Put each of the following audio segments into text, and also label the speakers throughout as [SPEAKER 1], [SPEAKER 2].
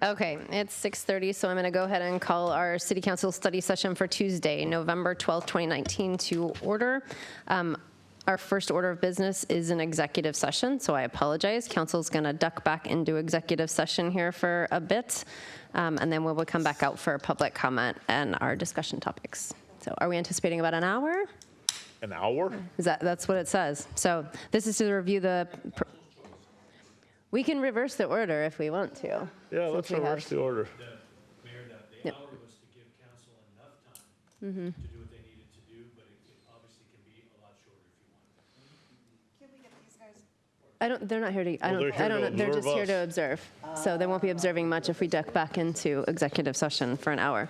[SPEAKER 1] Okay, it's 6:30, so I'm going to go ahead and call our City Council study session for Tuesday, November 12th, 2019 to order. Our first order of business is an executive session, so I apologize. Council's going to duck back into executive session here for a bit, and then we will come back out for public comment and our discussion topics. So are we anticipating about an hour?
[SPEAKER 2] An hour?
[SPEAKER 1] That's what it says. So this is to review the... We can reverse the order if we want to.
[SPEAKER 2] Yeah, let's reverse the order.
[SPEAKER 3] Mayor, the hour was to give council enough time to do what they needed to do, but it obviously can be a lot shorter if you want.
[SPEAKER 4] Can we get these guys?
[SPEAKER 1] They're not here to, they're just
[SPEAKER 2] observe
[SPEAKER 1] here to
[SPEAKER 2] us.
[SPEAKER 1] observe. So they won't be observing much if we duck back into executive session for an hour.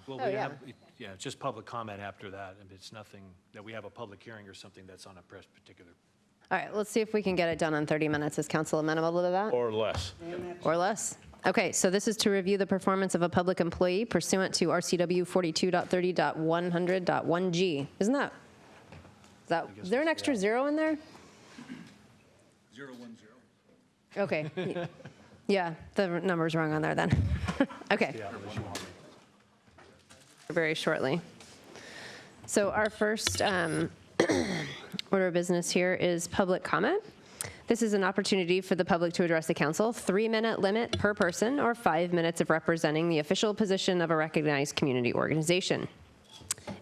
[SPEAKER 3] Well,
[SPEAKER 1] Oh,
[SPEAKER 3] we
[SPEAKER 1] yeah.
[SPEAKER 3] have, yeah, it's just public comment after that, and it's nothing that we have a public hearing or something that's on a press particular.
[SPEAKER 1] All right, let's see if we can get it done in 30 minutes. Is council amenable to that?
[SPEAKER 2] Or less.
[SPEAKER 1] Or less? Okay, so this is to review the performance of a public employee pursuant to RCW 42.30.100.1G. Is there an extra zero in there?
[SPEAKER 5] 010.
[SPEAKER 1] Okay. Yeah, the number's wrong on there then. Okay.
[SPEAKER 3] Yeah, unless you want to.
[SPEAKER 1] Very shortly. So our first order of business here is public comment. This is an opportunity for the public to address the council, 3-minute limit per person or 5 minutes of representing the official position of a recognized community organization.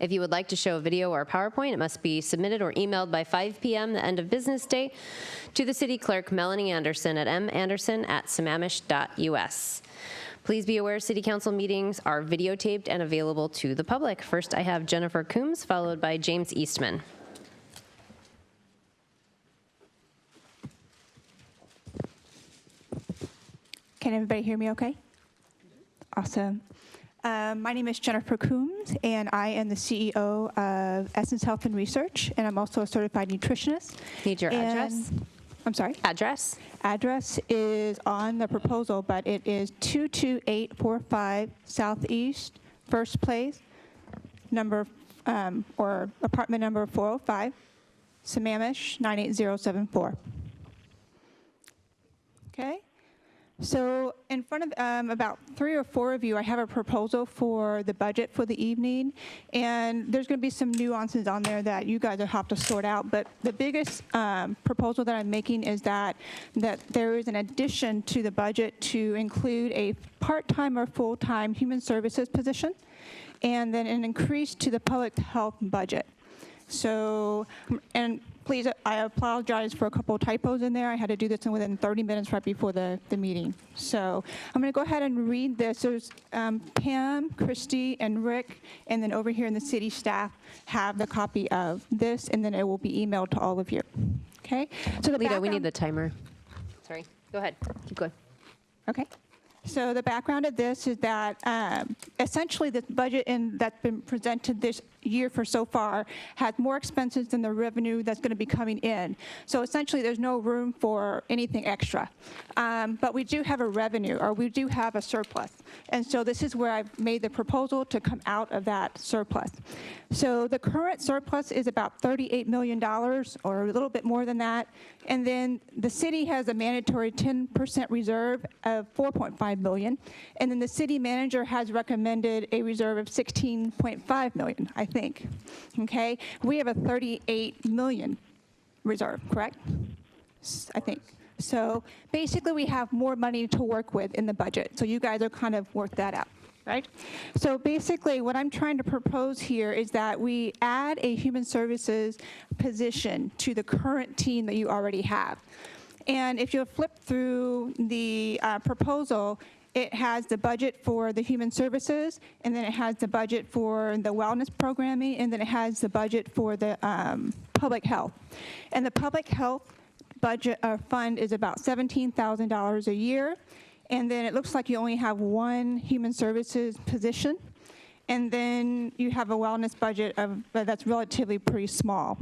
[SPEAKER 1] If you would like to show a video or a PowerPoint, it must be submitted or emailed by 5 p.m. the end of business day to the city clerk, Melanie Anderson at manderson@sammamish.us. Please be aware city council meetings are videotaped and available to the public. First, I have Jennifer Coombs, followed by James Eastman.
[SPEAKER 4] Can everybody hear me okay? Awesome. My name is Jennifer Coombs, and I am the CEO of Essence Health and Research, and I'm also a certified nutritionist.
[SPEAKER 1] Need your address?
[SPEAKER 4] I'm sorry?
[SPEAKER 1] Address?
[SPEAKER 4] Address is on the proposal, but it is 22845 Southeast First Place, or apartment number 405, Sammamish 98074. Okay? So in front of about 3 or 4 of you, I have a proposal for the budget for the evening, and there's going to be some nuances on there that you guys will have to sort out. But the biggest proposal that I'm making is that there is an addition to the budget to include a part-time or full-time human services position, and then an increase to the public health budget. So, and please, I apologize for a couple of typos in there. I had to do this within 30 minutes right before the meeting. So I'm going to go ahead and read this. There's Pam, Christy, and Rick, and then over here in the city staff have the copy of this, and then it will be emailed to all of you. Okay? So the
[SPEAKER 1] Lita, we need the timer. Sorry. Go ahead. Keep going.
[SPEAKER 4] Okay. So the background of this is that essentially this budget that's been presented this year for so far has more expenses than the revenue that's going to be coming in. So essentially there's no room for anything extra. But we do have a revenue, or we do have a surplus. And so this is where I've made the proposal to come out of that surplus. So the current surplus is about $38 million, or a little bit more than that. And then the city has a mandatory 10% reserve of $4.5 million. And then the city manager has recommended a reserve of $16.5 million, I think. Okay? We have a $38 million reserve, correct? I think. So basically we have more money to work with in the budget. So you guys are kind of work that out. Right? So basically what I'm trying to propose here is that we add a human services position to the current team that you already have. And if you flip through the proposal, it has the budget for the human services, and then it has the budget for the wellness programming, and then it has the budget for the public health. And the public health budget fund is about $17,000 a year. And then it looks like you only have one human services position. And then you have a wellness budget that's relatively pretty small.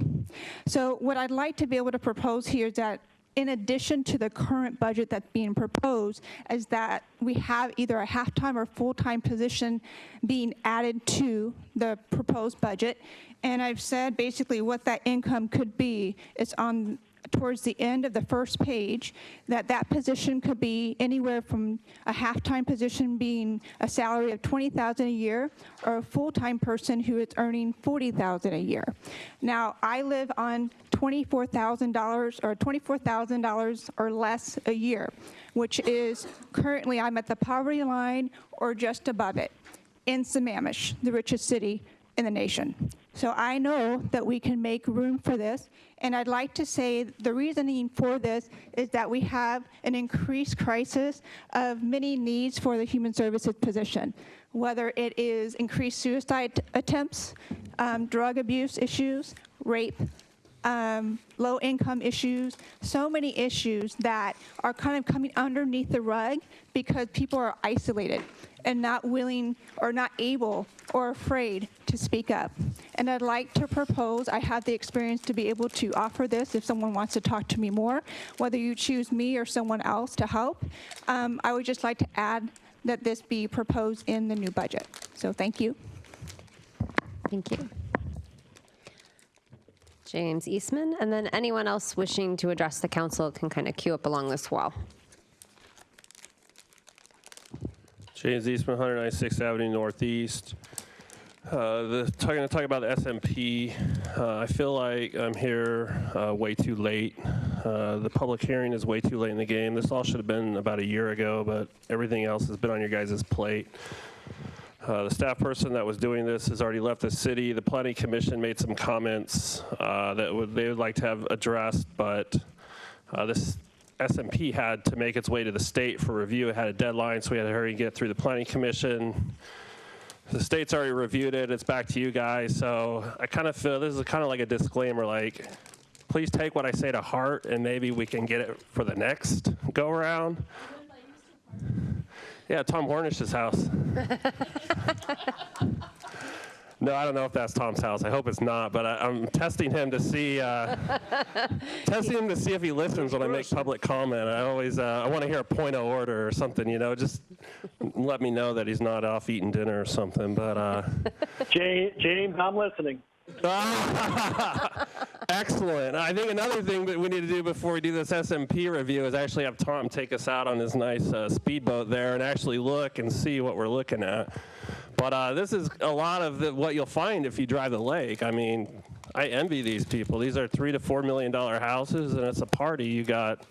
[SPEAKER 4] So what I'd like to be able to propose here is that in addition to the current budget that's being proposed, is that we have either a half-time or full-time position being added to the proposed budget. And I've said basically what that income could be. It's on towards the end of the first page, that position could be anywhere from a half-time position being a salary of $20,000 a year, or a full-time person who is earning $40,000 a year. Now, I live on $24,000 or $24,000 or less a year, which is currently I'm at the poverty line or just above it in Sammamish, the richest city in the nation. So I know that we can make room for this, and I'd like to say the reasoning for this is that we have an increased crisis of many needs for the human services position, whether it is increased suicide attempts, drug abuse issues, rape, low income issues, so many issues that are kind of coming underneath the rug because people are isolated and not willing or not able or afraid to speak up. And I'd like to propose, I have the experience to be able to offer this if someone wants to talk to me more, whether you choose me or someone else to help. I would just like to add that this be proposed in the new budget. So thank you.
[SPEAKER 1] Thank you. James Eastman, and then anyone else wishing to address the council can kind of queue up along this wall.
[SPEAKER 6] James Eastman, 196th Avenue Northeast. Going to talk about the SMP. I feel like I'm here way too late. The public hearing is way too late in the game. This all should have been about a year ago, but everything else has been on your guys' plate. The staff person that was doing this has already left the city. The Planning Commission made some comments that they would like to have addressed, but this SMP had to make its way to the state for review. It had a deadline, so we had to hurry and get it through the Planning Commission. The state's already reviewed it. It's back to you guys. So I kind of feel this is kind of like a disclaimer, like, please take what I say to heart, and maybe we can get it for the next go around. Yeah, Tom Hornish's house. No, I don't know if that's Tom's house. I hope it's not, but I'm testing him to see if he listens when I make public comment. I always I want to hear a point of order or something, you know, just let me know that he's not off eating dinner or something. But
[SPEAKER 7] James, I'm listening.
[SPEAKER 6] Excellent. I think another thing that we need to do before we do this SMP review is actually have Tom take us out on his nice speedboat there and actually look and see what we're looking at. But this is a lot of what you'll find if you drive the lake. I mean, I envy these people. These are $3 to $4 million houses, and it's a party. You got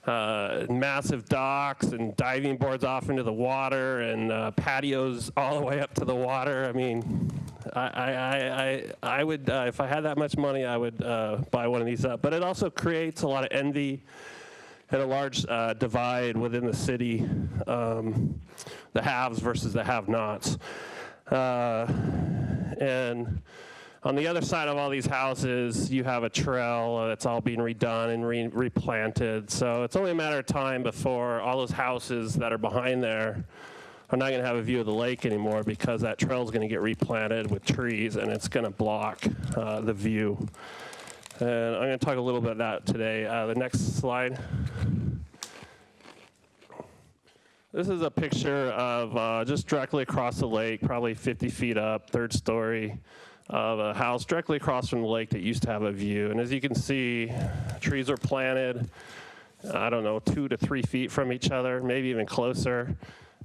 [SPEAKER 6] massive docks and diving boards off into the water and patios all the way up to the water. I mean, I would, if I had that much money, I would buy one of these up. But it also creates a lot of envy and a large divide within the city, the haves versus the have-nots. And on the other side of all these houses, you have a trail that's all being redone and replanted. So it's only a matter of time before all those houses that are behind there are not going to have a view of the lake anymore because that trail is going to get replanted with trees and it's going to block the view. And I'm going to talk a little bit about that today. The next slide. This is a picture of just directly across the lake, probably 50 feet up, third story, of a house directly across from the lake that used to have a view. And as you can see, trees are planted, I don't know, 2 to 3 feet from each other, maybe even closer.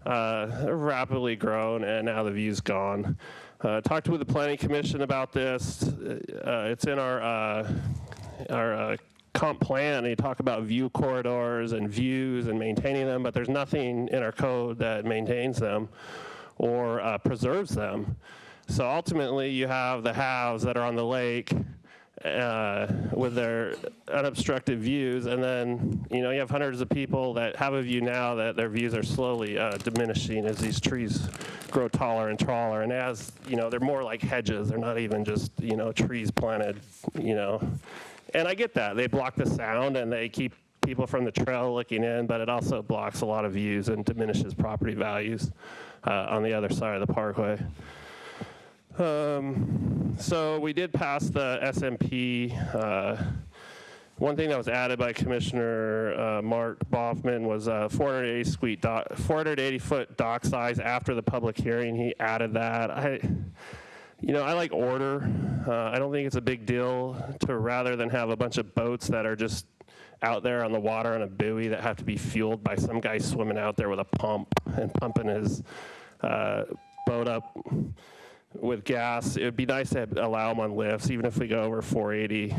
[SPEAKER 6] They're rapidly grown, and now the view's gone. Talked with the Planning Commission about this. It's in our comp plan. They talk about view corridors and views and maintaining them, but there's nothing in our code that maintains them or preserves them. So ultimately, you have the haves that are on the lake with their unobstructed views, and then you have hundreds of people that have a view now that their views are slowly diminishing as these trees grow taller and taller, and as they're more like hedges. They're not even just trees planted. And I get that they block the sound and they keep people from the trail looking in, but it also blocks a lot of views and diminishes property values on the other side of the parkway. So we did pass the SMP One thing that was added by Commissioner Mark Boffman was 480-foot dock size after the public hearing. He added that. I like order. I don't think it's a big deal to rather than have a bunch of boats that are just out there on the water on a buoy that have to be fueled by some guy swimming out there with a pump and pumping his boat up with gas. It would be nice to allow them on lifts, even if we go over 480.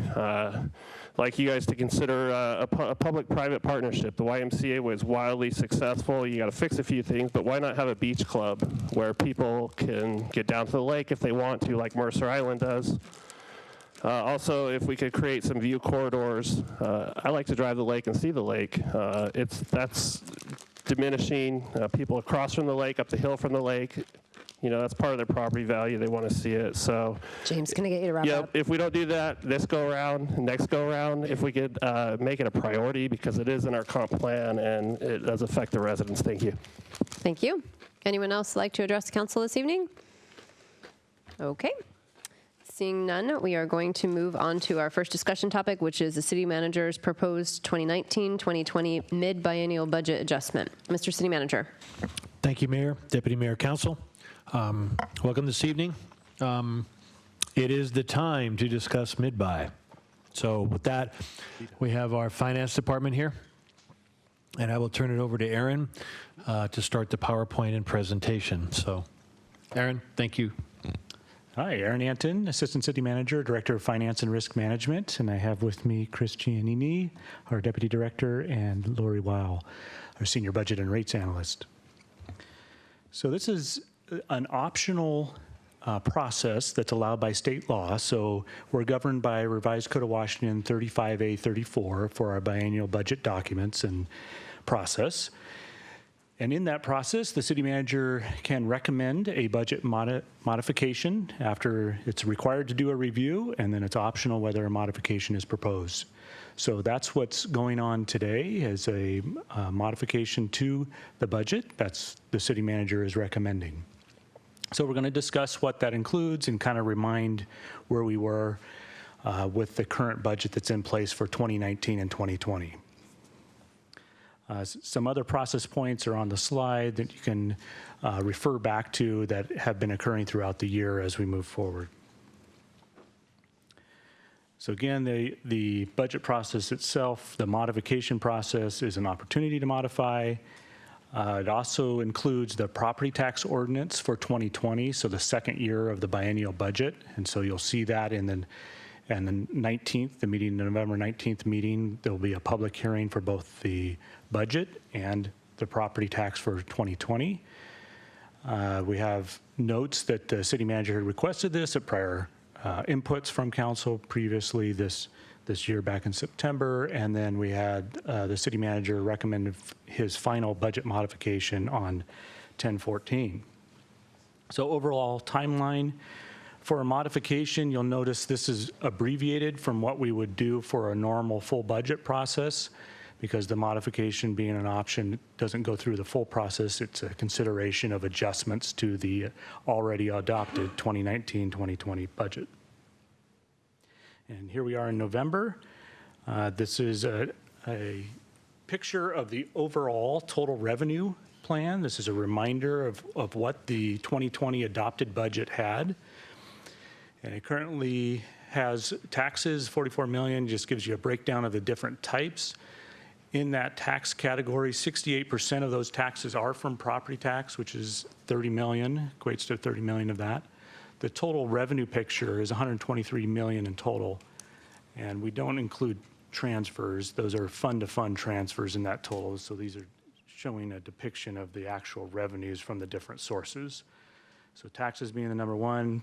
[SPEAKER 6] Like you guys to consider a public-private partnership. The YMCA was wildly successful. You got to fix a few things, but why not have a beach club where people can get down to the lake if they want to, like Mercer Island does? Also, if we could create some view corridors, I like to drive the lake and see the lake. That's diminishing people across from the lake, up the hill from the lake. That's part of their property value. They want to see it. So,
[SPEAKER 1] James, can I get you to wrap up?
[SPEAKER 6] If we don't do that this go around, next go around, if we could make it a priority because it is in our comp plan and it does affect the residents. Thank you.
[SPEAKER 1] Thank you. Anyone else like to address the council this evening? Okay. Seeing none, we are going to move on to our first discussion topic, which is the city manager's proposed 2019-2020 mid-biennial budget adjustment. Mr. City Manager.
[SPEAKER 8] Thank you, Mayor, Deputy Mayor, Council. Welcome this evening. It is the time to discuss mid-buy. So with that, we have our finance department here, and I will turn it over to Aaron to start the PowerPoint and presentation. So, Aaron, thank you.
[SPEAKER 9] Hi, Aaron Anton, Assistant City Manager, Director of Finance and Risk Management, and I have with me Chris Giannini, our Deputy Director, and Lori Weil, our Senior Budget and Rates Analyst. So this is an optional process that's allowed by state law. So we're governed by Revised Code of Washington 35A34 for our biennial budget documents and process. And in that process, the city manager can recommend a budget modification after it's required to do a review, and then it's optional whether a modification is proposed. So that's what's going on today is a modification to the budget that's the city manager is recommending. So we're going to discuss what that includes and kind of remind where we were with the current budget that's in place for 2019 and 2020. Some other process points are on the slide that you can refer back to that have been occurring throughout the year as we move forward. So again, the budget process itself, the modification process is an opportunity to modify. It also includes the property tax ordinance for 2020, so the second year of the biennial budget. And so you'll see that in the 19th, the meeting, the November 19th meeting, there'll be a public hearing for both the budget and the property tax for 2020. We have notes that the city manager had requested this at prior inputs from council previously this year back in September, and then we had the city manager recommend his final budget modification on 10/14. So overall timeline for a modification, you'll notice this is abbreviated from what we would do for a normal full budget process because the modification being an option doesn't go through the full process. It's a consideration of adjustments to the already adopted 2019-2020 budget. And here we are in November. This is a picture of the overall total revenue plan. This is a reminder of what the 2020 adopted budget had. And it currently has taxes, 44 million, just gives you a breakdown of the different types. In that tax category, 68% of those taxes are from property tax, which is 30 million, equates to 30 million of that. The total revenue picture is 123 million in total, and we don't include transfers. Those are fund-to-fund transfers in that total, so these are showing a depiction of the actual revenues from the different sources. So taxes being the number one,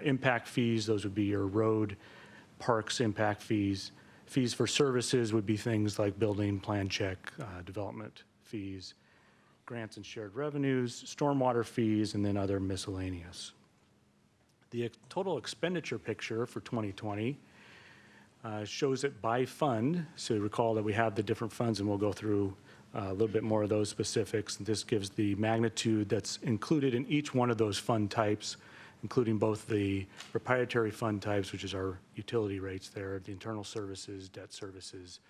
[SPEAKER 9] impact fees, those would be your road, parks impact fees. Fees for services would be things like building, plan check, development fees, grants and shared revenues, stormwater fees, and then other miscellaneous. The total expenditure picture for 2020 shows it by fund. So recall that we have the different funds, and we'll go through a little bit more of those specifics. This gives the magnitude that's included in each one of those fund types including both the proprietary fund types, which is our utility rates there, the internal services, debt services.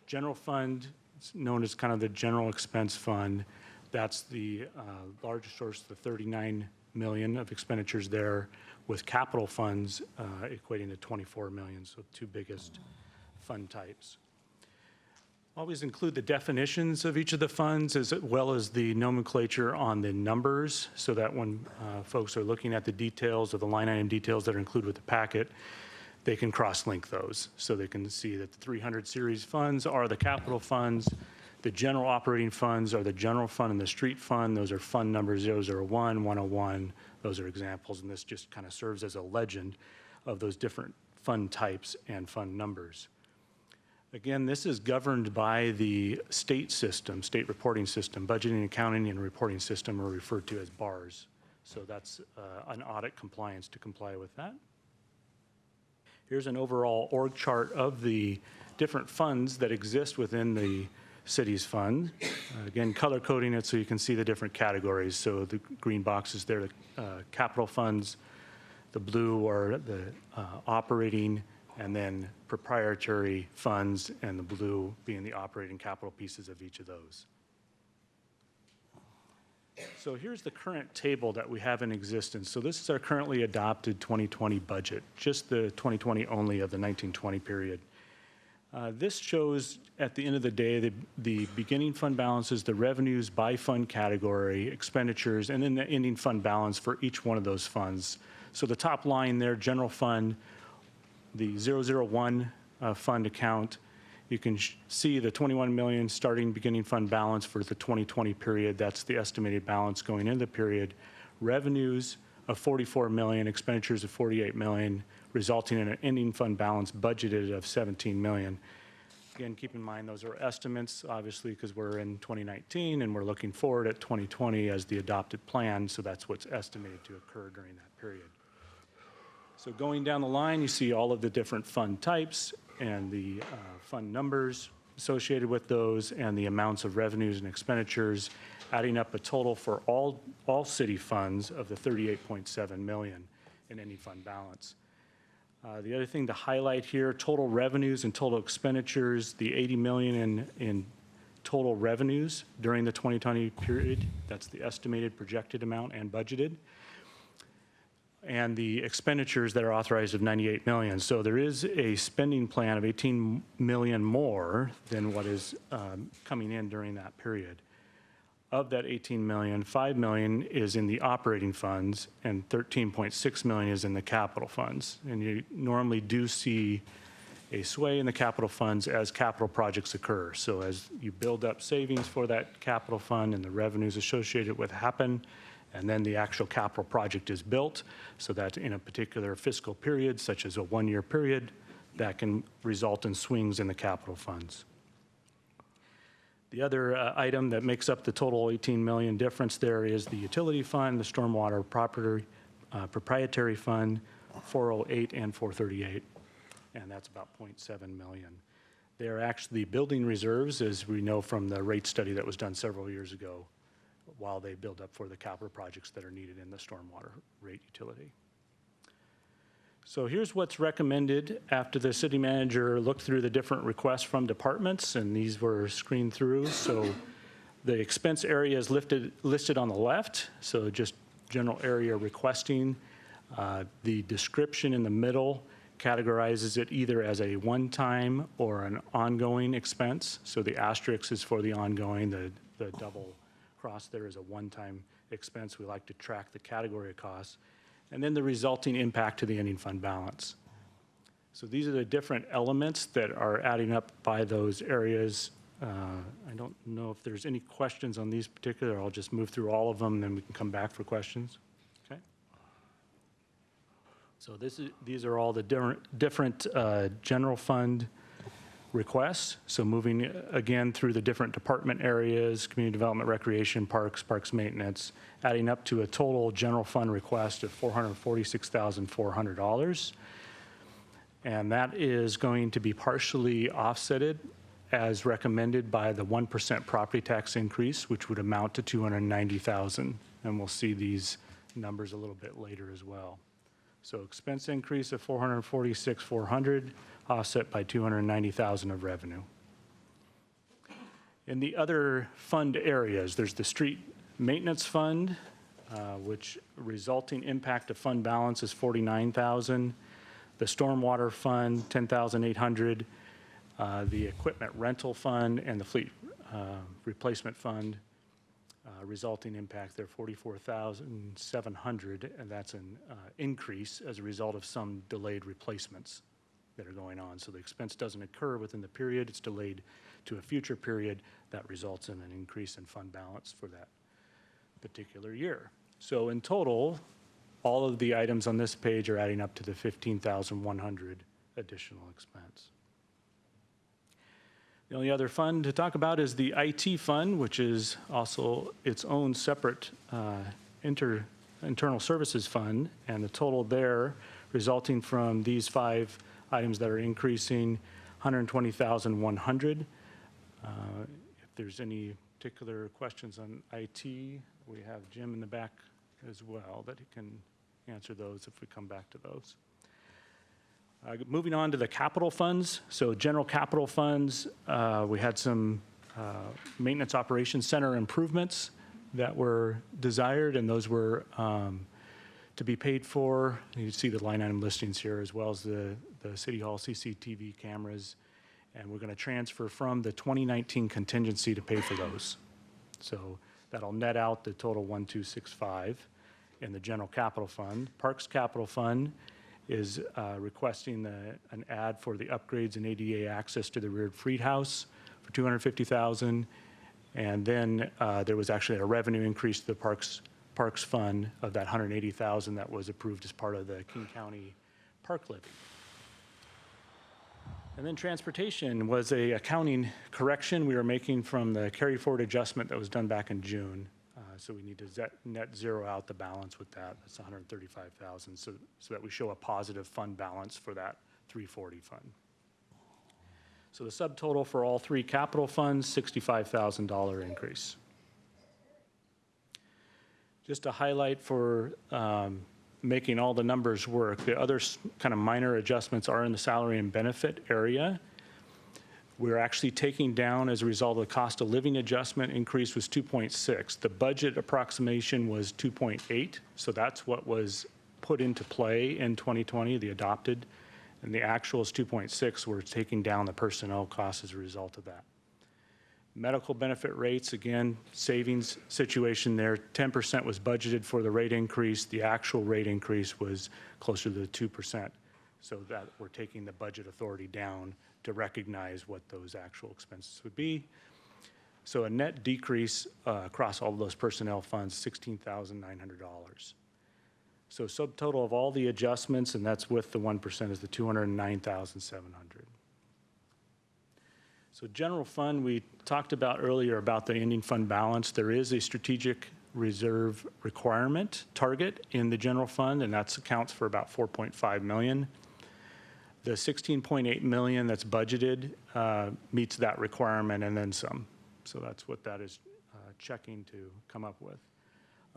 [SPEAKER 9] General fund, it's known as kind of the general expense fund. That's the largest source, the 39 million of expenditures there, with capital funds equating to 24 million, so two biggest fund types. Always include the definitions of each of the funds as well as the nomenclature on the numbers, so that when folks are looking at the details or the line item details that are included with the packet, they can cross-link those. So they can see that the 300 series funds are the capital funds, the general operating funds are the general fund and the street fund. Those are fund numbers 001, 101. Those are examples, and this just kind of serves as a legend of those different fund types and fund numbers. Again, this is governed by the state system, state reporting system. Budgeting, accounting, and reporting system are referred to as BARS. So that's an audit compliance to comply with that. Here's an overall org chart of the different funds that exist within the city's fund. Again, color coding it so you can see the different categories. So the green boxes there, the capital funds, the blue are the operating, and then proprietary funds, and the blue being the operating capital pieces of each of those. So here's the current table that we have in existence. So this is our currently adopted 2020 budget, just the 2020 only of the 1920 period. This shows at the end of the day the beginning fund balances, the revenues by fund category, expenditures, and then the ending fund balance for each one of those funds. So the top line there, general fund, the 001 fund account, you can see the 21 million starting beginning fund balance for the 2020 period. That's the estimated balance going into the period. Revenues of 44 million, expenditures of 48 million, resulting in an ending fund balance budgeted of 17 million. Again, keep in mind those are estimates, obviously, because we're in 2019 and we're looking forward at 2020 as the adopted plan, so that's what's estimated to occur during that period. So going down the line, you see all of the different fund types and the fund numbers associated with those and the amounts of revenues and expenditures, adding up a total for all city funds of the 38.7 million in any fund balance. The other thing to highlight here, total revenues and total expenditures, the 80 million in total revenues during the 2020 period. That's the estimated projected amount and budgeted. And the expenditures that are authorized of 98 million. So there is a spending plan of 18 million more than what is coming in during that period. Of that 18 million, 5 million is in the operating funds and 13.6 million is in the capital funds. And you normally do see a sway in the capital funds as capital projects occur. So as you build up savings for that capital fund and the revenues associated with happen, and then the actual capital project is built, so that in a particular fiscal period, such as a one-year period, that can result in swings in the capital funds. The other item that makes up the total 18 million difference there is the utility fund, the stormwater proprietary fund, 408 and 438, and that's about 0.7 million. They're actually building reserves, as we know from the rate study that was done several years ago, while they build up for the capital projects that are needed in the stormwater rate utility. So here's what's recommended after the city manager looked through the different requests from departments, and these were screened through. So the expense area is listed on the left, so just general area requesting. The description in the middle categorizes it either as a one-time or an ongoing expense. So the asterisk is for the ongoing, the double cross there is a one-time expense. We like to track the category of costs. And then the resulting impact to the ending fund balance. So these are the different elements that are adding up by those areas. I don't know if there's any questions on these particular. I'll just move through all of them, and then we can come back for questions. Okay. So these are all the different general fund requests. So moving again through the different department areas, community development, recreation, parks maintenance, adding up to a total general fund request of $446,400. And that is going to be partially offsetted as recommended by the 1% property tax increase, which would amount to $290,000. And we'll see these numbers a little bit later as well. So expense increase of 446,400, offset by 290,000 of revenue. In the other fund areas, there's the street maintenance fund, which resulting impact of fund balance is 49,000. The stormwater fund, 10,800. The equipment rental fund and the fleet replacement fund, resulting impact there 44,700, and that's an increase as a result of some delayed replacements that are going on. So the expense doesn't occur within the period, it's delayed to a future period. That results in an increase in fund balance for that particular year. So in total, all of the items on this page are adding up to the 15,100 additional expense. The only other fund to talk about is the IT fund, which is also its own separate internal services fund, and the total there resulting from these 5 items that are increasing, 120,100. If there's any particular questions on IT, we have Jim in the back as well that he can answer those if we come back to those. Moving on to the capital funds. So general capital funds, we had some maintenance operations center improvements that were desired, and those were to be paid for. You see the line item listings here, as well as the City Hall CCTV cameras. And we're going to transfer from the 2019 contingency to pay for those. So that'll net out the total 1,265 in the general capital fund. Parks capital fund is requesting an add for the upgrades and ADA access to the rear Freed House for 250,000. And then there was actually a revenue increase to the Parks Fund of that 180,000 that was approved as part of the King County Park Levy. And then transportation was a accounting correction we were making from the carry forward adjustment that was done back in June. So we need to net zero out the balance with that. That's 135,000, so that we show a positive fund balance for that 340 fund. So the subtotal for all 3 capital funds, $65,000 increase. Just to highlight for making all the numbers work, the other kind of minor adjustments are in the salary and benefit area. We're actually taking down, as a result of the cost of living adjustment increase was 2.6. The budget approximation was 2.8, so that's what was put into play in 2020, the adopted, and the actual is 2.6. We're taking down the personnel costs as a result of that. Medical benefit rates, again, savings situation there. 10% was budgeted for the rate increase. The actual rate increase was closer to the 2%, so that we're taking the budget authority down to recognize what those actual expenses would be. So a net decrease across all of those personnel funds, $16,900. So subtotal of all the adjustments, and that's with the 1%, is the $209,700. So general fund, we talked about earlier about the ending fund balance. There is a strategic reserve requirement target in the general fund, and that accounts for about 4.5 million. The 16.8 million that's budgeted meets that requirement and then some. So that's what that is checking to come up with.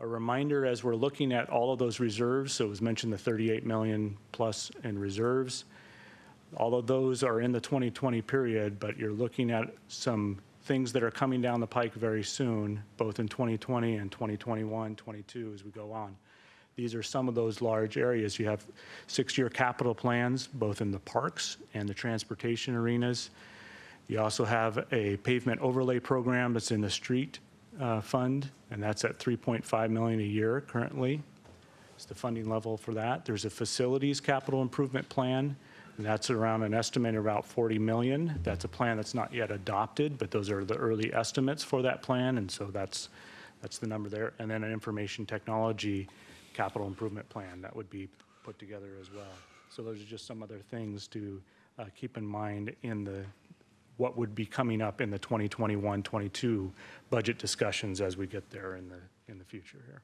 [SPEAKER 9] A reminder, as we're looking at all of those reserves, so it was mentioned the 38 million plus in reserves. All of those are in the 2020 period, but you're looking at some things that are coming down the pike very soon, both in 2020 and 2021, 22 as we go on. These are some of those large areas. You have 6-year capital plans, both in the parks and the transportation arenas. You also have a pavement overlay program that's in the street fund, and that's at 3.5 million a year currently. It's the funding level for that. There's a facilities capital improvement plan, and that's around an estimate of about 40 million. That's a plan that's not yet adopted, but those are the early estimates for that plan, and so that's the number there. And then an information technology capital improvement plan that would be put together as well. So those are just some other things to keep in mind in what would be coming up in the 2021-22 budget discussions as we get there in the future here.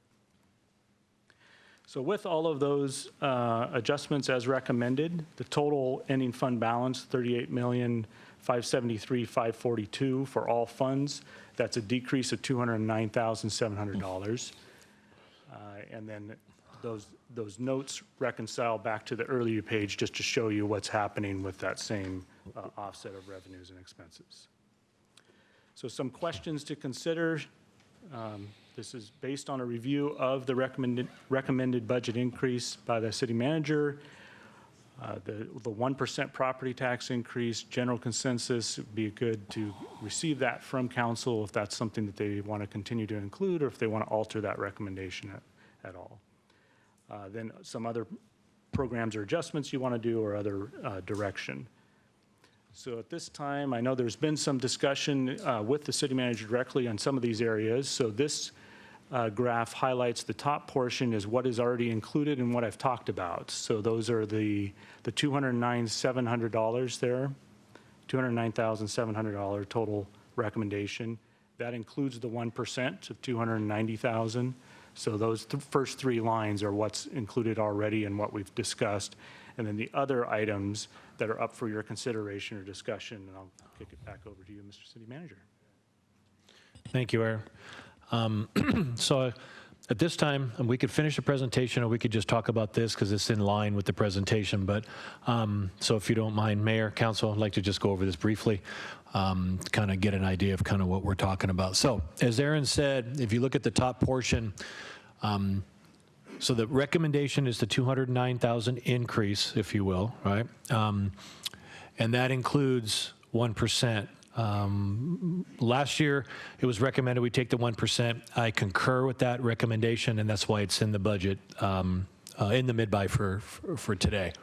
[SPEAKER 9] So with all of those adjustments as recommended, the total ending fund balance, $38,573,542 for all funds. That's a decrease of $209,700. And then those notes reconcile back to the earlier page just to show you what's happening with that same offset of revenues and expenses. So some questions to consider. This is based on a review of the recommended budget increase by the city manager. The 1% property tax increase, general consensus, would be good to receive that from council if that's something that they want to continue to include or if they want to alter that recommendation at all. Then some other programs or adjustments you want to do or other direction. So at this time, I know there's been some discussion with the city manager directly on some of these areas. So this graph highlights the top portion is what is already included in what I've talked about. So those are the $209,700 there, $209,700 total recommendation. That includes the 1% of $290,000. So those first three lines are what's included already and what we've discussed. And then the other items that are up for your consideration or discussion, and I'll kick it back over to you, Mr. City Manager.
[SPEAKER 8] Thank you, Aaron. So at this time, we could finish the presentation or we could just talk about this because it's in line with the presentation. But so if you don't mind, Mayor, Council, I'd like to just go over this briefly, kind of get an idea of kind of what we're talking about. So as Aaron said, if you look at the top portion, so the recommendation is the 209,000 increase, if you will, right? And that includes 1%. Last year, it was recommended we take the 1%. I concur with that recommendation, and that's why it's in the budget, in the mid-buy for today.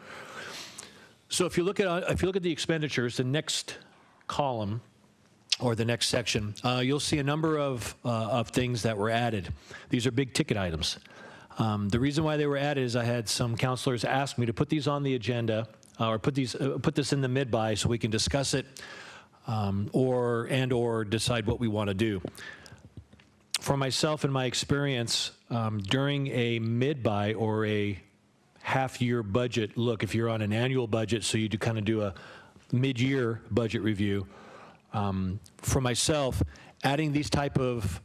[SPEAKER 8] So if you look at the expenditures, the next column or the next section, you'll see a number of things that were added. These are big ticket items. The reason why they were added is I had some councilors ask me to put these on the agenda or put this in the mid-buy so we can discuss it. Or decide what we want to do. For myself and my experience, during a mid-buy or a half-year budget, look, if you're on an annual budget, so you kind of do a mid-year budget review, for myself, adding these type of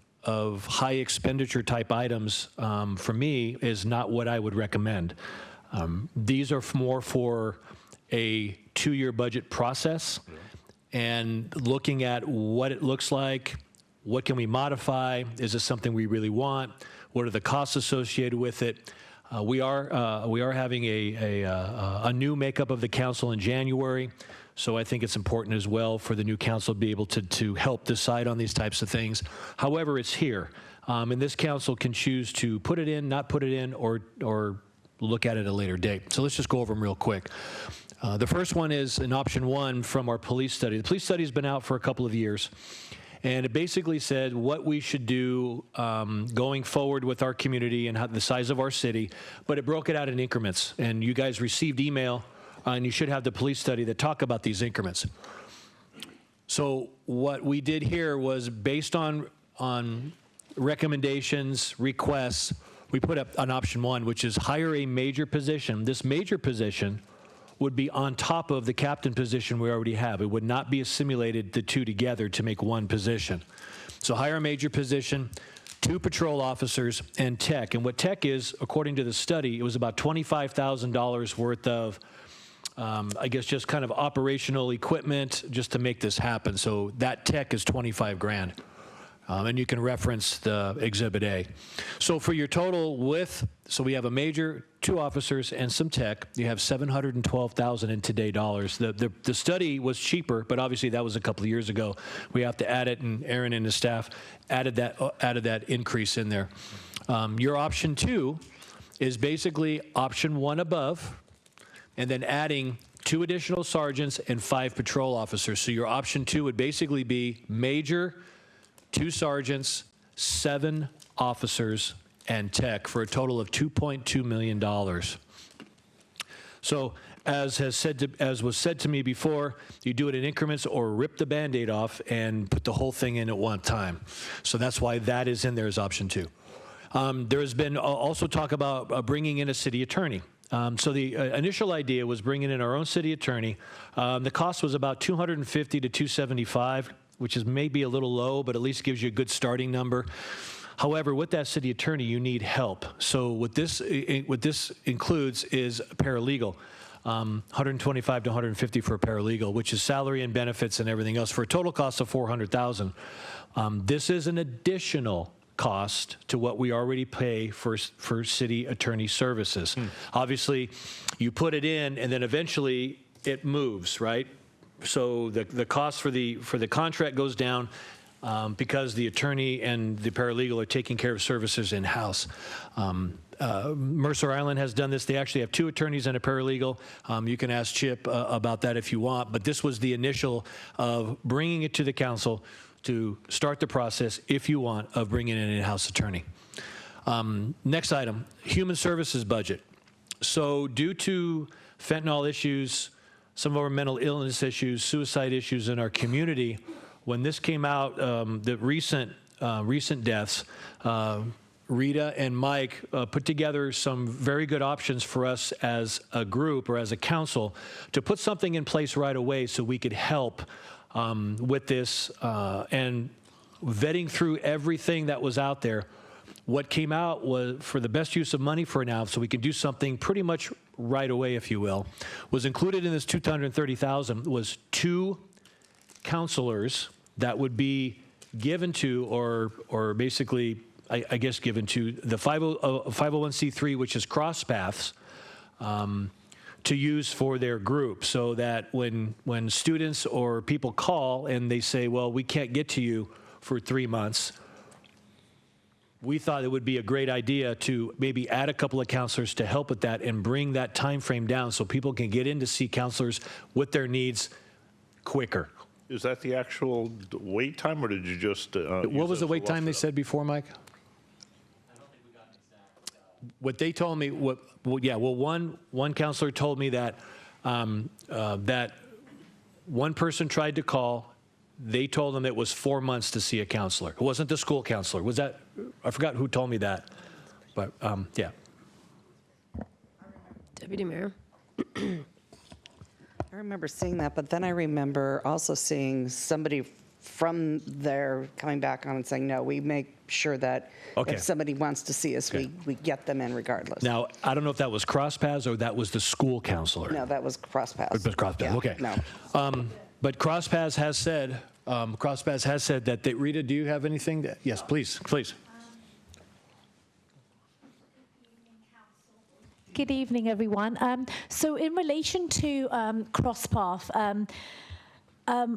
[SPEAKER 8] high expenditure type items, for me, is not what I would recommend. These are more for a 2-year budget process. And looking at what it looks like, what can we modify? Is this something we really want? What are the costs associated with it? We are having a new makeup of the council in January, so I think it's important as well for the new council to be able to help decide on these types of things. However, it's here, and this council can choose to put it in, not put it in, or look at it at a later date. So let's just go over them real quick. The first one is in option 1 from our police study. The police study has been out for a couple of years, and it basically said what we should do going forward with our community and how, the size of our city, but it broke it out in increments. And you guys received email, and you should have the police study that talk about these increments. So what we did here was based on recommendations, requests, we put up on option 1, which is hire a major position. This major position would be on top of the captain position we already have. It would not be assimilated the two together to make one position. So hire a major position, 2 patrol officers, and tech. And what tech is, according to the study, it was about $25,000 worth of, I guess, just kind of operational equipment just to make this happen. So that tech is 25 grand. And you can reference the Exhibit A. So for your total so we have a major, 2 officers, and some tech, you have $712,000 in today dollars. The study was cheaper, but obviously that was a couple of years ago. We have to add it, and Aaron and his staff added that increase in there. Your option 2 is basically option 1 above, and then adding 2 additional sergeants and 5 patrol officers. So your option 2 would basically be major, 2 sergeants, 7 officers, and tech for a total of $2.2 million. So as was said to me before, you do it in increments or rip the Band-Aid off and put the whole thing in at one time. So that's why that is in there as option 2. There has been also talk about bringing in a city attorney. So the initial idea was bringing in our own city attorney. The cost was about $250 to $275, which is maybe a little low, but at least gives you a good starting number. However, with that city attorney, you need help. So what this includes is paralegal. 125 to 150 for a paralegal, which is salary and benefits and everything else, for a total cost of $400,000. This is an additional cost to what we already pay for city attorney services. Obviously, you put it in, and then eventually it moves, right? So the cost for the contract goes down because the attorney and the paralegal are taking care of services in-house. Mercer Island has done this. They actually have 2 attorneys and a paralegal. You can ask Chip about that if you want, but this was the initial of bringing it to the council to start the process, if you want, of bringing in an in-house attorney. Next item, human services budget. So due to fentanyl issues, some of our mental illness issues, suicide issues in our community, when this came out, the recent deaths, Rita and Mike put together some very good options for us as a group or as a council to put something in place right away so we could help with this, and vetting through everything that was out there. What came out was, for the best use of money for now, so we can do something pretty much right away, if you will, was included in this $230,000 was 2 counselors that would be given to, or basically, I guess, given to the 501c3, which is Cross Paths, to use for their group, so that when students or people call and they say, well, we can't get to you for 3 months, we thought it would be a great idea to maybe add a couple of counselors to help with that and bring that time frame down so people can get in to see counselors with their needs quicker.
[SPEAKER 2] Is that the actual wait time, or did you just?
[SPEAKER 8] What was the wait time they said before, Mike? What they told me, one counselor told me that that one person tried to call. They told them it was 4 months to see a counselor. It wasn't the school counselor. Was that? I forgot who told me that, but yeah.
[SPEAKER 1] Deputy Mayor.
[SPEAKER 10] I remember seeing that, but then I remember also seeing somebody from there coming back on and saying, no, we make sure that if somebody wants to see us, we get them in regardless.
[SPEAKER 8] Now, I don't know if that was Cross Paths or that was the school counselor.
[SPEAKER 10] No, that was Cross Paths.
[SPEAKER 8] It was Cross Paths,
[SPEAKER 10] Yeah,
[SPEAKER 8] okay.
[SPEAKER 10] No.
[SPEAKER 8] But Cross Paths has said, that Rita, do you have anything? Yes, please.
[SPEAKER 11] Good evening, everyone. So in relation to CrossPath,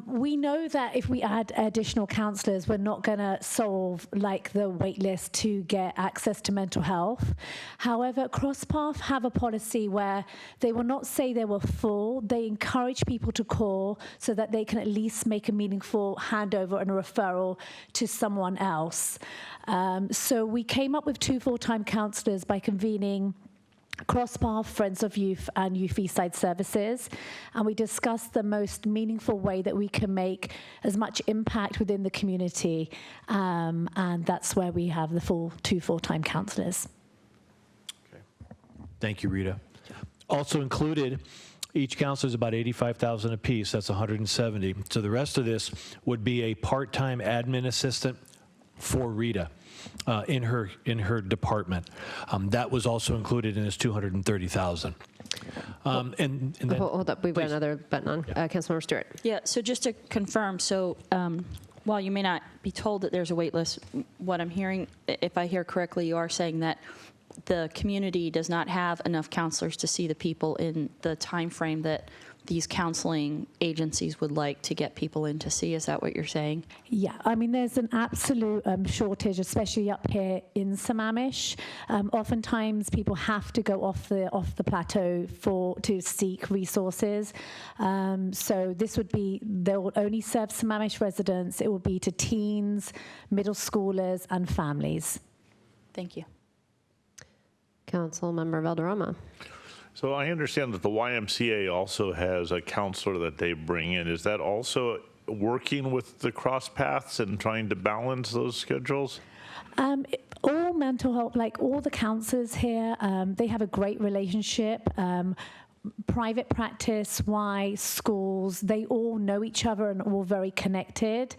[SPEAKER 11] we know that if we add additional counsellors, we're not going to solve like the wait list to get access to mental health. However, CrossPath have a policy where they will not say they were full. They encourage people to call so that they can at least make a meaningful handover and a referral to someone else. So we came up with 2 full-time counsellors by convening CrossPath, Friends of Youth, and Youth Eastside Services, and we discussed the most meaningful way that we can make as much impact within the community, and that's where we have the 2 full-time counsellors.
[SPEAKER 8] Okay. Thank you, Rita. Also included, each counselor is about $85,000 apiece. That's $170. So the rest of this would be a part-time admin assistant for Rita. In her department, that was also included in this $230,000. And then,
[SPEAKER 1] Hold up, we've got another button on. Councilmember Stewart.
[SPEAKER 12] Yeah, so just to confirm, so while you may not be told that there's a wait list, what I'm hearing, if I hear correctly, you are saying that the community does not have enough counselors to see the people in the time frame that these counseling agencies would like to get people in to see. Is that what you're saying?
[SPEAKER 11] Yeah, I mean, there's an absolute shortage, especially up here in Sammamish. Oftentimes, people have to go off the plateau to seek resources. So this would be, they will only serve Sammamish residents. It will be to teens, middle schoolers, and families.
[SPEAKER 12] Thank you.
[SPEAKER 1] Councilmember Valderrama.
[SPEAKER 2] So I understand that the YMCA also has a counselor that they bring in. Is that also working with the Cross Paths and trying to balance those schedules?
[SPEAKER 11] All mental health, like all the counselors here, they have a great relationship. private practice, why schools, they all know each other and all very connected.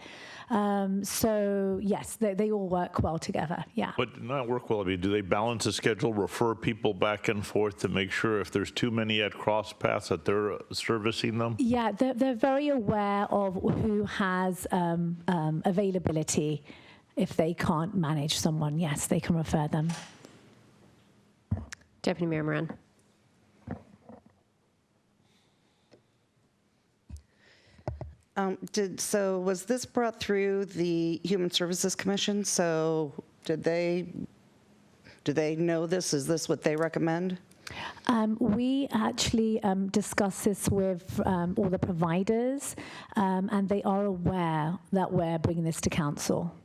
[SPEAKER 11] So yes, they all work well together, yeah.
[SPEAKER 2] But not work well, I mean, do they balance the schedule, refer people back and forth to make sure if there's too many at cross paths that they're servicing them?
[SPEAKER 11] Yeah, they're very aware of who has availability. If they can't manage someone, yes, they can refer them.
[SPEAKER 1] Deputy Mayor Moran.
[SPEAKER 10] So was this brought through the Human Services Commission? So do they know this? Is this what they recommend?
[SPEAKER 11] We actually discuss this with all the providers, and they are aware that we're bringing this to council.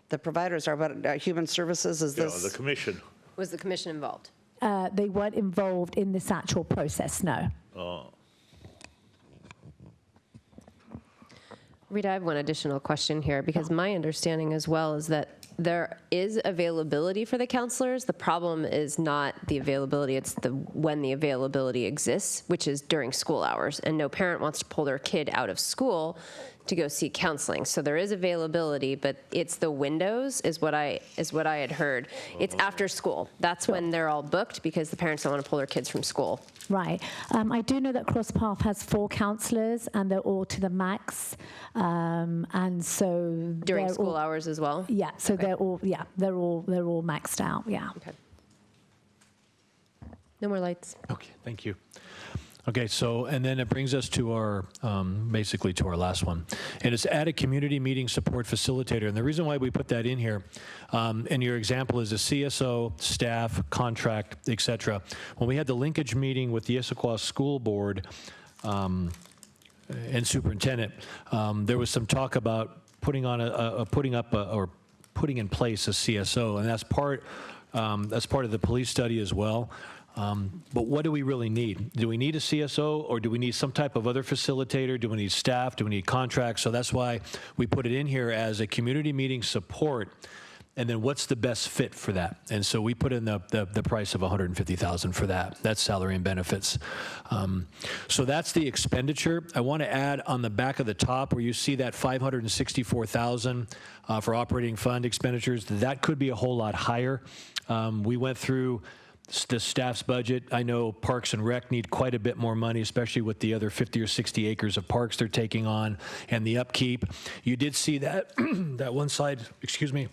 [SPEAKER 10] The providers are, but Human Services, is
[SPEAKER 2] Yeah,
[SPEAKER 10] this?
[SPEAKER 2] the commission.
[SPEAKER 1] Was the commission involved?
[SPEAKER 11] They weren't involved in this actual process, no.
[SPEAKER 1] Rita, I have one additional question here, because my understanding as well is that there is availability for the counselors. The problem is not the availability, it's when the availability exists, which is during school hours, and no parent wants to pull their kid out of school to go seek counseling. So there is availability, but it's the windows is what I had heard. It's after school. That's when they're all booked because the parents don't want to pull their kids from school.
[SPEAKER 11] Right. I do know that CrossPath has 4 counselors, and they're all to the max. And so
[SPEAKER 1] During school hours as well?
[SPEAKER 11] Yeah. So
[SPEAKER 1] Okay.
[SPEAKER 11] they're all maxed out. Yeah.
[SPEAKER 1] Okay. No more lights.
[SPEAKER 8] Okay, thank you. Okay, so, and then it brings us to our, basically to our last one. And it's add a community meeting support facilitator. And the reason why we put that in here, and your example is a CSO, staff, contract, et cetera. When we had the linkage meeting with the Issaquah School Board and superintendent, there was some talk about putting in place a CSO, and that's part of the police study as well. But what do we really need? Do we need a CSO, or do we need some type of other facilitator? Do we need staff? Do we need contracts? So that's why we put it in here as a community meeting support. And then what's the best fit for that? And so we put in the price of $150,000 for that. That's salary and benefits. So that's the expenditure. I want to add on the back of the top where you see that $564,000 for operating fund expenditures. That could be a whole lot higher. We went through the staff's budget. I know Parks and Rec need quite a bit more money, especially with the other 50 or 60 acres of parks they're taking on and the upkeep. You did see that that one slide, excuse me,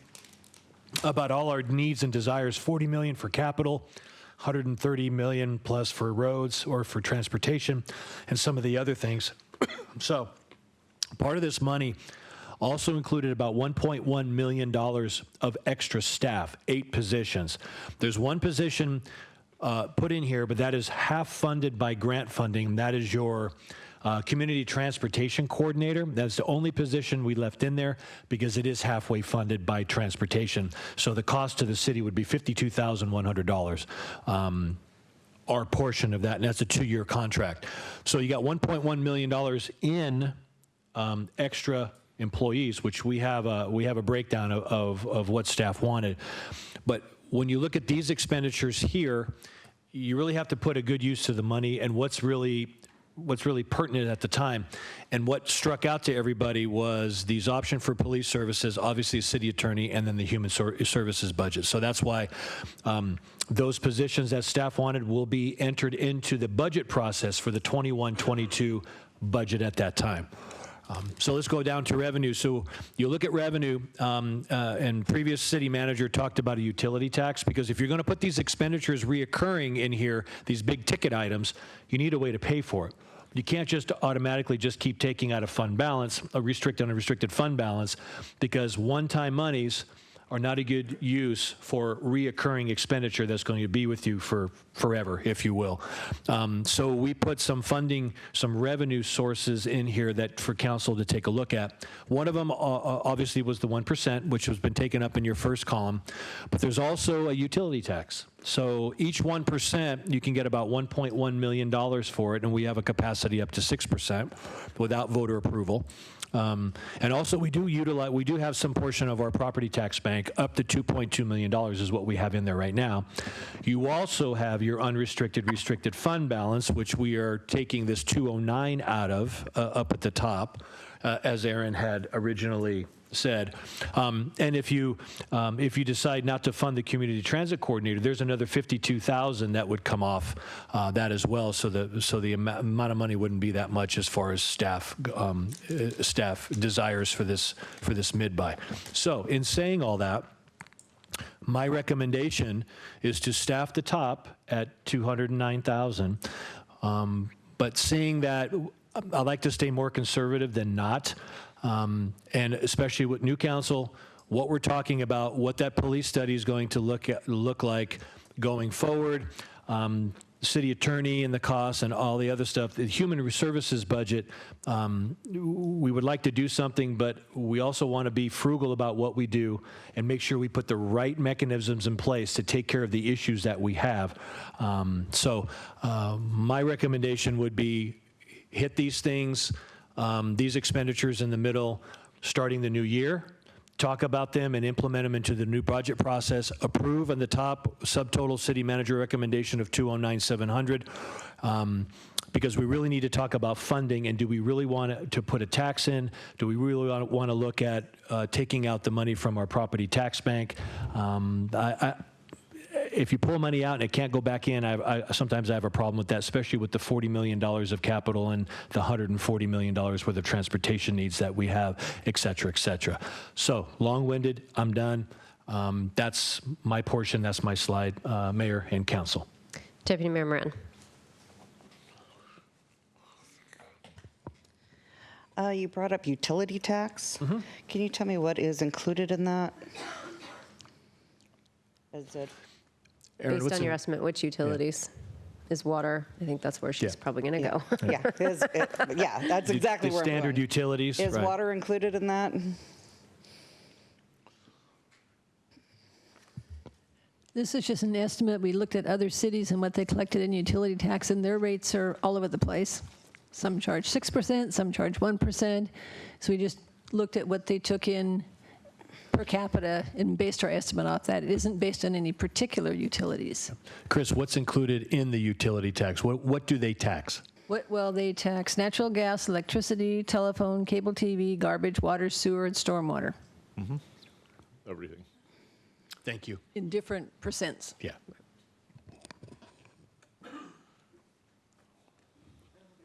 [SPEAKER 8] about all our needs and desires, 40 million for capital, 130 million plus for roads or for transportation and some of the other things. So part of this money also included about $1.1 million of extra staff, 8 positions. There's one position put in here, but that is half funded by grant funding, and that is your community transportation coordinator. That's the only position we left in there because it is halfway funded by transportation. So the cost to the city would be $52,100. Our portion of that, and that's a 2-year contract. So you got $1.1 million in extra employees, which we have a breakdown of what staff wanted. But when you look at these expenditures here, you really have to put a good use to the money and what's really pertinent at the time. And what struck out to everybody was these option for police services, obviously a city attorney, and then the human services budget. So that's why those positions that staff wanted will be entered into the budget process for the 21-22 budget at that time. So let's go down to revenue. So you look at revenue, and previous city manager talked about a utility tax, because if you're going to put these expenditures reoccurring in here, these big ticket items, you need a way to pay for it. You can't just automatically just keep taking out a fund balance, a restricted and unrestricted fund balance, because one-time monies are not a good use for reoccurring expenditure that's going to be with you for forever, if you will. So we put some funding, some revenue sources in here that for council to take a look at. One of them obviously was the 1%, which has been taken up in your first column, but there's also a utility tax. So each 1%, you can get about $1.1 million for it, and we have a capacity up to 6% without voter approval. And also, we do have some portion of our property tax bank, up to $2.2 million is what we have in there right now. You also have your unrestricted, restricted fund balance, which we are taking this 209 out of, up at the top, as Aaron had originally said. And if you decide not to fund the community transit coordinator, there's another $52,000 that would come off that as well. So the amount of money wouldn't be that much as far as staff desires for this mid-buy. So in saying all that, my recommendation is to staff the top at $209,000. But seeing that, I like to stay more conservative than not. And especially with new council, what we're talking about, what that police study is going to look like going forward, city attorney and the costs and all the other stuff, the human services budget, we would like to do something, but we also want to be frugal about what we do and make sure we put the right mechanisms in place to take care of the issues that we have. My recommendation would be hit these things, these expenditures in the middle, starting the new year, talk about them and implement them into the new budget process, approve on the top subtotal city manager recommendation of 209,700, because we really need to talk about funding, and do we really want to put a tax in? Do we really want to look at taking out the money from our property tax bank? If you pull money out and it can't go back in, sometimes I have a problem with that, especially with the $40 million of capital and the $140 million worth of transportation needs that we have, et cetera, et cetera. So long-winded, I'm done. That's my portion, that's my slide, Mayor and Council.
[SPEAKER 1] Deputy Mayor Moran.
[SPEAKER 10] You brought up utility tax. Can you tell me what is included in that? Is it?
[SPEAKER 8] Aaron,
[SPEAKER 1] Based on your estimate, which utilities? Is water? I think that's where she's probably going to go.
[SPEAKER 10] Yeah, that's exactly where I'm
[SPEAKER 8] standard
[SPEAKER 10] going.
[SPEAKER 8] utilities.
[SPEAKER 10] Is
[SPEAKER 8] right.
[SPEAKER 10] water included in that?
[SPEAKER 13] This is just an estimate. We looked at other cities and what they collected in utility tax, and their rates are all over the place. Some charge 6%, some charge 1%. So we just looked at what they took in per capita and based our estimate off that. It isn't based on any particular utilities.
[SPEAKER 8] Chris, what's included in the utility tax? What do they tax?
[SPEAKER 13] Well, they tax natural gas, electricity, telephone, cable TV, garbage, water, sewer, and stormwater.
[SPEAKER 2] Everything.
[SPEAKER 8] Thank you.
[SPEAKER 13] In different percents.
[SPEAKER 8] Yeah.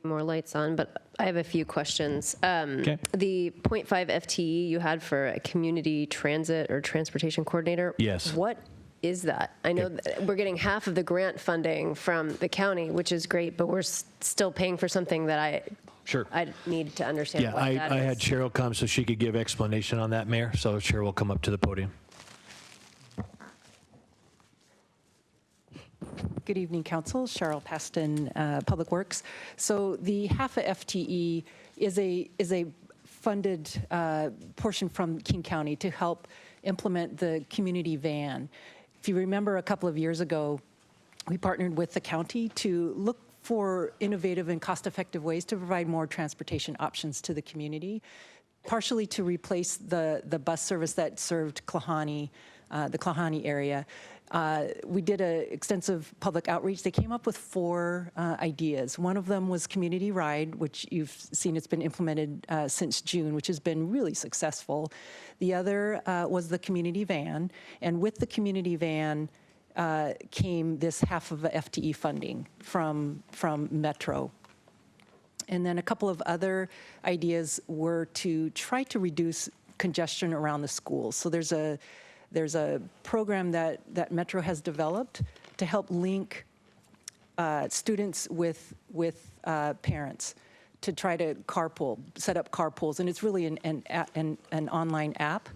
[SPEAKER 1] More lights on, but I have a few questions.
[SPEAKER 8] Okay.
[SPEAKER 1] The 0.5 FTE you had for a community transit or transportation coordinator.
[SPEAKER 8] Yes.
[SPEAKER 1] What is that? I know that we're getting half of the grant funding from the county, which is great, but we're still paying for something that I need to understand.
[SPEAKER 8] Yeah,
[SPEAKER 1] what that
[SPEAKER 8] I
[SPEAKER 1] is.
[SPEAKER 8] had Cheryl come so she could give explanation on that, Mayor. So Cheryl will come up to the podium.
[SPEAKER 14] Good evening, Council. Cheryl Paston, Public Works. So the half a FTE is a funded portion from King County to help implement the community van. If you remember, a couple of years ago, we partnered with the county to look for innovative and cost-effective ways to provide more transportation options to the community, partially to replace the bus service that served Klahani, the Klahani area. We did an extensive public outreach. They came up with 4 ideas. One of them was Community Ride, which you've seen it's been implemented since June, which has been really successful. The other was the community van, and with the community van came this half of a FTE funding from Metro. And then a couple of other ideas were to try to reduce congestion around the schools. So there's a program that Metro has developed to help link students with parents to try to carpool, set up carpools, and it's really an online app.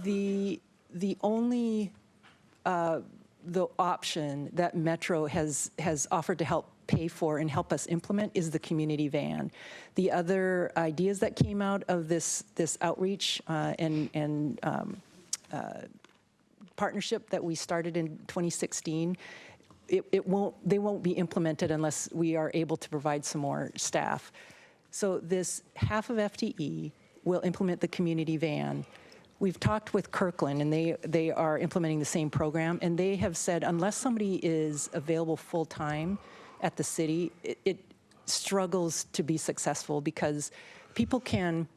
[SPEAKER 14] The only the option that Metro has offered to help pay for and help us implement is the community van. The other ideas that came out of this outreach and partnership that we started in 2016, they won't be implemented unless we are able to provide some more staff. So this half of FTE will implement the community van. We've talked with Kirkland, and they are implementing the same program, and they have said unless somebody is available full-time at the city, it struggles to be successful because people can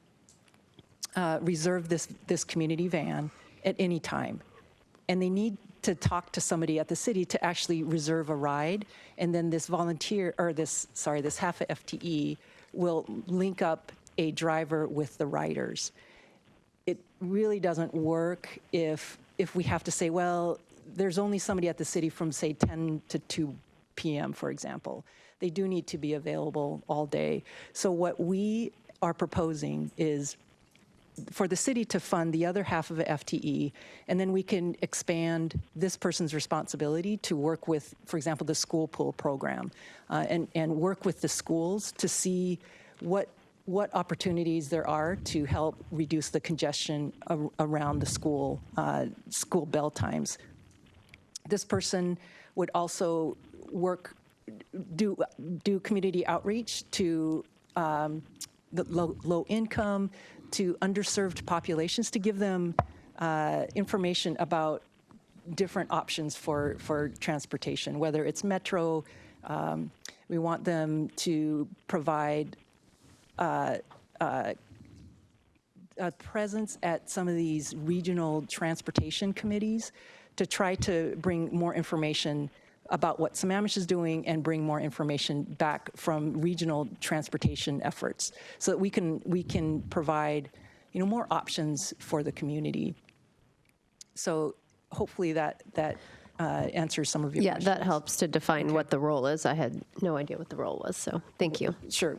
[SPEAKER 14] reserve this community van at any time, and they need to talk to somebody at the city to actually reserve a ride, and then this volunteer, or this half a FTE will link up a driver with the riders. It really doesn't work if we have to say, well, there's only somebody at the city from, say, 10 to 2 p.m., for example. They do need to be available all day. So what we are proposing is for the city to fund the other half of a FTE, and then we can expand this person's responsibility to work with, for example, the school pool program, and work with the schools to see what opportunities there are to help reduce the congestion around the school bell times. This person would also do community outreach to the low income, to underserved populations, to give them information about different options for transportation, whether it's metro. We want them to provide a presence at some of these regional transportation committees to try to bring more information about what Sammamish is doing and bring more information back from regional transportation efforts so that we can provide, more options for the community. So hopefully that answers some of your questions.
[SPEAKER 1] Yeah, that helps to define what the role is. I had no idea what the role was, so thank you.
[SPEAKER 14] Sure.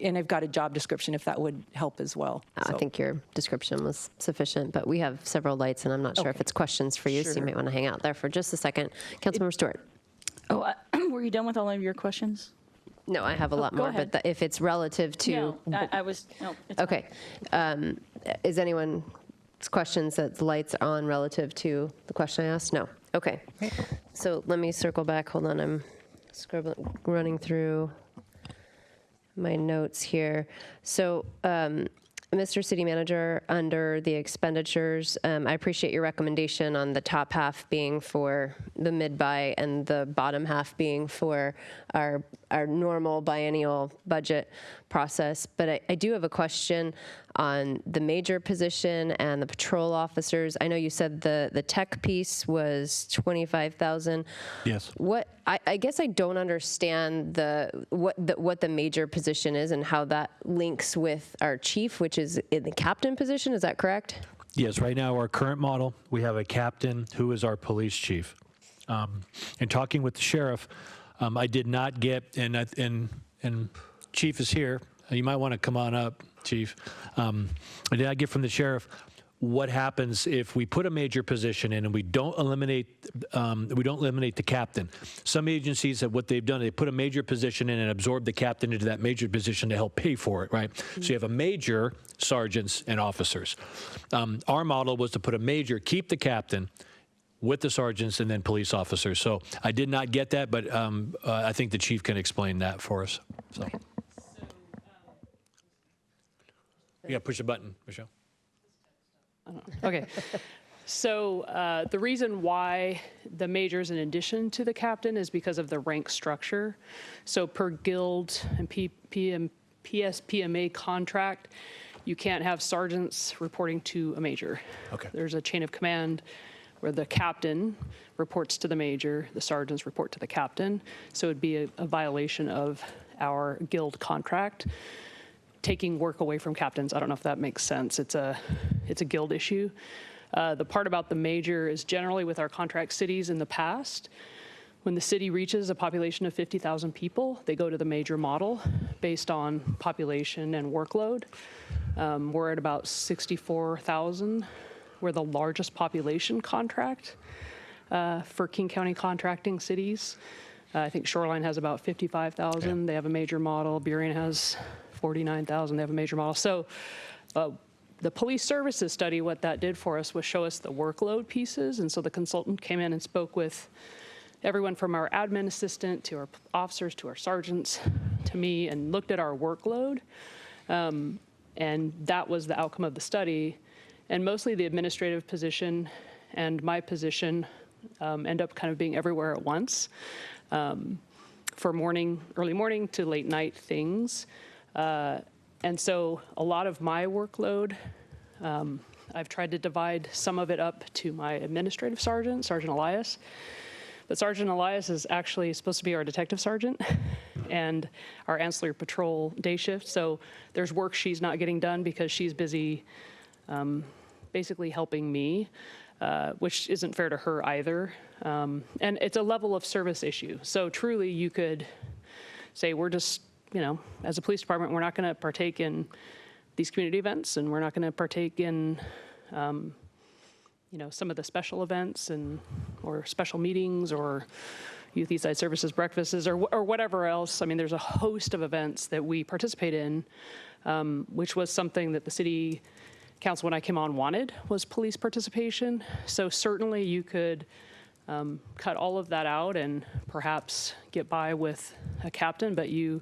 [SPEAKER 14] And I've got a job description if that would help as well.
[SPEAKER 1] I think your description was sufficient, but we have several lights, and I'm not sure if it's questions for you, so you might want to hang out there for just a second. Councilmember Stewart.
[SPEAKER 12] Oh, were you done with all of your questions?
[SPEAKER 1] No, I have a lot more,
[SPEAKER 12] ahead.
[SPEAKER 1] but if it's relative to...
[SPEAKER 12] No, I was, no, it's
[SPEAKER 1] Okay. Is anyone's questions that the lights on relative to the question I asked? No. Okay. So let me circle back. Hold on. I'm running through my notes here. So, Mr. City Manager, under the expenditures, I appreciate your recommendation on the top half being for the mid-buy and the bottom half being for our normal biennial budget process. But I do have a question on the major position and the patrol officers. I know you said the tech piece was $25,000.
[SPEAKER 8] Yes.
[SPEAKER 1] I guess I don't understand what the major position is and how that links with our chief, which is in the captain position. Is that correct?
[SPEAKER 8] Yes, right now, our current model, we have a captain who is our police chief. In talking with the sheriff, I did not get, and Chief is here. You might want to come on up, Chief. I did not get from the sheriff what happens if we put a major position in and we don't eliminate the captain. Some agencies have what they've done, they put a major position in and absorb the captain into that major position to help pay for it, right? So you have a major, sergeants, and officers. Our model was to put a major, keep the captain with the sergeants, and then police officers. So I did not get that, but I think the chief can explain that for us. So. Yeah, push a button, Michelle.
[SPEAKER 15] Okay. So the reason why the major is in addition to the captain is because of the rank structure. So per guild and PSPMA contract, you can't have sergeants reporting to a major.
[SPEAKER 8] Okay.
[SPEAKER 15] There's a chain of command where the captain reports to the major, the sergeants report to the captain. So it'd be a violation of our guild contract, taking work away from captains. I don't know if that makes sense. It's a guild issue. The part about the major is generally with our contract cities in the past, when the city reaches a population of 50,000 people, they go to the major model based on population and workload. We're at about 64,000. We're the largest population contract for King County contracting cities. I think Shoreline has about 55,000. Okay. They have a major model. Burien has 49,000. They have a major model. So the police services study, what that did for us was show us the workload pieces. And so the consultant came in and spoke with everyone from our admin assistant to our officers to our sergeants to me and looked at our workload And that was the outcome of the study. And mostly the administrative position and my position end up kind of being everywhere at once for early morning to late night things. And so a lot of my workload, I've tried to divide some of it up to my administrative sergeant, Sergeant Elias. But Sergeant Elias is actually supposed to be our detective sergeant and our ancillary patrol day shift. So there's work she's not getting done because she's busy basically helping me, which isn't fair to her either. And it's a level of service issue. So truly you could say we're just, as a police department, we're not going to partake in these community events, and we're not going to partake in some of the special events or special meetings or Youth Eastside Services breakfasts or whatever else. I mean, there's a host of events that we participate in, which was something that the city council, when I came on, wanted, was police participation. So certainly you could cut all of that out and perhaps get by with a captain, but you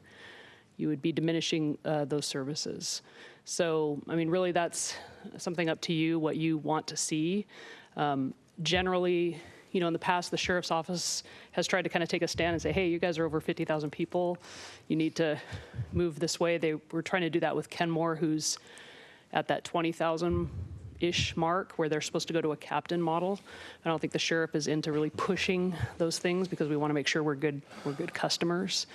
[SPEAKER 15] would be diminishing those services. So, I mean, really that's something up to you, what you want to see. Generally, in the past, the sheriff's office has tried to kind of take a stand and say, hey, you guys are over 50,000 people. You need to move this way. They were trying to do that with Kenmore, who's at that 20,000-ish mark where they're supposed to go to a captain model. I don't think the sheriff is into really pushing those things because we want to make sure we're good customers.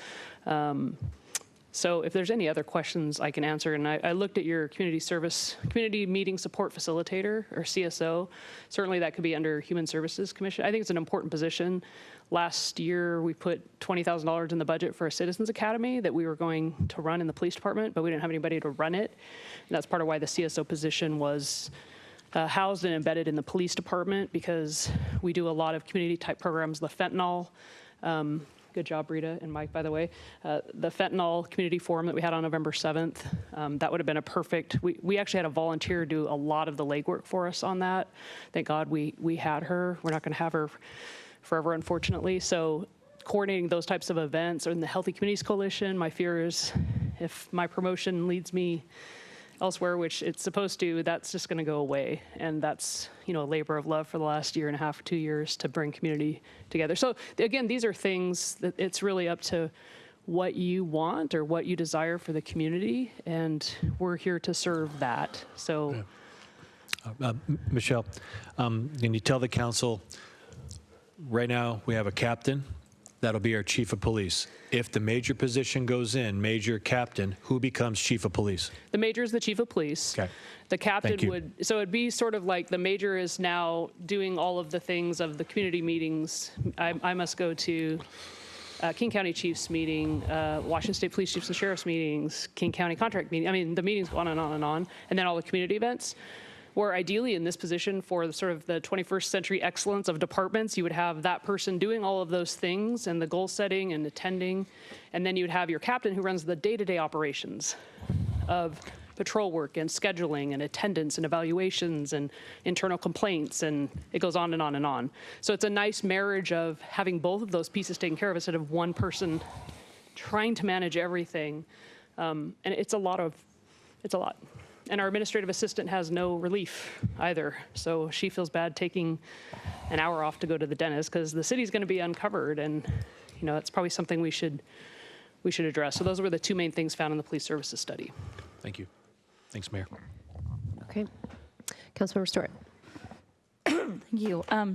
[SPEAKER 15] So if there's any other questions I can answer, and I looked at your community meeting support facilitator, or CSO. Certainly that could be under Human Services Commission. I think it's an important position. Last year we put $20,000 in the budget for a Citizens Academy that we were going to run in the police department, but we didn't have anybody to run it. And that's part of why the CSO position was housed and embedded in the police department, because we do a lot of community type programs. The fentanyl, good job, Rita and Mike, by the way. The fentanyl community forum that we had on November 7th, that would have been a perfect, we actually had a volunteer do a lot of the legwork for us on that. Thank God we had her. We're not going to have her forever, unfortunately. So coordinating those types of events, or in the Healthy Communities Coalition, my fear is if my promotion leads me elsewhere, which it's supposed to, that's just going to go away. And that's, a labor of love for the last year and a half, 2 years to bring community together. So again, these are things that it's really up to what you want or what you desire for the community. And we're here to serve that. So.
[SPEAKER 8] Michelle, can you tell the council, right now we have a captain, that'll be our chief of police. If the major position goes in, major captain, who becomes chief of police?
[SPEAKER 15] The major is the chief of police.
[SPEAKER 8] Okay.
[SPEAKER 15] The captain would, so it'd be sort of like the major is now doing all of the things of the community meetings. I must go to King County Chiefs meeting, Washington State Police Chiefs and Sheriffs meetings, King County contract meeting. I mean, the meetings go on and on and on, and then all the community events. Where ideally in this position for the sort of the 21st century excellence of departments, you would have that person doing all of those things and the goal setting and attending, and then you would have your captain who runs the day-to-day operations of patrol work and scheduling and attendance and evaluations and internal complaints, and it goes on and on and on. So it's a nice marriage of having both of those pieces taken care of instead of one person trying to manage everything. And it's a lot. And our administrative assistant has no relief either. So she feels bad taking an hour off to go to the dentist because the city's going to be uncovered. And, that's probably something we should address. So those were the two main things found in the police services study.
[SPEAKER 8] Thank you. Thanks, Mayor.
[SPEAKER 1] Okay. Councilmember Stewart.
[SPEAKER 12] Thank you. I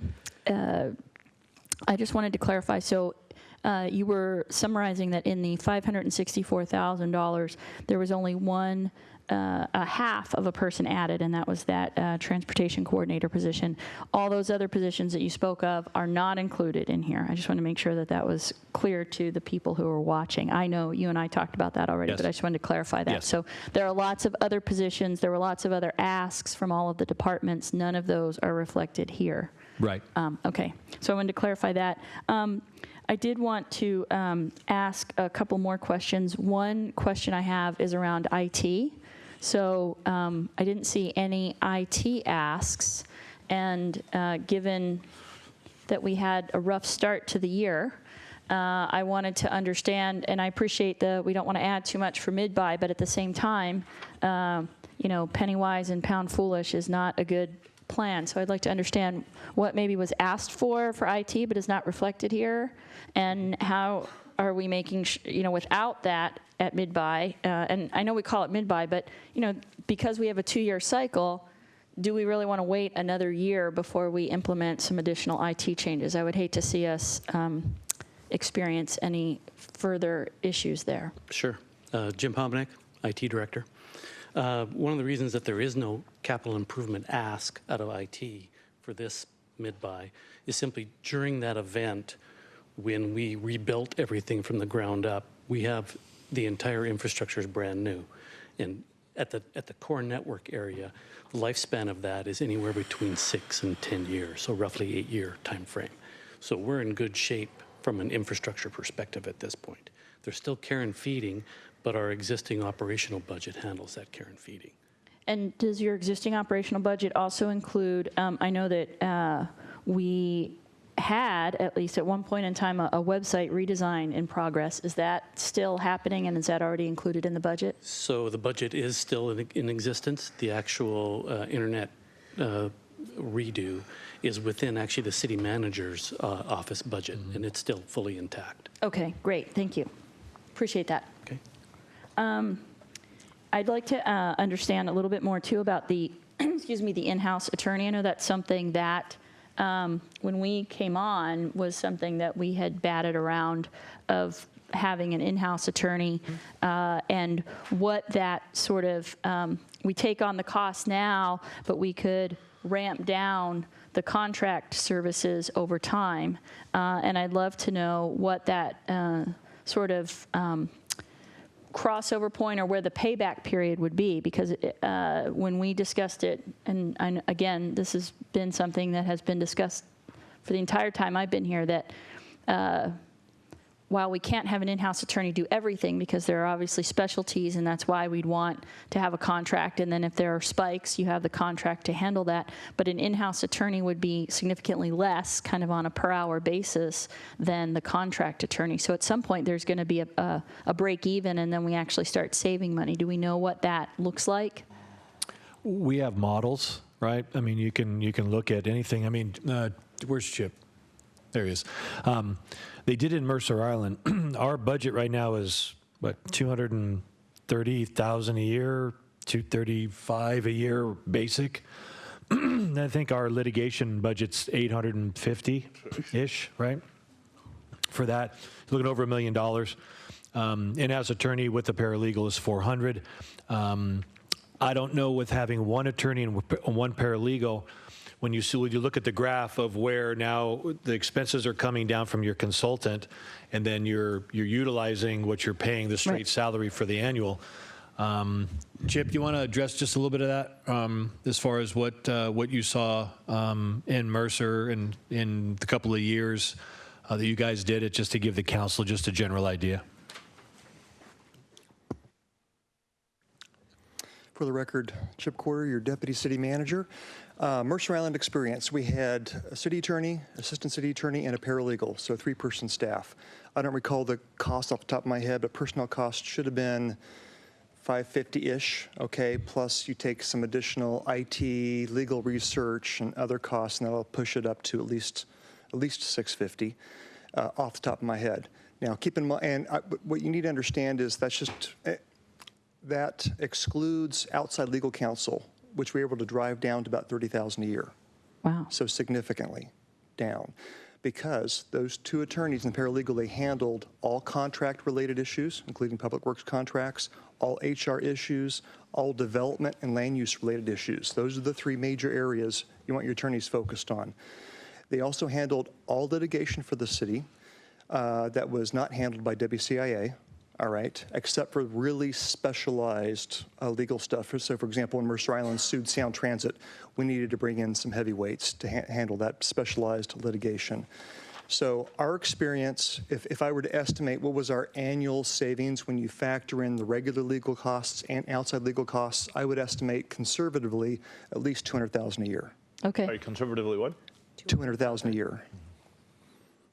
[SPEAKER 12] just wanted to clarify. So you were summarizing that in the $564,000, there was only a half of a person added, and that was that transportation coordinator position. All those other positions that you spoke of are not included in here. I just want to make sure that that was clear to the people who are watching. I know you and I talked about that already, but I just wanted to clarify that.
[SPEAKER 8] Yes.
[SPEAKER 12] So there are lots of other positions. There were lots of other asks from all of the departments. None of those are reflected here.
[SPEAKER 8] Right.
[SPEAKER 12] Okay. So I wanted to clarify that. I did want to ask a couple more questions. One question I have is around IT. So I didn't see any IT asks, and given that we had a rough start to the year, I wanted to understand, and I appreciate we don't want to add too much for mid-buy, but at the same time, penny wise and pound foolish is not a good plan. So I'd like to understand what maybe was asked for IT, but is not reflected here, and how are we making, without that at mid-buy, and I know we call it mid-buy, but, because we have a 2-year cycle, do we really want to wait another year before we implement some additional IT changes? I would hate to see us experience any further issues there.
[SPEAKER 16] Sure. Jim Pomnick, IT Director. One of the reasons that there is no capital improvement ask out of IT for this mid-buy is simply during that event, when we rebuilt everything from the ground up, we have the entire infrastructure is brand new. And at the core network area, the lifespan of that is anywhere between 6 and 10 years, so roughly 8-year time frame. So we're in good shape from an infrastructure perspective at this point. There's still care and feeding, but our existing operational budget handles that care and feeding.
[SPEAKER 12] And does your existing operational budget also include, I know that we had, at least at one point in time, a website redesign in progress. Is that still happening, and is that already included in the budget?
[SPEAKER 16] So the budget is still in existence. The actual internet redo is within actually the city manager's office budget, and it's still fully intact.
[SPEAKER 12] Okay, great, thank you. Appreciate that.
[SPEAKER 16] Okay.
[SPEAKER 12] I'd like to understand a little bit more too about the, the in-house attorney. I know that's something that when we came on was something that we had batted around of having an in-house attorney and what that sort of, we take on the cost now, but we could ramp down the contract services over time. And I'd love to know what that sort of crossover point or where the payback period would be, because when we discussed it, and again, this has been something that has been discussed for the entire time I've been here, that while we can't have an in-house attorney do everything, because there are obviously specialties, and that's why we'd want to have a contract, and then if there are spikes, you have the contract to handle that, but an in-house attorney would be significantly less, kind of on a per-hour basis, than the contract attorney. So at some point, there's going to be a break even, and then we actually start saving money. Do we know what that looks like?
[SPEAKER 8] We have models, right? I mean, you can look at anything. I mean, where's Chip? There he is. They did in Mercer Island. Our budget right now is, what, $230,000 a year, $235,000 a year basic. I think our litigation budget's $850-ish, right? For that, looking over $1 million. In-house attorney with the paralegal is $400,000. I don't know with having one attorney and one paralegal. When you look at the graph of where now the expenses are coming down from your consultant, and then you're utilizing what you're paying the straight salary for the annual. Chip, do you want to address just a little bit of that as far as what you saw in Mercer and in the couple of years that you guys did it, just to give the council just a general idea?
[SPEAKER 17] For the record, Chip Quarter, your Deputy City Manager. Mercer Island experience, we had a city attorney, assistant city attorney, and a paralegal, so a 3-person staff. I don't recall the cost off the top of my head, but personnel cost should have been $550-ish, okay, plus you take some additional IT, legal research, and other costs, and that'll push it up to at least $650 off the top of my head. Now, keep in mind, and what you need to understand is that excludes outside legal counsel, which we were able to drive down to about $30,000 a year.
[SPEAKER 12] Wow.
[SPEAKER 17] So significantly down, because those 2 attorneys and paralegal, they handled all contract-related issues, including public works contracts, all HR issues, all development and land use-related issues. Those are the 3 major areas you want your attorneys focused on. They also handled all litigation for the city that was not handled by WCIA. All right, except for really specialized legal stuff. So, for example, when Mercer Island sued Sound Transit, we needed to bring in some heavyweights to handle that specialized litigation. So our experience, if I were to estimate what was our annual savings when you factor in the regular legal costs and outside legal costs, I would estimate conservatively at least $200,000 a year.
[SPEAKER 12] Okay.
[SPEAKER 2] Sorry, conservatively what?
[SPEAKER 17] $200,000 a year.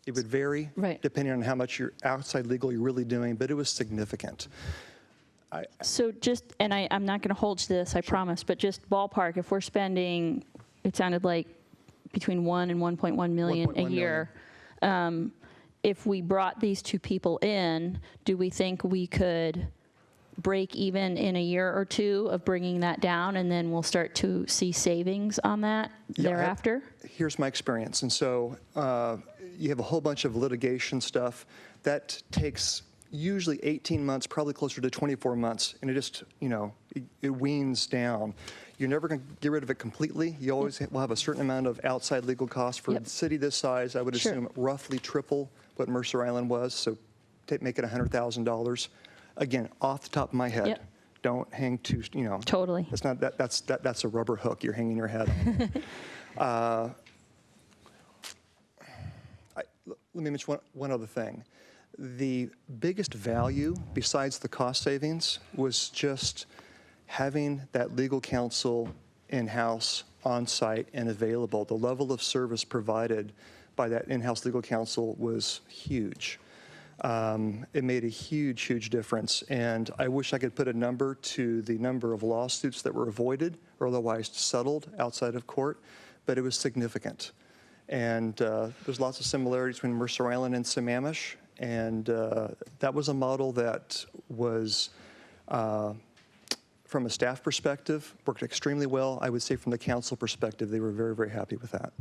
[SPEAKER 17] It would vary
[SPEAKER 12] Right.
[SPEAKER 17] depending on how much your outside legal you're really doing, but it was significant.
[SPEAKER 12] So just, and I'm not going to hold to this, I promise, but just ballpark, if we're spending, it sounded like between 1 and 1.1 million a
[SPEAKER 17] 1.1
[SPEAKER 12] year, if we brought these two people in, do we think we could break even in a year or two of bringing that down, and then we'll start to see savings on that thereafter?
[SPEAKER 17] Here's my experience. And so you have a whole bunch of litigation stuff that takes usually 18 months, probably closer to 24 months, and it just, it weans down. You're never going to get rid of it completely. You always will have a certain amount of outside legal costs. For a city this size, I would assume roughly triple what Mercer Island was, so make it $100,000. Again, off the top of my head, don't hang too,
[SPEAKER 12] Totally.
[SPEAKER 17] That's not that's a rubber hook you're hanging your head on. Let me mention one other thing. The biggest value, besides the cost savings, was just having that legal counsel in-house, on-site, and available. The level of service provided by that in-house legal counsel was huge. It made a huge, huge difference. And I wish I could put a number to the number of lawsuits that were avoided or otherwise settled outside of court, but it was significant. And there's lots of similarities between Mercer Island and Sammamish. And that was a model that was, from a staff perspective, worked extremely well. I would say from the council perspective, they were very, very happy with that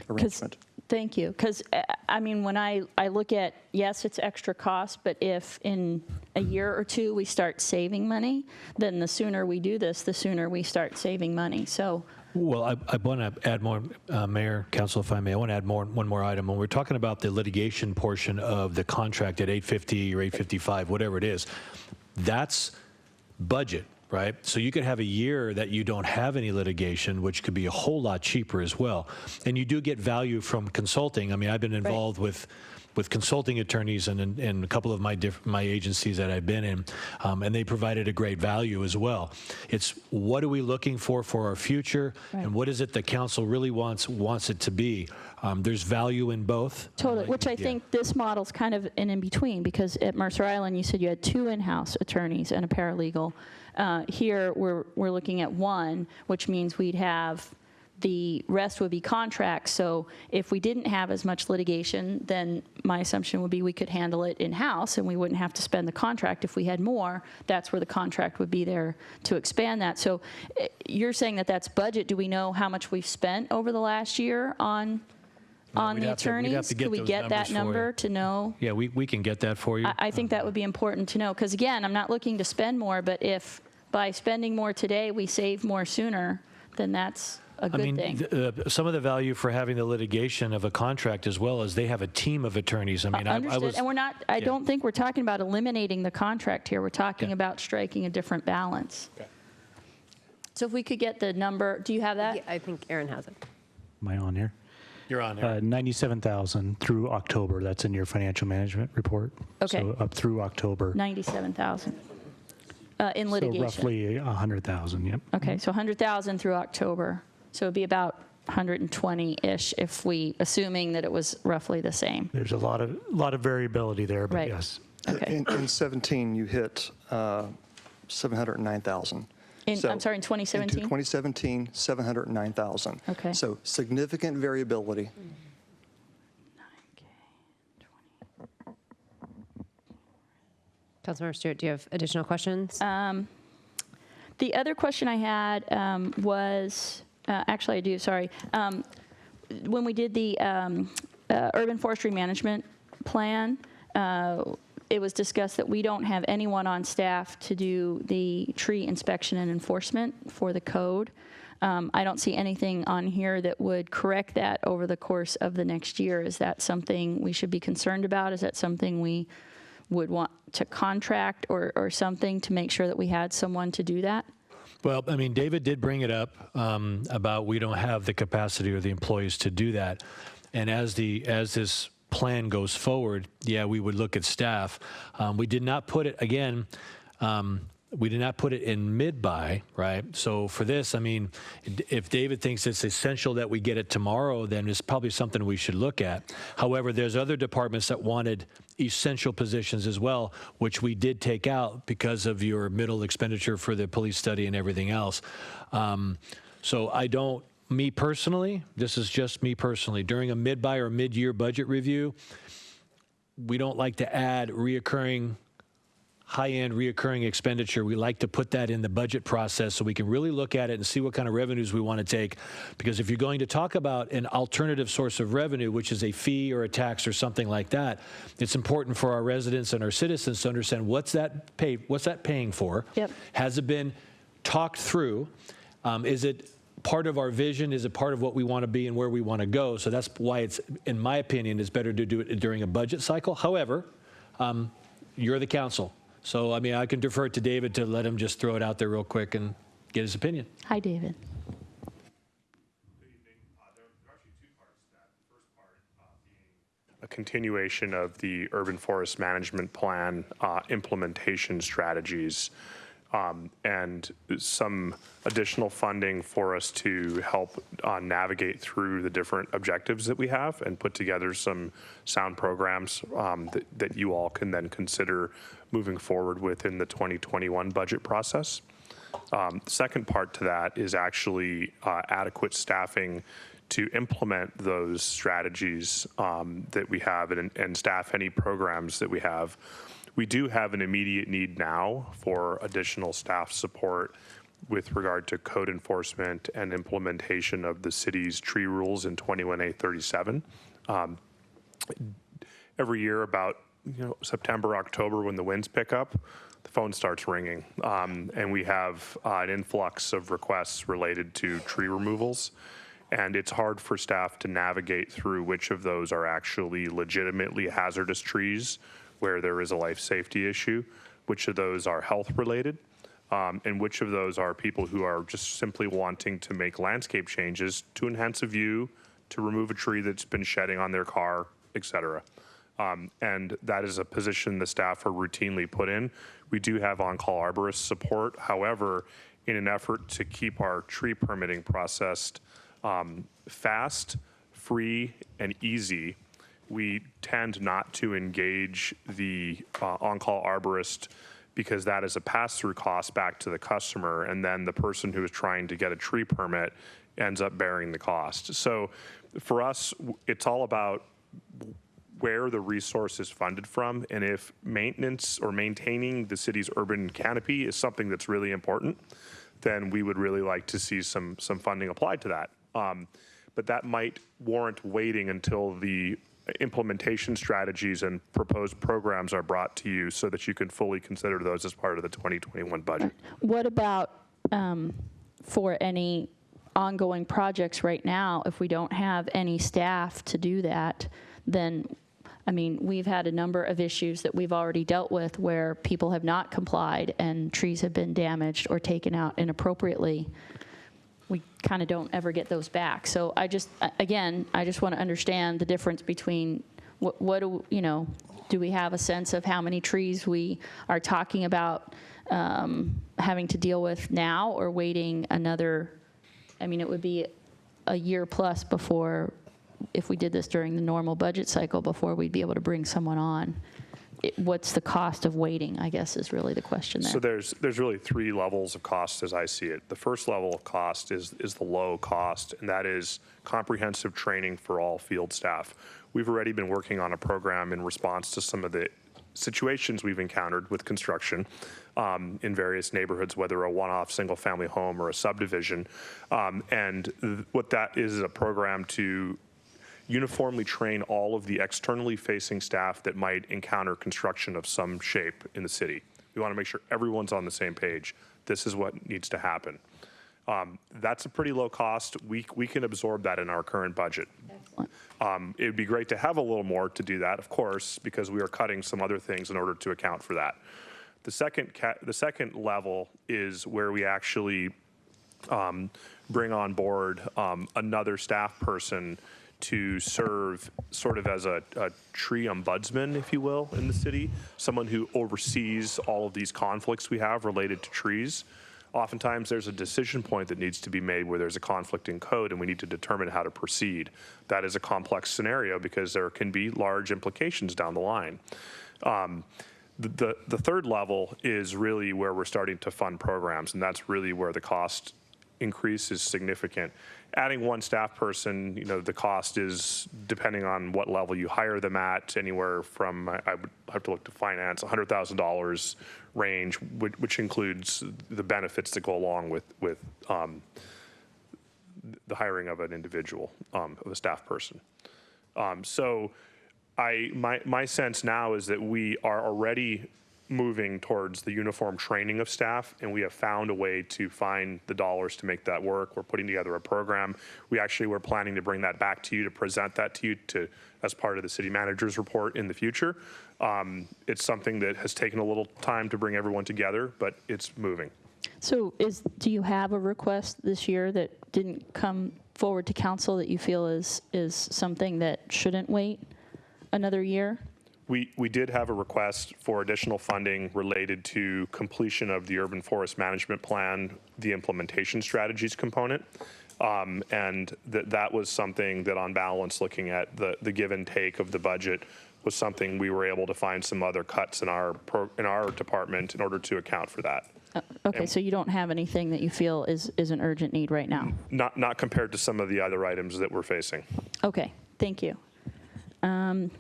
[SPEAKER 17] arrangement.
[SPEAKER 12] Thank you. Because, I mean, when I look at, yes, it's extra cost, but if in a year or two we start saving money, then the sooner we do this, the sooner we start saving money. So.
[SPEAKER 8] Well, I want to add more, Mayor, Council, if I may. I want to add one more item. When we're talking about the litigation portion of the contract at 850 or 855, whatever it is, that's budget, right? So you could have a year that you don't have any litigation, which could be a whole lot cheaper as well. And you do get value from consulting. I mean, I've been involved with consulting attorneys and a couple of my agencies that I've been in, and they provided a great value as well. It's what are we looking for our future, and what is it the council really wants it to be. There's value in both.
[SPEAKER 12] Totally, which I think this model's kind of an in-between, because at Mercer Island, you said you had 2 in-house attorneys and a paralegal. Here, we're looking at 1, which means we'd have the rest would be contracts. So if we didn't have as much litigation, then my assumption would be we could handle it in-house and we wouldn't have to spend the contract. If we had more, that's where the contract would be there to expand that. So you're saying that that's budget. Do we know how much we've spent over the last year on the attorneys? Could we get that number to know?
[SPEAKER 8] Yeah, we can get that for you.
[SPEAKER 12] I think that would be important to know, because again, I'm not looking to spend more, but if by spending more today we save more sooner, then that's a good thing.
[SPEAKER 8] Some of the value for having the litigation of a contract as well is they have a team of attorneys. I mean,
[SPEAKER 12] Understood. And we're not, I don't think we're talking about eliminating the contract here. We're talking about striking a different balance. Okay. So if we could get the number, do you have that?
[SPEAKER 1] Yeah, I think Aaron has it.
[SPEAKER 9] Am I on here?
[SPEAKER 8] You're on there.
[SPEAKER 9] 97,000 through October. That's in your financial management report.
[SPEAKER 12] Okay.
[SPEAKER 9] So up through October.
[SPEAKER 12] 97,000 in litigation.
[SPEAKER 9] So roughly 100,000. Yep.
[SPEAKER 12] Okay, so 100,000 through October. So it'd be about 120-ish if we, assuming that it was roughly the same.
[SPEAKER 9] There's a lot of variability there, but yes.
[SPEAKER 12] Okay.
[SPEAKER 17] In 17, you hit 709,000.
[SPEAKER 12] I'm sorry, in 2017?
[SPEAKER 17] In 2017, 709,000.
[SPEAKER 12] Okay.
[SPEAKER 17] So significant variability.
[SPEAKER 1] Councilmember Stewart, do you have additional questions?
[SPEAKER 12] The other question I had was, actually I do, sorry. When we did the urban forestry management plan, it was discussed that we don't have anyone on staff to do the tree inspection and enforcement for the code. I don't see anything on here that would correct that over the course of the next year. Is that something we should be concerned about? Is that something we would want to contract or something to make sure that we had someone to do that?
[SPEAKER 8] Well, I mean, David did bring it up about we don't have the capacity or the employees to do that. And as this plan goes forward, yeah, we would look at staff. We did not put it, again, We did not put it in mid-buy, right? So for this, I mean, if David thinks it's essential that we get it tomorrow, then it's probably something we should look at. However, there's other departments that wanted essential positions as well, which we did take out because of your middle expenditure for the police study and everything else. So I don't, me personally, this is just me personally, during a mid-buy or mid-year budget review, we don't like to add high-end reoccurring expenditure. We like to put that in the budget process so we can really look at it and see what kind of revenues we want to take. Because if you're going to talk about an alternative source of revenue, which is a fee or a tax or something like that, it's important for our residents and our citizens to understand what's that paying for?
[SPEAKER 12] Yep.
[SPEAKER 8] Has it been talked through? Is it part of our vision? Is it part of what we want to be and where we want to go? So that's why it's, in my opinion, it's better to do it during a budget cycle. However, you're the council. So, I mean, I can defer it to David to let him just throw it out there real quick and get his opinion.
[SPEAKER 12] Hi, David.
[SPEAKER 18] A continuation of the urban forest management plan implementation strategies, and some additional funding for us to help navigate through the different objectives that we have and put together some sound programs that you all can then consider moving forward within the 2021 budget process. The second part to that is actually adequate staffing to implement those strategies that we have and staff any programs that we have. We do have an immediate need now for additional staff support with regard to code enforcement and implementation of the city's tree rules in 21A37. Every year about September, October, when the winds pick up, the phone starts ringing, and we have an influx of requests related to tree removals. And it's hard for staff to navigate through which of those are actually legitimately hazardous trees where there is a life safety issue, which of those are health related, and which of those are people who are just simply wanting to make landscape changes to enhance a view, to remove a tree that's been shedding on their car, et cetera. And that is a position the staff are routinely put in. We do have on-call arborist support. However, in an effort to keep our tree permitting process fast, free, and easy, we tend not to engage the on-call arborist because that is a pass-through cost back to the customer, and then the person who is trying to get a tree permit ends up bearing the cost. So for us, it's all about where the resource is funded from, and if maintenance or maintaining the city's urban canopy is something that's really important, then we would really like to see some funding applied to that. But that might warrant waiting until the implementation strategies and proposed programs are brought to you so that you can fully consider those as part of the 2021 budget.
[SPEAKER 12] What about for any ongoing projects right now, if we don't have any staff to do that, then, I mean, we've had a number of issues that we've already dealt with where people have not complied and trees have been damaged or taken out inappropriately. We kind of don't ever get those back. So I just want to understand the difference between what do, do we have a sense of how many trees we are talking about having to deal with now, or waiting another, it would be a year plus before, if we did this during the normal budget cycle, before we'd be able to bring someone on. What's the cost of waiting, I guess, is really the question there.
[SPEAKER 18] So there's really three levels of cost as I see it. The first level of cost is the low cost, and that is comprehensive training for all field staff. We've already been working on a program in response to some of the situations we've encountered with construction in various neighborhoods, whether a one-off single-family home or a subdivision. And what that is a program to uniformly train all of the externally facing staff that might encounter construction of some shape in the city. We want to make sure everyone's on the same page. This is what needs to happen. That's a pretty low cost. We can absorb that in our current budget. It would be great to have a little more to do that, of course, because we are cutting some other things in order to account for that. The second level is where we actually bring on board another staff person to serve sort of as a tree ombudsman, if you will, in the city, someone who oversees all of these conflicts we have related to trees. Oftentimes there's a decision point that needs to be made where there's a conflict in code and we need to determine how to proceed. That is a complex scenario because there can be large implications down the line. The third level is really where we're starting to fund programs, and that's really where the cost increase is significant. Adding one staff person, the cost is, depending on what level you hire them at, anywhere from, I would have to look to finance, $100,000 range, which includes the benefits that go along with the hiring of an individual, of a staff person. So my sense now is that we are already moving towards the uniform training of staff, and we have found a way to find the dollars to make that work. We're putting together a program. We actually were planning to bring that back to you, to present that to you as part of the city manager's report in the future. It's something that has taken a little time to bring everyone together, but it's moving.
[SPEAKER 12] So do you have a request this year that didn't come forward to council that you feel is something that shouldn't wait another year?
[SPEAKER 18] We did have a request for additional funding related to completion of the urban forest management plan, the implementation strategies component. And that was something that, on balance, looking at the give and take of the budget, was something we were able to find some other cuts in our department in order to account for that.
[SPEAKER 12] Okay, so you don't have anything that you feel is an urgent need right now?
[SPEAKER 18] Not compared to some of the other items that we're facing.
[SPEAKER 12] Okay, thank you. And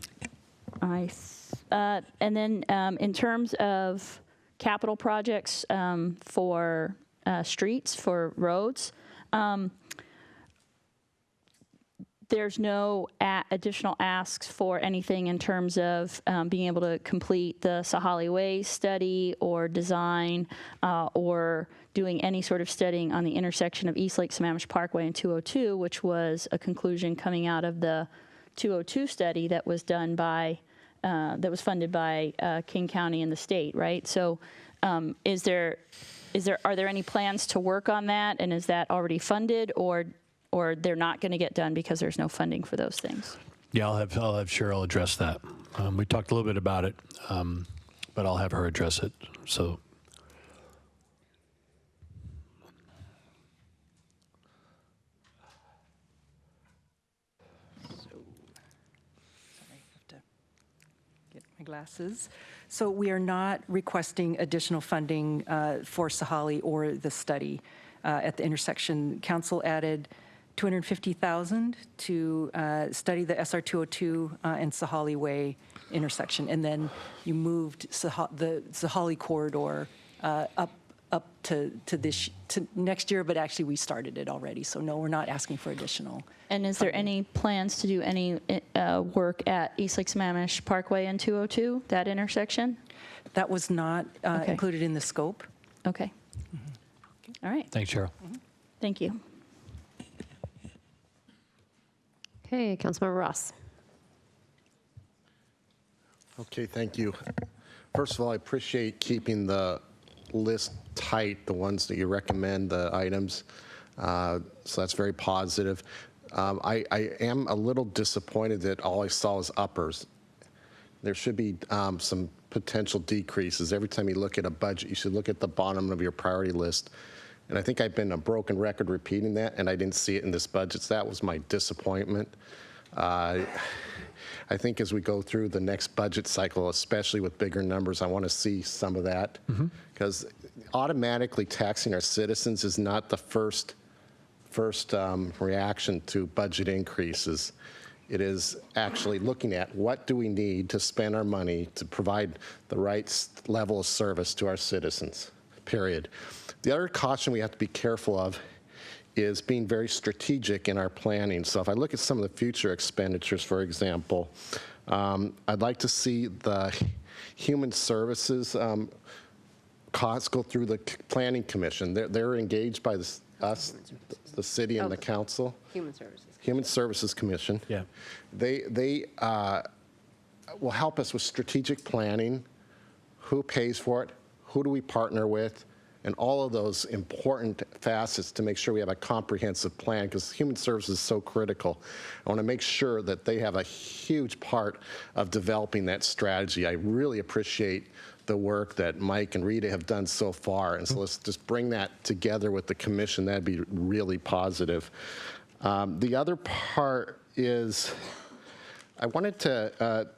[SPEAKER 12] then in terms of capital projects for streets, for roads, there's no additional asks for anything in terms of being able to complete the Sahalli Way study or design or doing any sort of studying on the intersection of East Lake Sammamish Parkway and 202, which was a conclusion coming out of the 202 study that was done by, that was funded by King County and the state, right? So are there any plans to work on that, and is that already funded, or they're not going to get done because there's no funding for those things?
[SPEAKER 8] Yeah, I'll have Cheryl address that. We talked a little bit about it, but I'll have her address it. So.
[SPEAKER 14] Glasses. So we are not requesting additional funding for Sahalli or the study at the intersection. Council added $250,000 to study the SR 202 and Sahalli Way intersection, and then you moved the Sahalli corridor up to next year, but actually we started it already. So no, we're not asking for additional.
[SPEAKER 12] And is there any plans to do any work at East Lake Sammamish Parkway and 202, that intersection?
[SPEAKER 14] That was not included in the scope.
[SPEAKER 12] Okay. All right.
[SPEAKER 8] Thanks, Cheryl.
[SPEAKER 12] Thank you.
[SPEAKER 1] Okay, Councilmember Ross.
[SPEAKER 19] Okay, thank you. First of all, I appreciate keeping the list tight, the ones that you recommend, the items. So that's very positive. I am a little disappointed that all I saw is uppers. There should be some potential decreases. Every time you look at a budget, you should look at the bottom of your priority list. And I think I've been a broken record repeating that, and I didn't see it in this budget. So that was my disappointment. I think as we go through the next budget cycle, especially with bigger numbers, I want to see some of that. Because automatically taxing our citizens is not the first reaction to budget increases. It is actually looking at what do we need to spend our money to provide the right level of service to our citizens, period. The other caution we have to be careful of is being very strategic in our planning. So if I look at some of the future expenditures, for example, I'd like to see the human services costs go through the planning commission. They're engaged by us, the city and the council.
[SPEAKER 1] Human Services.
[SPEAKER 19] Human Services Commission.
[SPEAKER 8] Yeah.
[SPEAKER 19] They will help us with strategic planning. Who pays for it? Who do we partner with? and all of those important facets to make sure we have a comprehensive plan, because human services is so critical. I want to make sure that they have a huge part of developing that strategy. I really appreciate the work that Mike and Rita have done so far, and so let's just bring that together with the commission. That'd be really positive. The other part is I wanted to,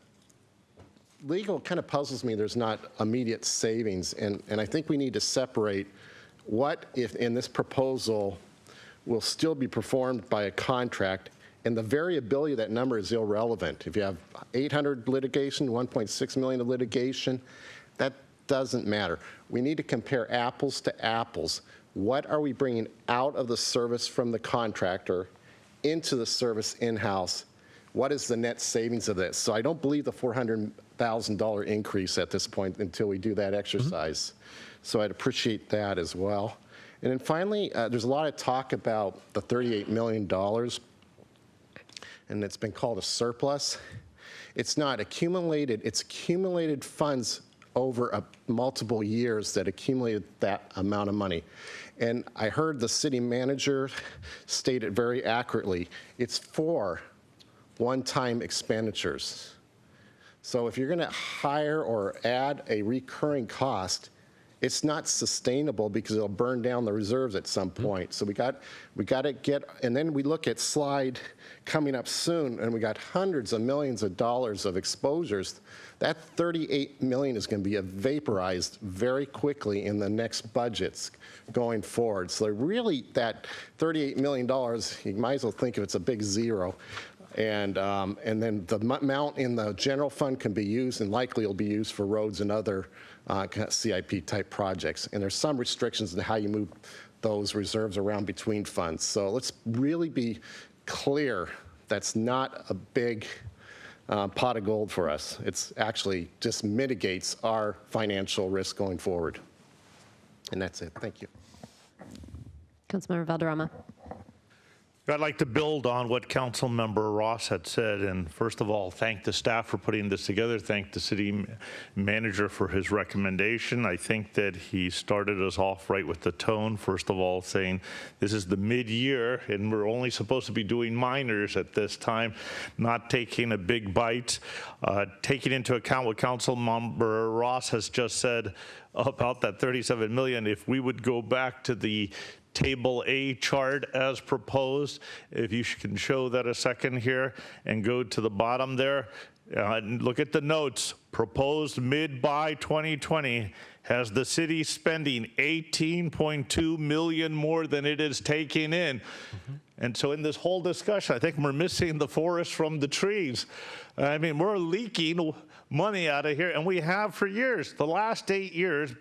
[SPEAKER 19] legal kind of puzzles me there's not immediate savings, and I think we need to separate what, if in this proposal, will still be performed by a contract, and the variability of that number is irrelevant. If you have 800 litigation, 1.6 million of litigation, that doesn't matter. We need to compare apples to apples. What are we bringing out of the service from the contractor into the service in-house? What is the net savings of this? So I don't believe the $400,000 increase at this point until we do that exercise. So I'd appreciate that as well. And then finally, there's a lot of talk about the $38 million, and it's been called a surplus. It's not accumulated. It's accumulated funds over multiple years that accumulated that amount of money. And I heard the city manager state it very accurately. It's for one-time expenditures. So if you're going to hire or add a recurring cost, it's not sustainable because it'll burn down the reserves at some point. So we got to get, and then we look at slide coming up soon, and we got hundreds of millions of dollars of exposures. That $38 million is going to be vaporized very quickly in the next budgets going forward. So really, that $38 million, you might as well think of it's a big zero. And then the amount in the general fund can be used, and likely it'll be used for roads and other CIP type projects. And there's some restrictions on how you move those reserves around between funds. So let's really be clear, that's not a big pot of gold for us. It's actually just mitigates our financial risk going forward. And that's it. Thank you.
[SPEAKER 1] Councilmember Valderrama.
[SPEAKER 2] I'd like to build on what Councilmember Ross had said, and first of all, thank the staff for putting this together. Thank the city manager for his recommendation. I think that he started us off right with the tone. First of all, saying this is the mid-year, and we're only supposed to be doing minors at this time, not taking a big bite. Taking into account what Councilmember Ross has just said about that $37 million, if we would go back to the Table A chart as proposed, if you can show that a second here, and go to the bottom there, and look at the notes. Proposed mid-buy 2020 has the city spending $18.2 million more than it is taking in. And so in this whole discussion, I think we're missing the forest from the trees. I mean, we're leaking money out of here, and we have for years. The last 8 years,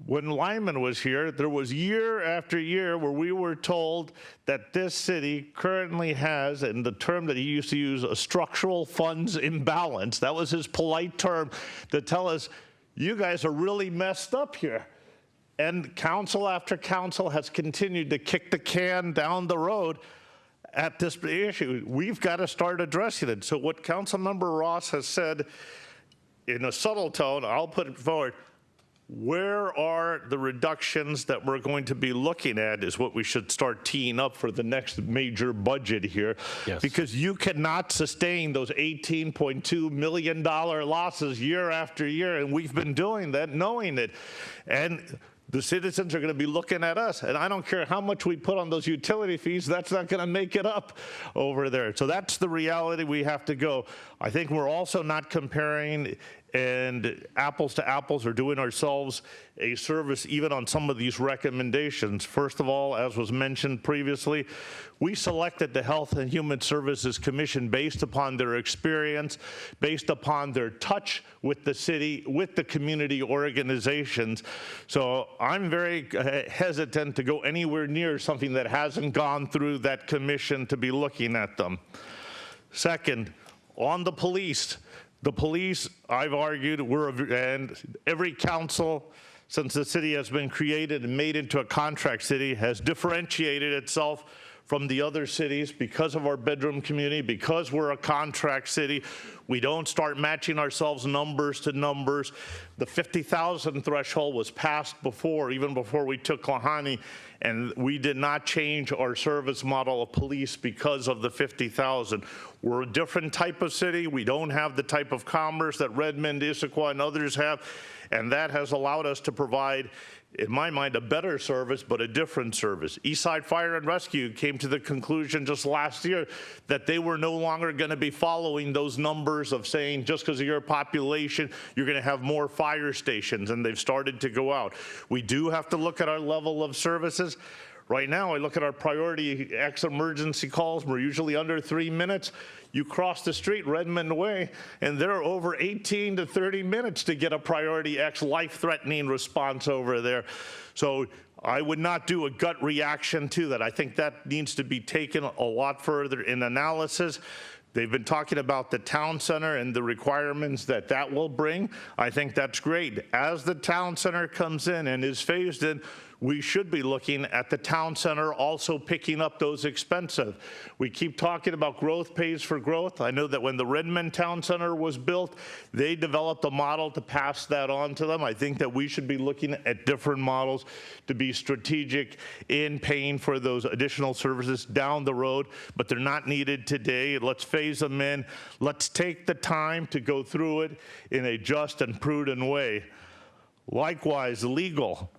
[SPEAKER 2] when Lyman was here, there was year after year where we were told that this city currently has, and the term that he used to use, a structural funds imbalance. That was his polite term to tell us, you guys are really messed up here. And council after council has continued to kick the can down the road at this issue. We've got to start addressing it. So what Councilmember Ross has said in a subtle tone, I'll put it forward, where are the reductions that we're going to be looking at is what we should start teeing up for the next major budget here. Yes. Because you cannot sustain those $18.2 million losses year after year, and we've been doing that, knowing it. And the citizens are going to be looking at us, and I don't care how much we put on those utility fees, that's not going to make it up over there. So that's the reality we have to go. I think we're also not comparing and apples to apples or doing ourselves a service even on some of these recommendations. First of all, as was mentioned previously, we selected the Health and Human Services Commission based upon their experience, based upon their touch with the city, with the community organizations. So I'm very hesitant to go anywhere near something that hasn't gone through that commission to be looking at them. Second, on the police, I've argued, and every council since the city has been created and made into a contract city has differentiated itself from the other cities because of our bedroom community, because we're a contract city. We don't start matching ourselves numbers to numbers. The 50,000 threshold was passed before, even before we took Klahani, and we did not change our service model of police because of the 50,000. We're a different type of city. We don't have the type of commerce that Redmond, Issaquah, and others have, and that has allowed us to provide, in my mind, a better service, but a different service. Eastside Fire and Rescue came to the conclusion just last year that they were no longer going to be following those numbers of saying just because of your population, you're going to have more fire stations, and they've started to go out. We do have to look at our level of services. Right now, I look at our priority X emergency calls. We're usually under 3 minutes. You cross the street Redmond Way, and they're over 18 to 30 minutes to get a priority X life-threatening response over there. So I would not do a gut reaction to that. I think that needs to be taken a lot further in analysis. They've been talking about the town center and the requirements that that will bring. I think that's great. As the town center comes in and is phased in, we should be looking at the town center also picking up those expenses. We keep talking about growth pays for growth. I know that when the Redmond Town Center was built, they developed a model to pass that on to them. I think that we should be looking at different models to be strategic in paying for those additional services down the road, but they're not needed today. Let's phase them in. Let's take the time to go through it in a just and prudent way. Likewise, legal.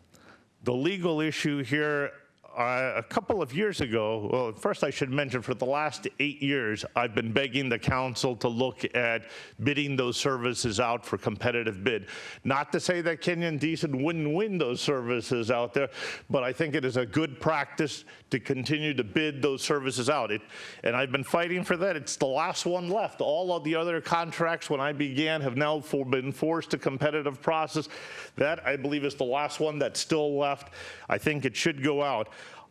[SPEAKER 2] The legal issue here, a couple of years ago, well, first I should mention for the last 8 years, I've been begging the council to look at bidding those services out for competitive bid. Not to say that Kenyon Decent wouldn't win those services out there, but I think it is a good practice to continue to bid those services out. And I've been fighting for that. It's the last one left. All of the other contracts when I began have now been forced to competitive process. That, I believe, is the last one that's still left. I think it should go out.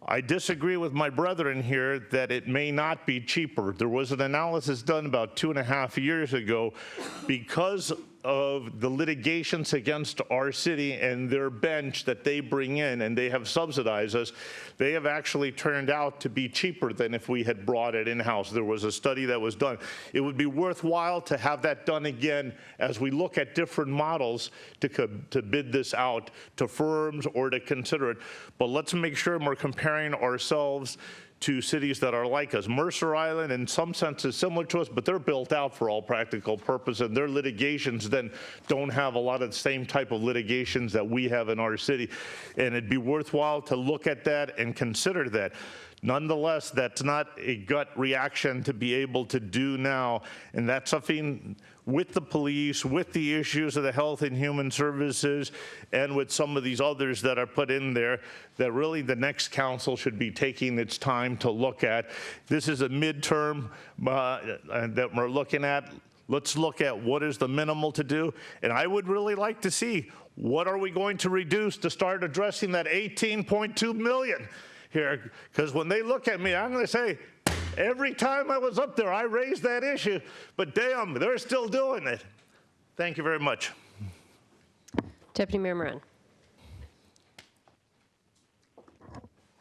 [SPEAKER 2] I disagree with my brethren here that it may not be cheaper. There was an analysis done about 2.5 years ago because of the litigations against our city and their bench that they bring in, and they have subsidized us. They have actually turned out to be cheaper than if we had brought it in-house. There was a study that was done. It would be worthwhile to have that done again as we look at different models to bid this out to firms or to consider it. But let's make sure we're comparing ourselves to cities that are like us. Mercer Island, in some sense, is similar to us, but they're built out for all practical purposes, and their litigations then don't have a lot of the same type of litigations that we have in our city. And it'd be worthwhile to look at that and consider that. Nonetheless, that's not a gut reaction to be able to do now, and that's something with the police, with the issues of the health and human services, and with some of these others that are put in there, that really the next council should be taking its time to look at. This is a midterm that we're looking at. Let's look at what is the minimal to do, and I would really like to see what are we going to reduce to start addressing that 18.2 million here, because when they look at me, I'm going to say, every time I was up there, I raised that issue, but damn, they're still doing it. Thank you very much.
[SPEAKER 1] Deputy Mayor Moran.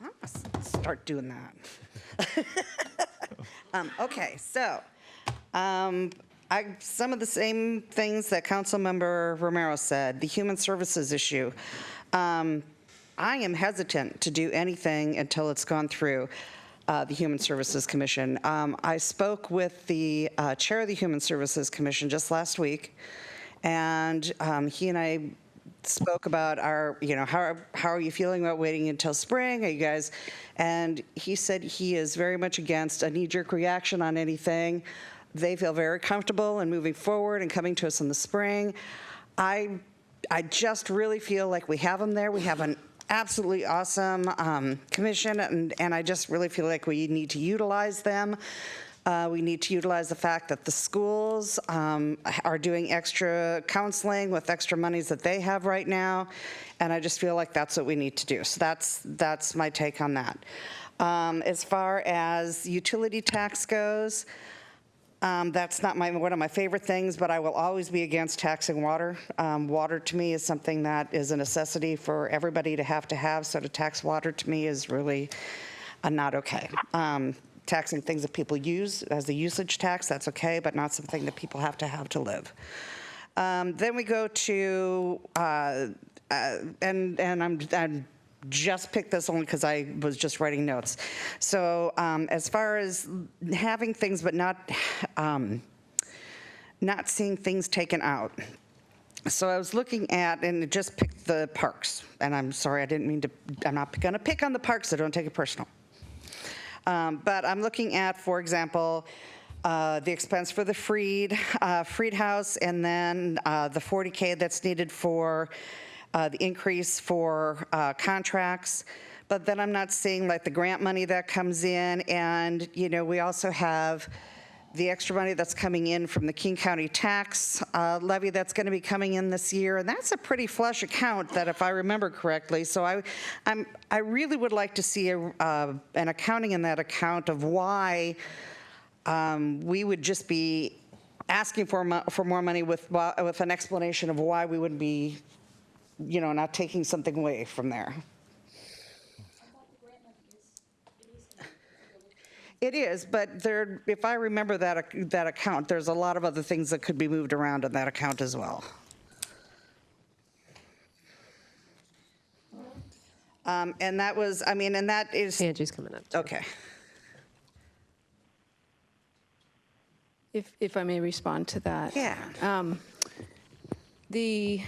[SPEAKER 10] I'm gonna start doing that. Okay, so some of the same things that Councilmember Romero said, the human services issue. I am hesitant to do anything until it's gone through the Human Services Commission. I spoke with the chair of the Human Services Commission just last week, and he and I spoke about our, how are you feeling about waiting until spring? Are you guys? And he said he is very much against a knee-jerk reaction on anything. They feel very comfortable in moving forward and coming to us in the spring. I just really feel like we have them there. We have an absolutely awesome commission, and I just really feel like we need to utilize them. We need to utilize the fact that the schools are doing extra counseling with extra monies that they have right now, and I just feel like that's what we need to do. So that's my take on that. As far as utility tax goes, that's not one of my favorite things, but I will always be against taxing water. Water to me is something that is a necessity for everybody to have, so to tax water to me is really not okay. Taxing things that people use as a usage tax, that's okay, but not something that people have to live. Then we go to, and I'm just picked this only because I was just writing notes. So as far as having things but not seeing things taken out. So I was looking at, and it just picked the parks. And I'm sorry, I didn't mean to, I'm not going to pick on the parks, so don't take it personal. But I'm looking at, for example, the expense for the Freed House, and then the $40K that's needed for the increase for contracts. But then I'm not seeing like the grant money that comes in, and we also have the extra money that's coming in from the King County tax levy that's going to be coming in this year, and that's a pretty flush account that, if I remember correctly. So I really would like to see an accounting in that account of why we would just be asking for more money with an explanation of why we would be, not taking something away from there. It is, but if I remember that account, there's a lot of other things that could be moved around in that account as well. And that was, and that is.
[SPEAKER 1] Angie's coming up.
[SPEAKER 10] Okay.
[SPEAKER 20] If I may respond to that.
[SPEAKER 10] Yeah.
[SPEAKER 20] The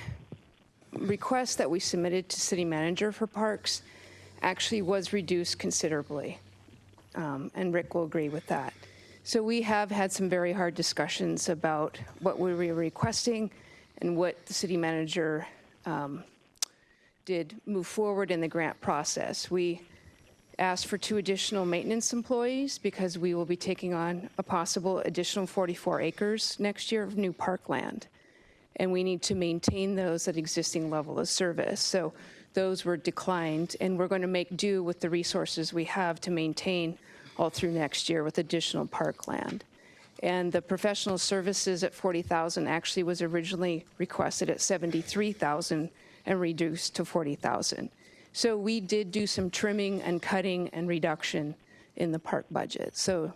[SPEAKER 20] request that we submitted to city manager for parks actually was reduced considerably. And Rick will agree with that. So we have had some very hard discussions about what we were requesting and what the city manager did move forward in the grant process. We asked for 2 additional maintenance employees because we will be taking on a possible additional 44 acres next year of new parkland. And we need to maintain those at existing level of service. So those were declined, and we're going to make do with the resources we have to maintain all through next year with additional parkland. And the professional services at $40,000 actually was originally requested at $73,000 and reduced to $40,000. So we did do some trimming and cutting and reduction in the park budget. So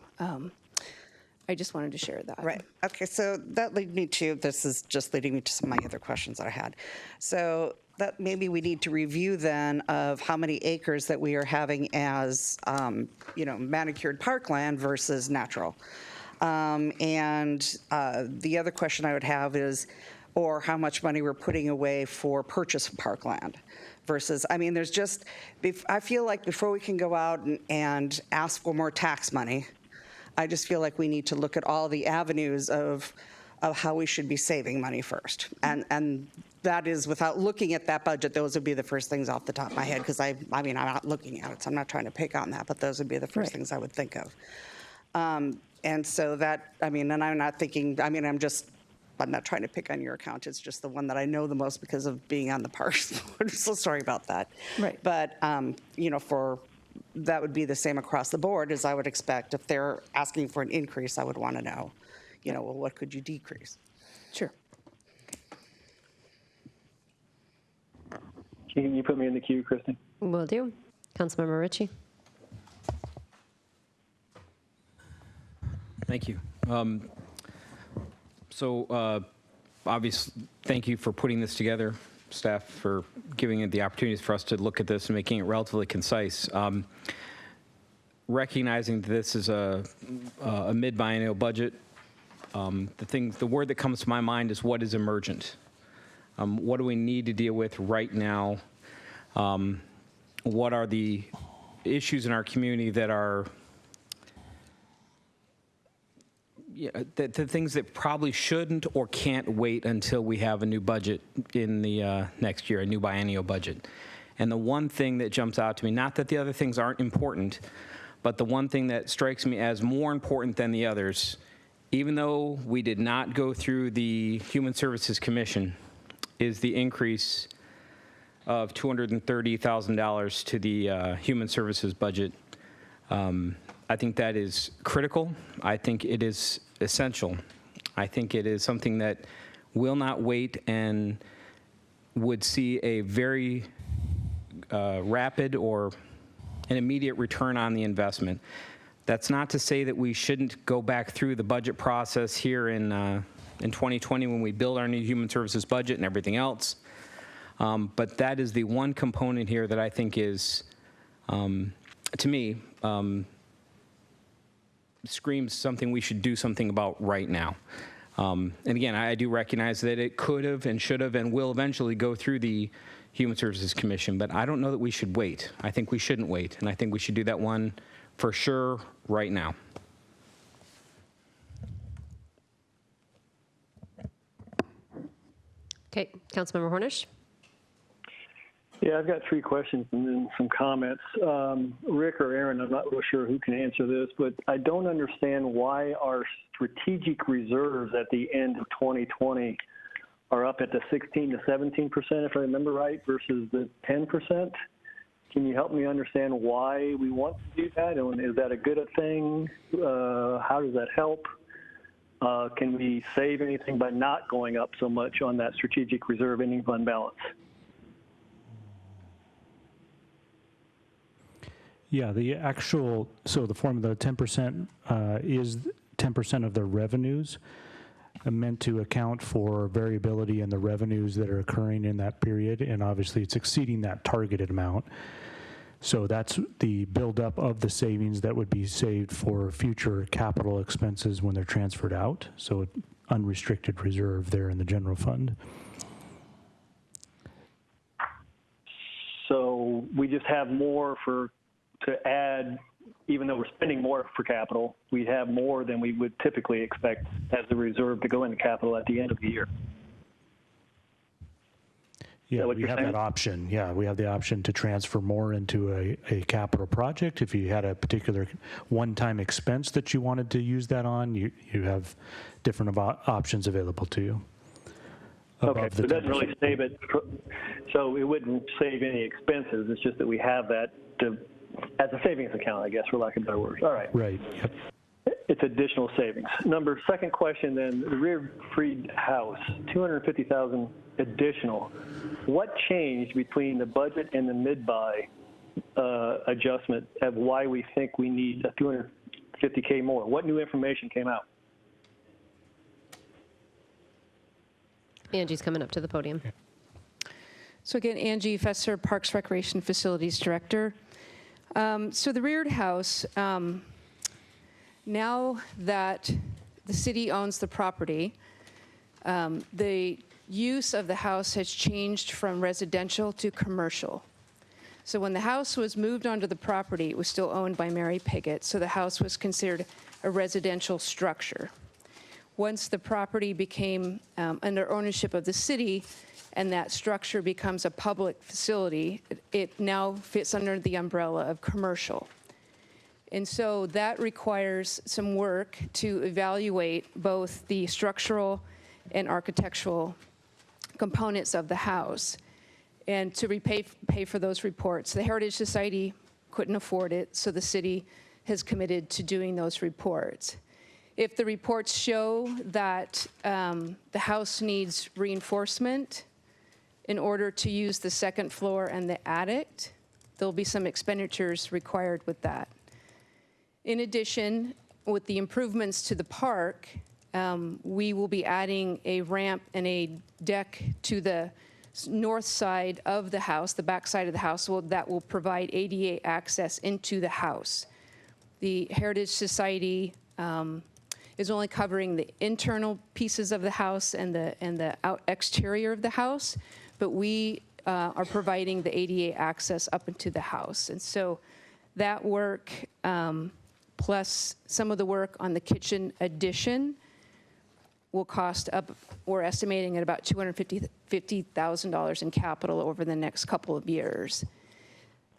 [SPEAKER 20] I just wanted to share that.
[SPEAKER 10] Right. Okay, so that this is just leading me to some of my other questions that I had. So that maybe we need to review then of how many acres that we are having as, manicured parkland versus natural. And the other question I would have is, or how much money we're putting away for purchase of parkland versus, there's just, I feel like before we can go out and ask for more tax money, I just feel like we need to look at all the avenues of how we should be saving money first. And that is, without looking at that budget, those would be the first things off the top of my head, because I'm not looking at it, so I'm not trying to pick on that, but those would be the first things I would think of. And so that, and I'm not thinking, I'm not trying to pick on your account, it's just the one that I know the most because of being on the parks board, so sorry about that.
[SPEAKER 20] Right.
[SPEAKER 10] But, that would be the same across the board, as I would expect. If they're asking for an increase, I would want to know, well, what could you decrease?
[SPEAKER 20] Sure.
[SPEAKER 7] Can you put me in the queue, Kristen?
[SPEAKER 1] Will do. Councilmember Ritchie.
[SPEAKER 21] Thank you. Obviously, thank you for putting this together, staff, for giving it the opportunities for us to look at this and making it relatively concise. Recognizing that this is a mid-biennial budget, the word that comes to my mind is what is emergent. What do we need to deal with right now? What are the issues in our community that are the things that probably shouldn't or can't wait until we have a new budget in the next year, a new biennial budget? And the one thing that jumps out to me, not that the other things aren't important, but the one thing that strikes me as more important than the others, even though we did not go through the Human Services Commission, is the increase of $230,000 to the Human Services budget. I think that is critical. I think it is essential. I think it is something that will not wait and would see a very rapid or an immediate return on the investment. That's not to say that we shouldn't go back through the budget process here in 2020 when we build our new human services budget and everything else. But that is the one component here that I think is, to me, screams something we should do something about right now. And again, I do recognize that it could have and should have and will eventually go through the Human Services Commission, but I don't know that we should wait. I think we shouldn't wait, and I think we should do that one for sure right now.
[SPEAKER 1] Okay, Councilmember Hornish.
[SPEAKER 7] Yeah, I've got 3 questions and then some comments. Rick or Aaron, I'm not real sure who can answer this, but I don't understand why our strategic reserves at the end of 2020 are up at the 16 to 17%, if I remember right, versus the 10%. Can you help me understand why we want to do that? And is that a good thing? How does that help? Can we save anything by not going up so much on that strategic reserve ending fund balance?
[SPEAKER 9] Yeah, the actual, so the formula 10% is 10% of the revenues meant to account for variability in the revenues that are occurring in that period, and obviously it's exceeding that targeted amount. So that's the buildup of the savings that would be saved for future capital expenses when they're transferred out. So unrestricted reserve there in the general fund.
[SPEAKER 7] So we just have more to add, even though we're spending more for capital, we have more than we would typically expect as a reserve to go into capital at the end of the year.
[SPEAKER 9] Yeah, we have that option. Yeah, we have the option to transfer more into a capital project. If you had a particular one-time expense that you wanted to use that on, you have different options available to you.
[SPEAKER 7] Okay, so it doesn't really save it. So it wouldn't save any expenses. It's just that we have that as a savings account, I guess, for lack of better words. All right.
[SPEAKER 9] Right. Yep.
[SPEAKER 7] It's additional savings. Second question then, the rear freed house, $250,000 additional. What changed between the budget and the mid-buy adjustment of why we think we need a $250K more? What new information came out?
[SPEAKER 1] Angie's coming up to the podium.
[SPEAKER 20] So again, Angie Fesser, Parks Recreation Facilities Director. So the reared house, now that the city owns the property, the use of the house has changed from residential to commercial. So when the house was moved onto the property, it was still owned by Mary Piggott, so the house was considered a residential structure. Once the property became under ownership of the city and that structure becomes a public facility, it now fits under the umbrella of commercial. And so that requires some work to evaluate both the structural and architectural components of the house and to pay for those reports. The Heritage Society couldn't afford it, so the city has committed to doing those reports. If the reports show that the house needs reinforcement in order to use the second floor and the attic, there'll be some expenditures required with that. In addition, with the improvements to the park, we will be adding a ramp and a deck to the north side of the house, the back side of the house, that will provide ADA access into the house. The Heritage Society is only covering the internal pieces of the house and the exterior of the house, but we are providing the ADA access up into the house. And so that work, plus some of the work on the kitchen addition, will cost up, we're estimating at about $250,000 in capital over the next couple of years.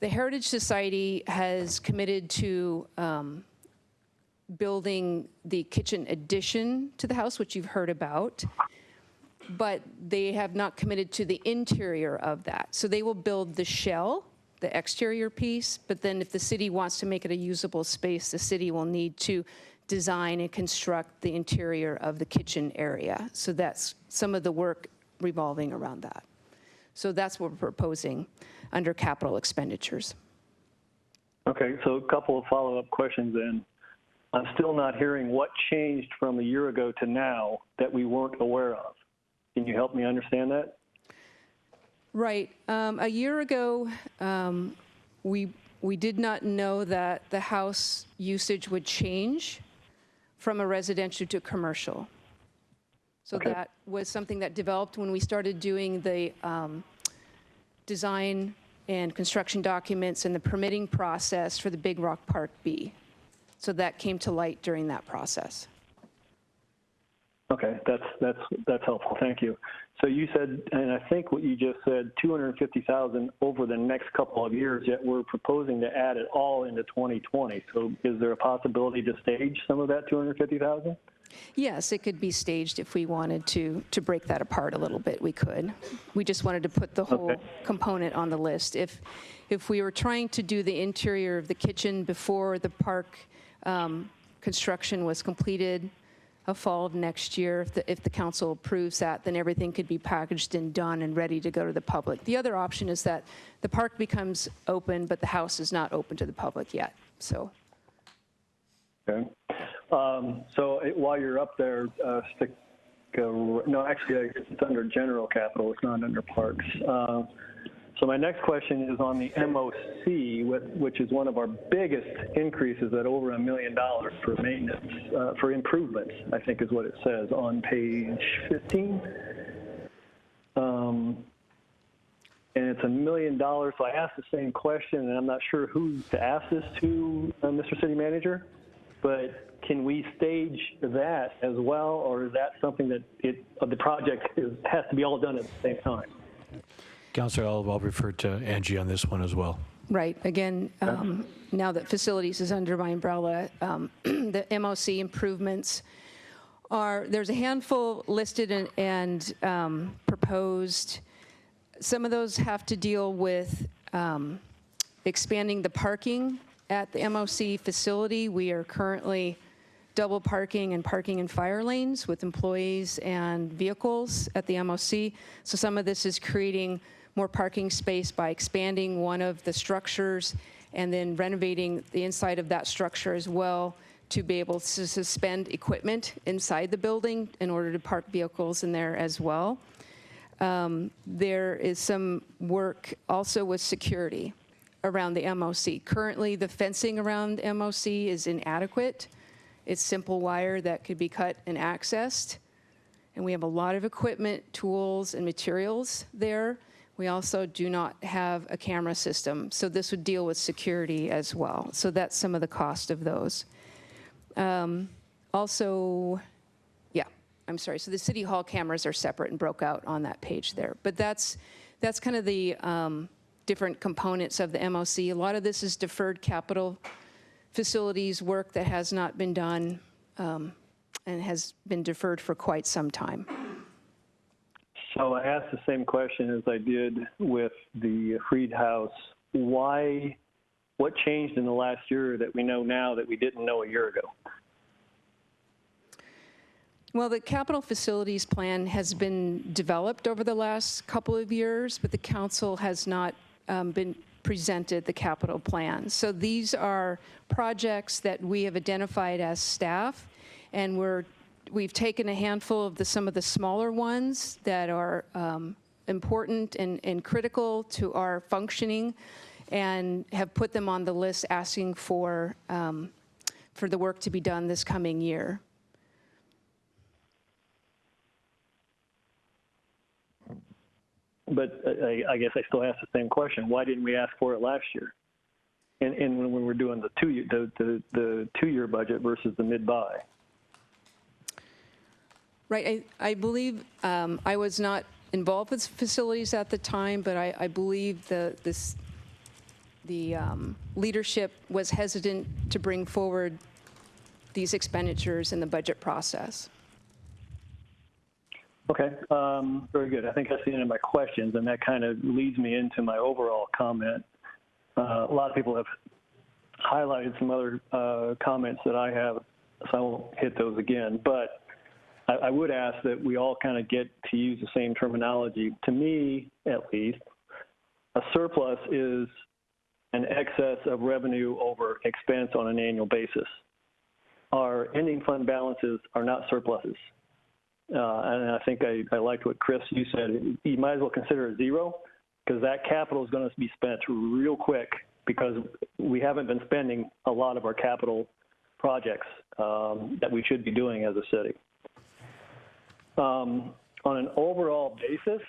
[SPEAKER 20] The Heritage Society has committed to building the kitchen addition to the house, which you've heard about, but they have not committed to the interior of that. So they will build the shell, the exterior piece, but then if the city wants to make it a usable space, the city will need to design and construct the interior of the kitchen area. So that's some of the work revolving around that. So that's what we're proposing under capital expenditures.
[SPEAKER 7] Okay, so a couple of follow-up questions then. I'm still not hearing what changed from a year ago to now that we weren't aware of. Can you help me understand that?
[SPEAKER 20] Right. A year ago, we did not know that the house usage would change from a residential to commercial. So
[SPEAKER 7] Okay.
[SPEAKER 20] that was something that developed when we started doing the design and construction documents and the permitting process for the Big Rock Park B. So that came to light during that process.
[SPEAKER 7] Okay, that's helpful. Thank you. So you said, and I think what you just said, 250,000 over the next couple of years. Yet we're proposing to add it all into 2020. So is there a possibility to stage some of that 250,000?
[SPEAKER 20] Yes, it could be staged if we wanted to break that apart a little bit. We could. We just wanted to put the whole component on the list. If we were trying to do the interior of the kitchen before the park construction was completed, a fall of next year, if the council approves that, then everything could be packaged and done and ready to go to the public. The other option is that the park becomes open, but the house is not open to the public yet. So.
[SPEAKER 7] Okay. While you're up there, no, actually, it's under general capital. It's not under parks. So my next question is on the MOC, which is one of our biggest increases at over $1 million for maintenance, for improvements, I think is what it says on page 15. And it's $1 million. So I asked the same question, and I'm not sure who to ask this to, Mr. City Manager, but can we stage that as well, or is that something that the project has to be all done at the same time?
[SPEAKER 8] Councilor, I'll refer to Angie on this one as well.
[SPEAKER 20] Right. Again, now that facilities is under my umbrella, the MOC improvements there's a handful listed and proposed. Some of those have to deal with expanding the parking at the MOC facility. We are currently double parking and parking in fire lanes with employees and vehicles at the MOC. So some of this is creating more parking space by expanding one of the structures and then renovating the inside of that structure as well to be able to suspend equipment inside the building in order to park vehicles in there as well. There is some work also with security around the MOC. Currently, the fencing around the MOC is inadequate. It's simple wire that could be cut and accessed. And we have a lot of equipment, tools, and materials there. We also do not have a camera system, so this would deal with security as well. So that's some of the cost of those. Also, yeah, I'm sorry. So the City Hall cameras are separate and broke out on that page there. But that's kind of the different components of the MOC. A lot of this is deferred capital facilities work that has not been done and has been deferred for quite some time.
[SPEAKER 7] So I asked the same question as I did with the Freed House. What changed in the last year that we know now that we didn't know a year ago?
[SPEAKER 20] Well, the capital facilities plan has been developed over the last couple of years, but the council has not been presented the capital plan. So these are projects that we have identified as staff, and we've taken a handful of some of the smaller ones that are important and critical to our functioning and have put them on the list asking for the work to be done this coming year.
[SPEAKER 7] But I guess I still ask the same question. Why didn't we ask for it last year? And when we're doing the two-year budget versus the mid-buy.
[SPEAKER 20] Right. I believe I was not involved with facilities at the time, but I believe the leadership was hesitant to bring forward these expenditures in the budget process.
[SPEAKER 7] Okay, very good. I think that's the end of my questions, and that kind of leads me into my overall comment. A lot of people have highlighted some other comments that I have, so I won't hit those again. But I would ask that we all kind of get to use the same terminology. To me, at least, a surplus is an excess excess of revenue over expense on an annual basis. Our ending fund balances are not surpluses. And I think I liked what Chris, you said. You might as well consider it zero, because that capital is going to be spent real quick, because we haven't been spending a lot of our capital projects that we should be doing as a city. On an overall basis,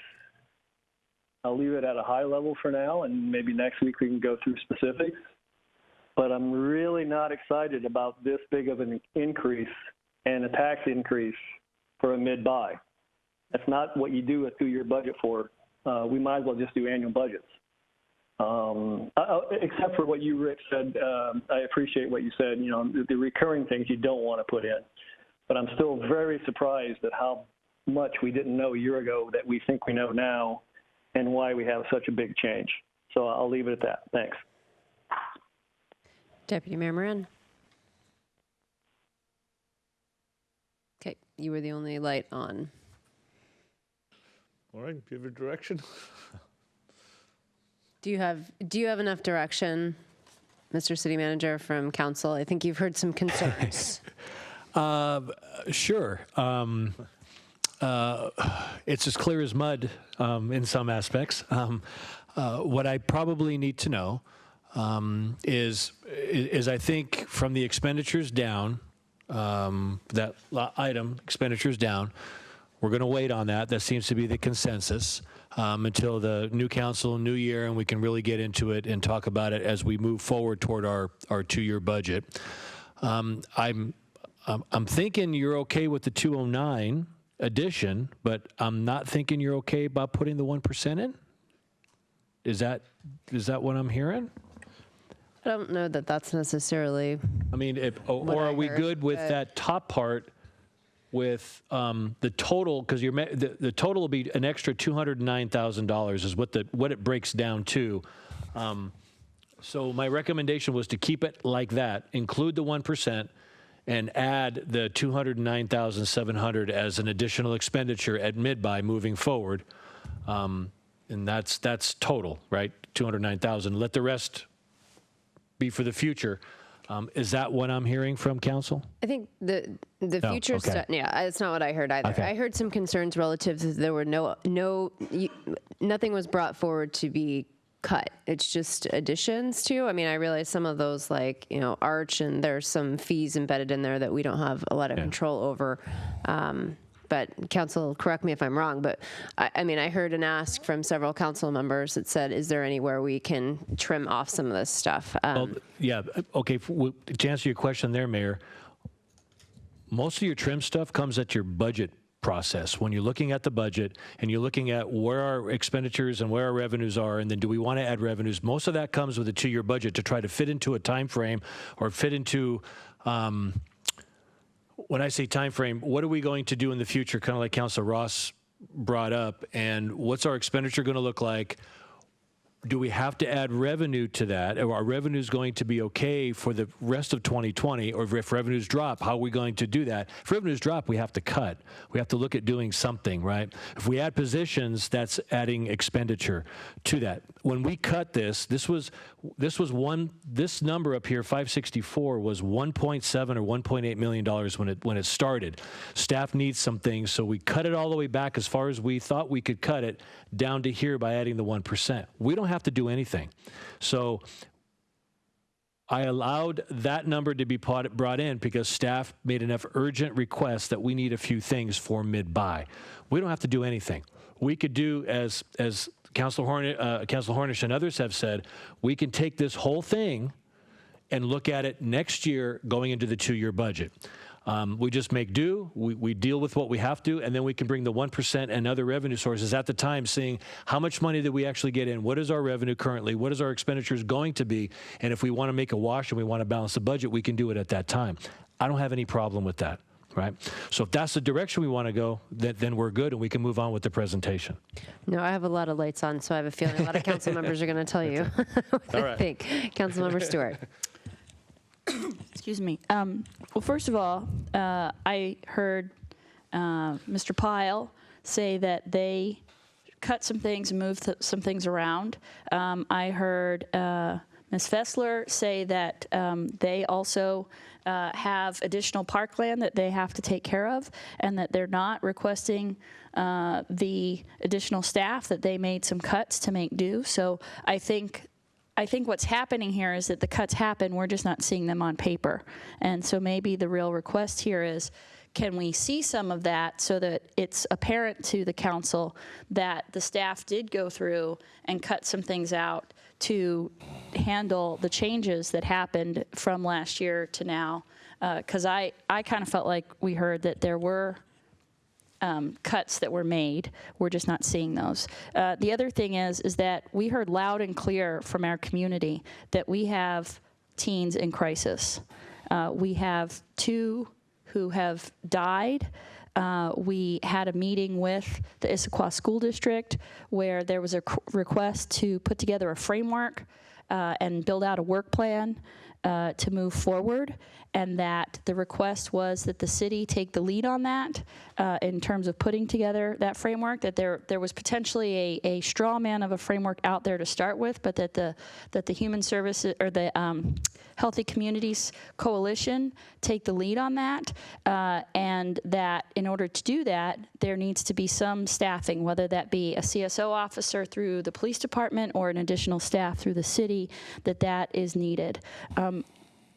[SPEAKER 7] I'll leave it at a high level for now, and maybe next week we can go through specifics. But I'm really not excited about this big of an increase and a tax increase for a mid-buy. That's not what you do a 2-year budget for. We might as well just do annual budgets. Except for what you, Rick, said. I appreciate what you said, you know, the recurring things you don't want to put in. But I'm still very surprised at how much we didn't know a year ago that we think we know now, and why we have such a big change. So I'll leave it at that. Thanks.
[SPEAKER 1] Deputy Mayor Moran. Okay, you were the only light on.
[SPEAKER 2] All right, give a direction.
[SPEAKER 1] Do you have enough direction, Mr. City Manager, from council? I think you've heard some concerns.
[SPEAKER 8] Sure. It's as clear as mud in some aspects. What I probably need to know is I think from the expenditures down, that item, expenditures down, we're going to wait on that. That seems to be the consensus until the new council, new year, and we can really get into it and talk about it as we move forward toward our 2-year budget. I'm thinking you're okay with the 209 addition, but I'm not thinking you're okay about putting the 1% in. Is that what I'm hearing?
[SPEAKER 1] I don't know that that's necessarily.
[SPEAKER 8] I mean, or are we good with that top part with the total? Because the total will be an extra $209,000 is what it breaks down to. So my recommendation was to keep it like that, include the 1%, and add the $209,700 as an additional expenditure at mid-buy moving forward. And that's total, right? $209,000. Let the rest be for the future. Is that what I'm hearing from council?
[SPEAKER 1] I think the future
[SPEAKER 8] okay.
[SPEAKER 1] stuff. Yeah, it's not what I heard either.
[SPEAKER 8] Okay.
[SPEAKER 1] I heard some concerns relative to there were nothing was brought forward to be cut. It's just additions to. I mean, I realize some of those, like, you know, Arch, and there's some fees embedded in there that we don't have a lot of control over. But council, correct me if I'm wrong, but I mean, I heard an ask from several council members that said, is there anywhere we can trim off some of this stuff?
[SPEAKER 8] Well, yeah, okay, to answer your question there, Mayor, most of your trim stuff comes at your budget process. When you're looking at the budget and you're looking at where our expenditures and where our revenues are, and then do we want to add revenues, most of that comes with a 2-year budget to try to fit into a time frame or fit into when I say time frame, what are we going to do in the future, kind of like Councilor Ross brought up, and what's our expenditure going to look like? Do we have to add revenue to that? Or are revenues going to be okay for the rest of 2020? Or if revenues drop, how are we going to do that? If revenues drop, we have to cut. We have to look at doing something, right? If we add positions, that's adding expenditure to that. When we cut this number up here, 564, was 1.7 or 1.8 million dollars when it started. Staff needs some things, so we cut it all the way back as far as we thought we could cut it down to here by adding the 1%. We don't have to do anything. So I allowed that number to be brought in because staff made enough urgent requests that we need a few things for mid-buy. We don't have to do anything. We could do, as Councilor Hornish and others have said, we can take this whole thing and look at it next year going into the 2-year budget. We just make do, we deal with what we have to, and then we can bring the 1% and other revenue sources at the time, seeing how much money did we actually get in, what is our revenue currently, what is our expenditures going to be, and if we want to make a wash and we want to balance the budget, we can do it at that time. I don't have any problem with that, right? So if that's the direction we want to go, then we're good and we can move on with the presentation.
[SPEAKER 1] No, I have a lot of lights on, so I have a feeling a lot of council members are going to tell you what they think. Councilmember Stewart.
[SPEAKER 12] Excuse me. Well, first of all, I heard Mr. Pyle say that they cut some things and moved some things around. I heard Ms. Fessler say that they also have additional parkland that they have to take care of, and that they're not requesting the additional staff, that they made some cuts to make do. So I think what's happening here is that the cuts happen, we're just not seeing them on paper. And so maybe the real request here is, can we see some of that so that it's apparent to the council that the staff did go through and cut some things out to handle the changes that happened from last year to now? Because I kind of felt like we heard that there were cuts that were made. We're just not seeing those. The other thing is that we heard loud and clear from our community that we have teens in crisis. We have 2 who have died. We had a meeting with the Issaquah School District where there was a request to put together a framework and build out a work plan to move forward, and that the request was that the city take the lead on that in terms of putting together that framework, that there was potentially a straw man of a framework out there to start with, but that the Human Services or the Healthy Communities Coalition take the lead on that, and that in order to do that, there needs to be some staffing, whether that be a CSO officer through the police department or an additional staff through the city, that is needed.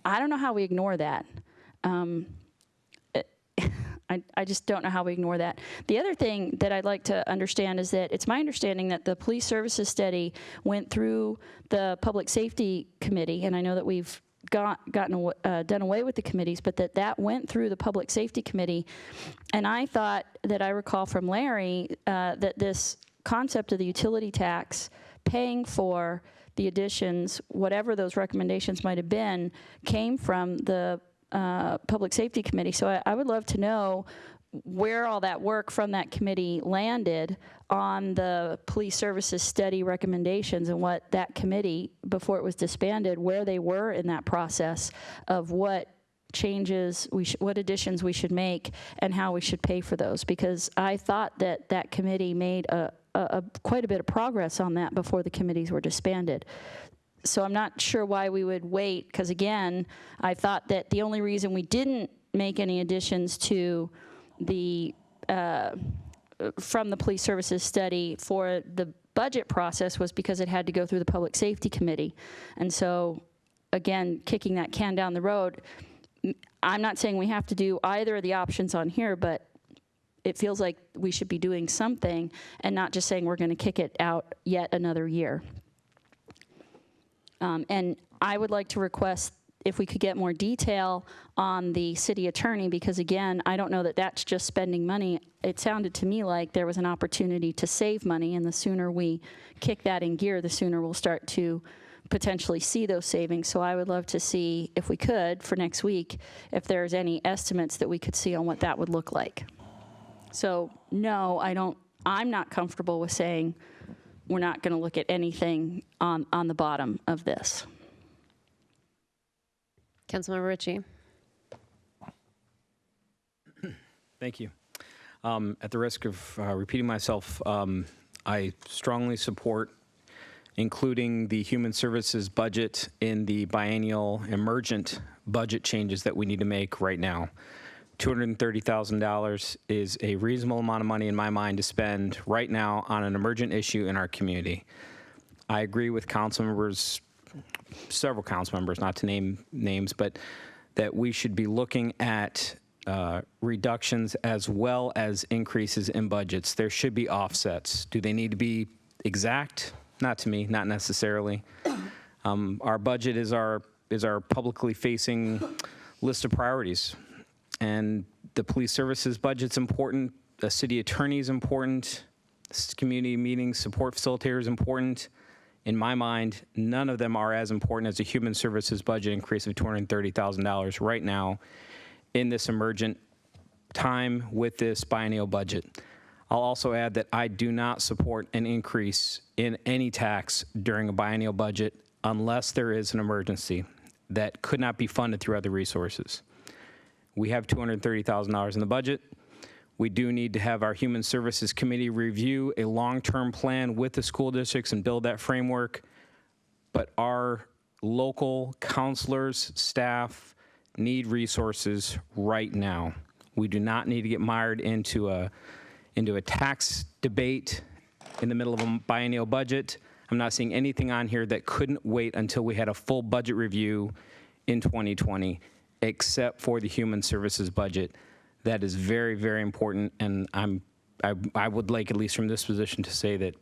[SPEAKER 12] I don't know how we ignore that. I just don't know how we ignore that. The other thing that I'd like to understand is that it's my understanding that the police services study went through the Public Safety Committee, and I know that we've done away with the committees, but that went through the Public Safety Committee. And I thought that I recall from Larry that this concept of the utility tax paying for the additions, whatever those recommendations might have been, came from the Public Safety Committee. So I would love to know where all that work from that committee landed on the police services study recommendations, and what that committee, before it was disbanded, where they were in that process of what changes, what additions we should make and how we should pay for those. Because I thought that committee made quite a bit of progress on that before the committees were disbanded. So I'm not sure why we would wait, because again, I thought that the only reason we didn't make any additions to the from the police services study for the budget process was because it had to go through the Public Safety Committee. And so again, kicking that can down the road, I'm not saying we have to do either of the options on here, but it feels like we should be doing something and not just saying we're going to kick it out yet another year. And I would like to request if we could get more detail on the city attorney, because again, I don't know that that's just spending money. It sounded to me like there was an opportunity to save money, and the sooner we kick that in gear, the sooner we'll start to potentially see those savings. So I would love to see, if we could, for next week, if there's any estimates that we could see on what that would look like. So no, I'm not comfortable with saying we're not going to look at anything on the bottom of this.
[SPEAKER 1] Councilmember Ritchie.
[SPEAKER 21] Thank you. At the risk of repeating myself, I strongly support including the human services budget in the biennial emergent budget changes that we need to make right now. $230,000 is a reasonable amount of money in my mind to spend right now on an emergent issue in our community. I agree with several council members, not to name names, but that we should be looking at reductions as well as increases in budgets. There should be offsets. Do they need to be exact? Not to me, not necessarily. Our budget is our publicly facing list of priorities. And the police services budget's important, the city attorney is important, community meetings, support facilitator is important. In my mind, none of them are as important as a human services budget increase of $230,000 right now in this emergent time with this biennial budget. I'll also add that I do not support an increase in any tax during a biennial budget unless there is an emergency that could not be funded through other resources. We have $230,000 in the budget. We do need to have our Human Services Committee review a long-term plan with the school districts and build that framework. But our local counselors, staff need resources right now. We do not need to get mired into a tax debate in the middle of a biennial budget. I'm not seeing anything on here that couldn't wait until we had a full budget review in 2020, except for the human services budget. That is very, very important, and I would like, at least from this position, to say that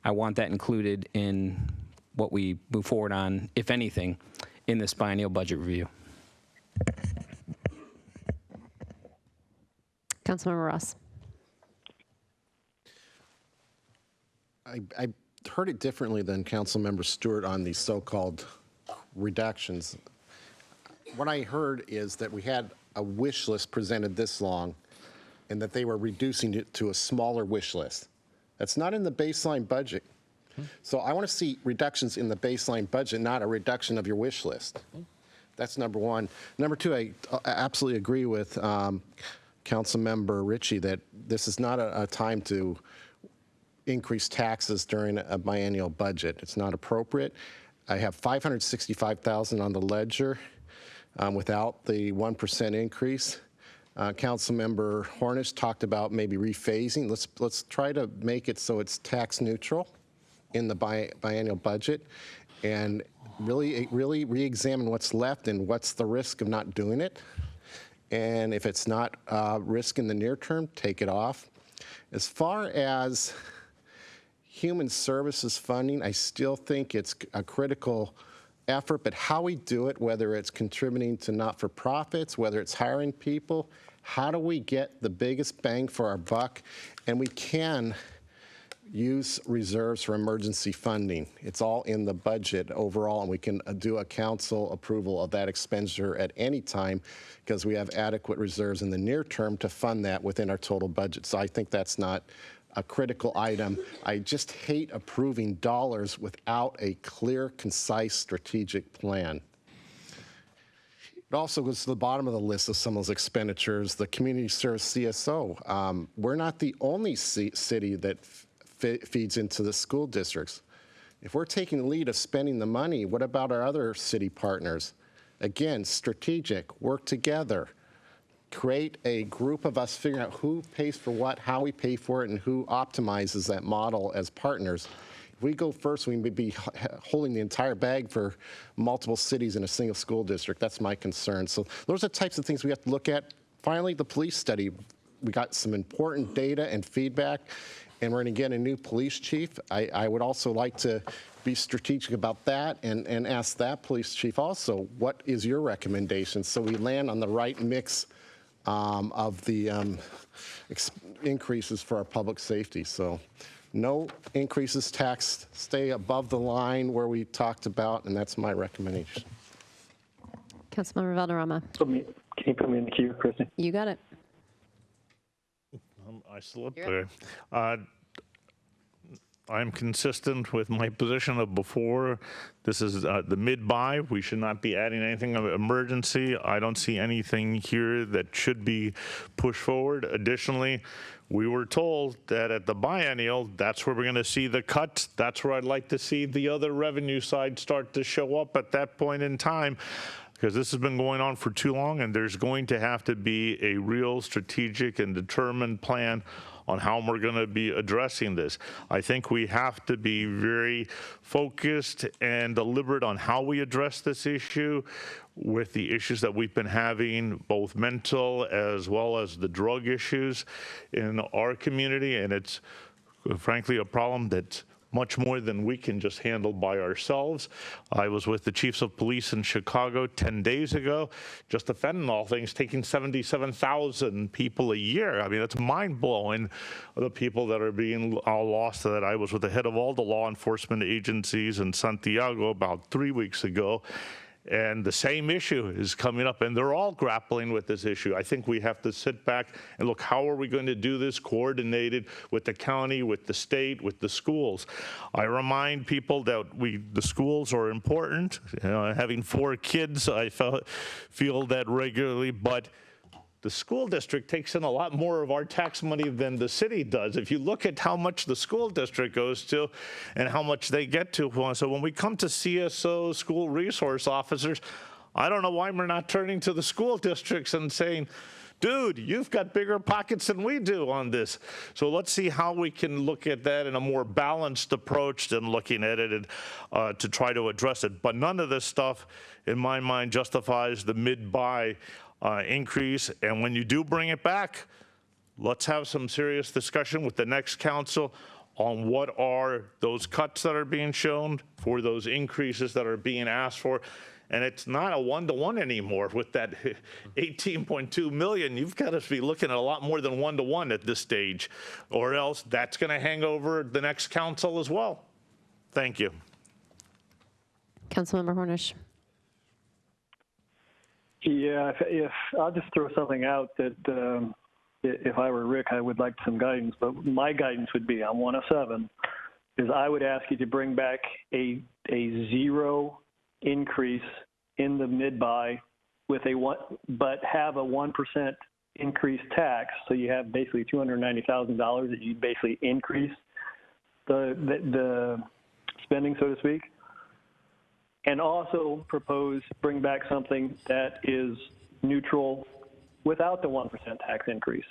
[SPEAKER 21] I want that included in what we move forward on, if anything, in this biennial budget review.
[SPEAKER 1] Councilmember Ross.
[SPEAKER 19] I heard it differently than Councilmember Stewart on these so-called reductions. What I heard is that we had a wish list presented this long and that they were reducing it to a smaller wish list. That's not in the baseline budget. So I want to see reductions in the baseline budget, not a reduction of your wish list. That's number one. Number two, I absolutely agree with Councilmember Ritchie that this is not a time to increase taxes during a biennial budget. It's not appropriate. I have $565,000 on the ledger without the 1% increase. Councilmember Hornish talked about maybe rephasing. Let's try to make it so it's tax neutral in the biennial budget, and really re-examine what's left and what's the risk of not doing it. And if it's not risk in the near term, take it off. As far as human services funding, I still think it's a critical effort, but how we do it, whether it's contributing to not-for-profits, whether it's hiring people, how do we get the biggest bang for our buck? And we can use reserves for emergency funding. It's all in the budget overall, and we can do a council approval of that expenditure at any time because we have adequate reserves in the near term to fund that within our total budget. So I think that's not a critical item. I just hate approving dollars without a clear, concise, strategic plan. It also goes to the bottom of the list of some of those expenditures, the community service CSO. We're not the only city that feeds into the school districts. If we're taking the lead of spending the money, what about our other city partners? Again, strategic, work together. Create a group of us figuring out who pays for what, how we pay for it, and who optimizes that model as partners. If we go first, we may be holding the entire bag for multiple cities in a single school district. That's my concern. So those are the types of things we have to look at. Finally, the police study. We got some important data and feedback, and we're going to get a new police chief. I would also like to be strategic about that and ask that police chief also, what is your recommendation so we land on the right mix of the increases for our public safety. So no increases, tax, stay above the line where we talked about, and that's my recommendation.
[SPEAKER 1] Councilmember Valderrama.
[SPEAKER 7] Can you put me in the queue, Kristen?
[SPEAKER 1] You got it.
[SPEAKER 2] I slipped there. I'm consistent with my position of before. This is the mid-buy. We should not be adding anything of emergency. I don't see anything here that should be pushed forward. Additionally, we were told that at the biennial, that's where we're going to see the cuts. That's where I'd like to see the other revenue side start to show up at that point in time, because this has been going on for too long, and there's going to have to be a real strategic and determined plan on how we're going to be addressing this. I think we have to be very focused and deliberate on how we address this issue with the issues that we've been having, both mental as well as the drug issues in our community. And it's frankly a problem that's much more than we can just handle by ourselves. I was with the chiefs of police in Chicago 10 days ago. Just the fentanyl thing's taking 77,000 people a year. I mean, it's mind-blowing, the people that are being lost. That I was with the head of all the law enforcement agencies in Santiago about 3 weeks ago. And the same issue is coming up, and they're all grappling with this issue. I think we have to sit back and look, how are we going to do this coordinated with the county, with the state, with the schools? I remind people that the schools are important. You know, having 4 kids, I feel that regularly, but the school district takes in a lot more of our tax money than the city does. If you look at how much the school district goes to and how much they get to, so when we come to CSO, school resource officers, I don't know why we're not turning to the school districts and saying, dude, you've got bigger pockets than we do on this. So let's see how we can look at that in a more balanced approach than looking at it and, to try to address it. But none of this stuff, in my mind, justifies the mid-buy increase. And when you do bring it back, let's have some serious discussion with the next council on what are those cuts that are being shown for those increases that are being asked for. And it's not a one-to-one anymore with that 18.2 million. You've got to be looking at a lot more than one-to-one at this stage, or else that's going to hang over the next council as well. Thank you.
[SPEAKER 1] Councilmember Hornish.
[SPEAKER 7] Yeah, if I'll just throw something out that if I were Rick, I would like some guidance, but my guidance would be on 107 is I would ask you to bring back a zero increase in the mid-buy with but have a 1% increased tax. So you have basically $290,000 that you basically increase the spending, so to speak. And also bring back something that is neutral without the 1% tax increase.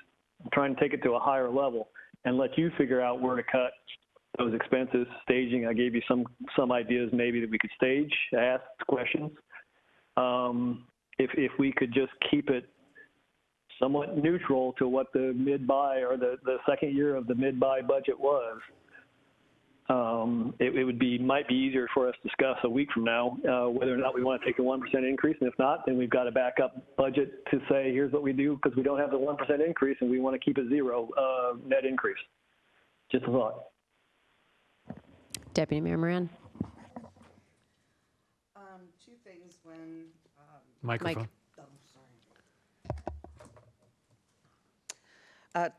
[SPEAKER 7] I'm trying to take it to a higher level and let you figure out where to cut those expenses. Staging, I gave you some ideas maybe that we could stage, ask questions. If we could just keep it somewhat neutral to what the mid-buy or the second year of the mid-buy budget was, it might be easier for us to discuss a week from now whether or not we want to take a 1% increase, and if not, then we've got a backup budget to say here's what we do because we don't have the 1% increase and we want to keep a zero net increase. Just a thought.
[SPEAKER 1] Deputy Mayor Moran.
[SPEAKER 10] Two things when...
[SPEAKER 8] Microphone.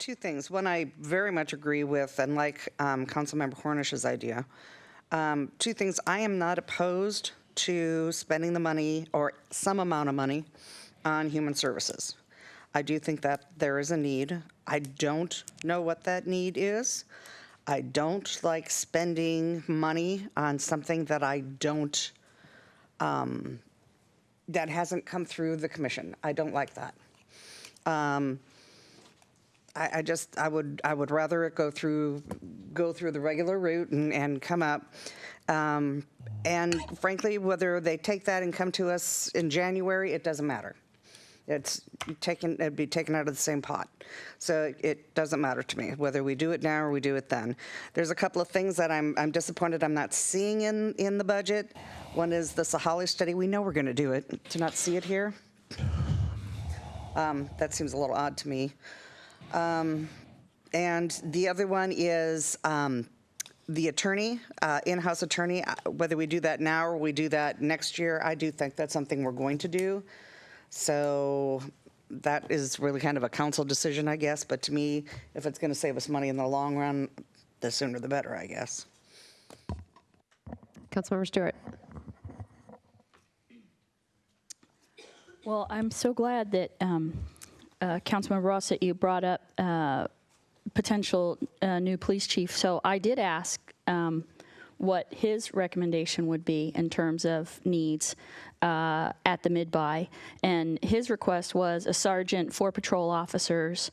[SPEAKER 10] Two things. One, I very much agree with, and like Councilmember Hornish's idea. Two things. I am not opposed to spending the money or some amount of money on human services. I do think that there is a need. I don't know what that need is. I don't like spending money on something that I don't, that hasn't come through the commission. I don't like that. I would rather it go through the regular route and come up. And frankly, whether they take that and come to us in January, it doesn't matter. It'd be taken out of the same pot. So it doesn't matter to me whether we do it now or we do it then. There's a couple of things that I'm disappointed I'm not seeing in the budget. One is the Sahali study. We know we're going to do it. To not see it here, that seems a little odd to me. And the other one is the attorney, in-house attorney. Whether we do that now or we do that next year, I do think that's something we're going to do. So that is really kind of a council decision, I guess. But to me, if it's going to save us money in the long run, the sooner the better, I guess.
[SPEAKER 1] Councilmember Stewart.
[SPEAKER 12] Well, I'm so glad that Councilmember Ross, that you brought up potential new police chief. So I did ask what his recommendation would be in terms of needs at the mid-buy. And his request was a sergeant, 4 patrol officers,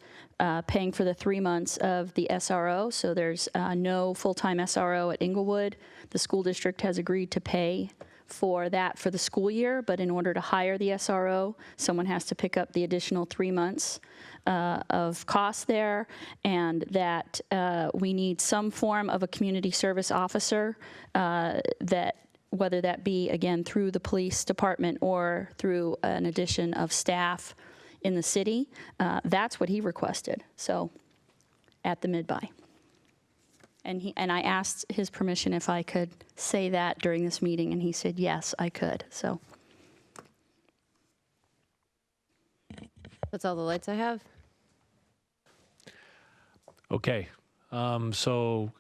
[SPEAKER 12] paying for the 3 months of the SRO. So there's no full-time SRO at Inglewood. The school district has agreed to pay for that for the school year, but in order to hire the SRO, someone has to pick up the additional 3 months of cost there, and that we need some form of a community service officer that, whether that be, again, through the police department or through an addition of staff in the city. That's what he requested, so at the mid-buy. And I asked his permission if I could say that during this meeting, and he said, yes, I could, so.
[SPEAKER 1] That's all the lights I have.
[SPEAKER 8] Okay. So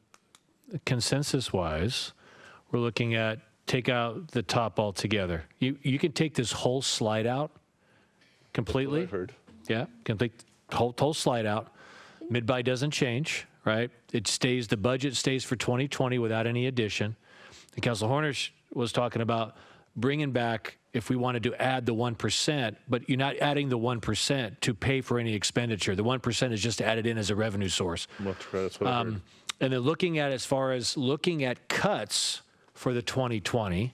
[SPEAKER 8] consensus-wise, we're looking at take out the top altogether. You can take this whole slide out completely.
[SPEAKER 2] That's what I heard.
[SPEAKER 8] Yeah, can take the whole slide out. Mid-buy doesn't change, right? It stays, the budget stays for 2020 without any addition. And Councilor Horner was talking about bringing back, if we wanted to add the 1%, but you're not adding the 1% to pay for any expenditure. The 1% is just added in as a revenue source.
[SPEAKER 2] That's what I heard.
[SPEAKER 8] And then looking at, as far as looking at cuts for the 2020,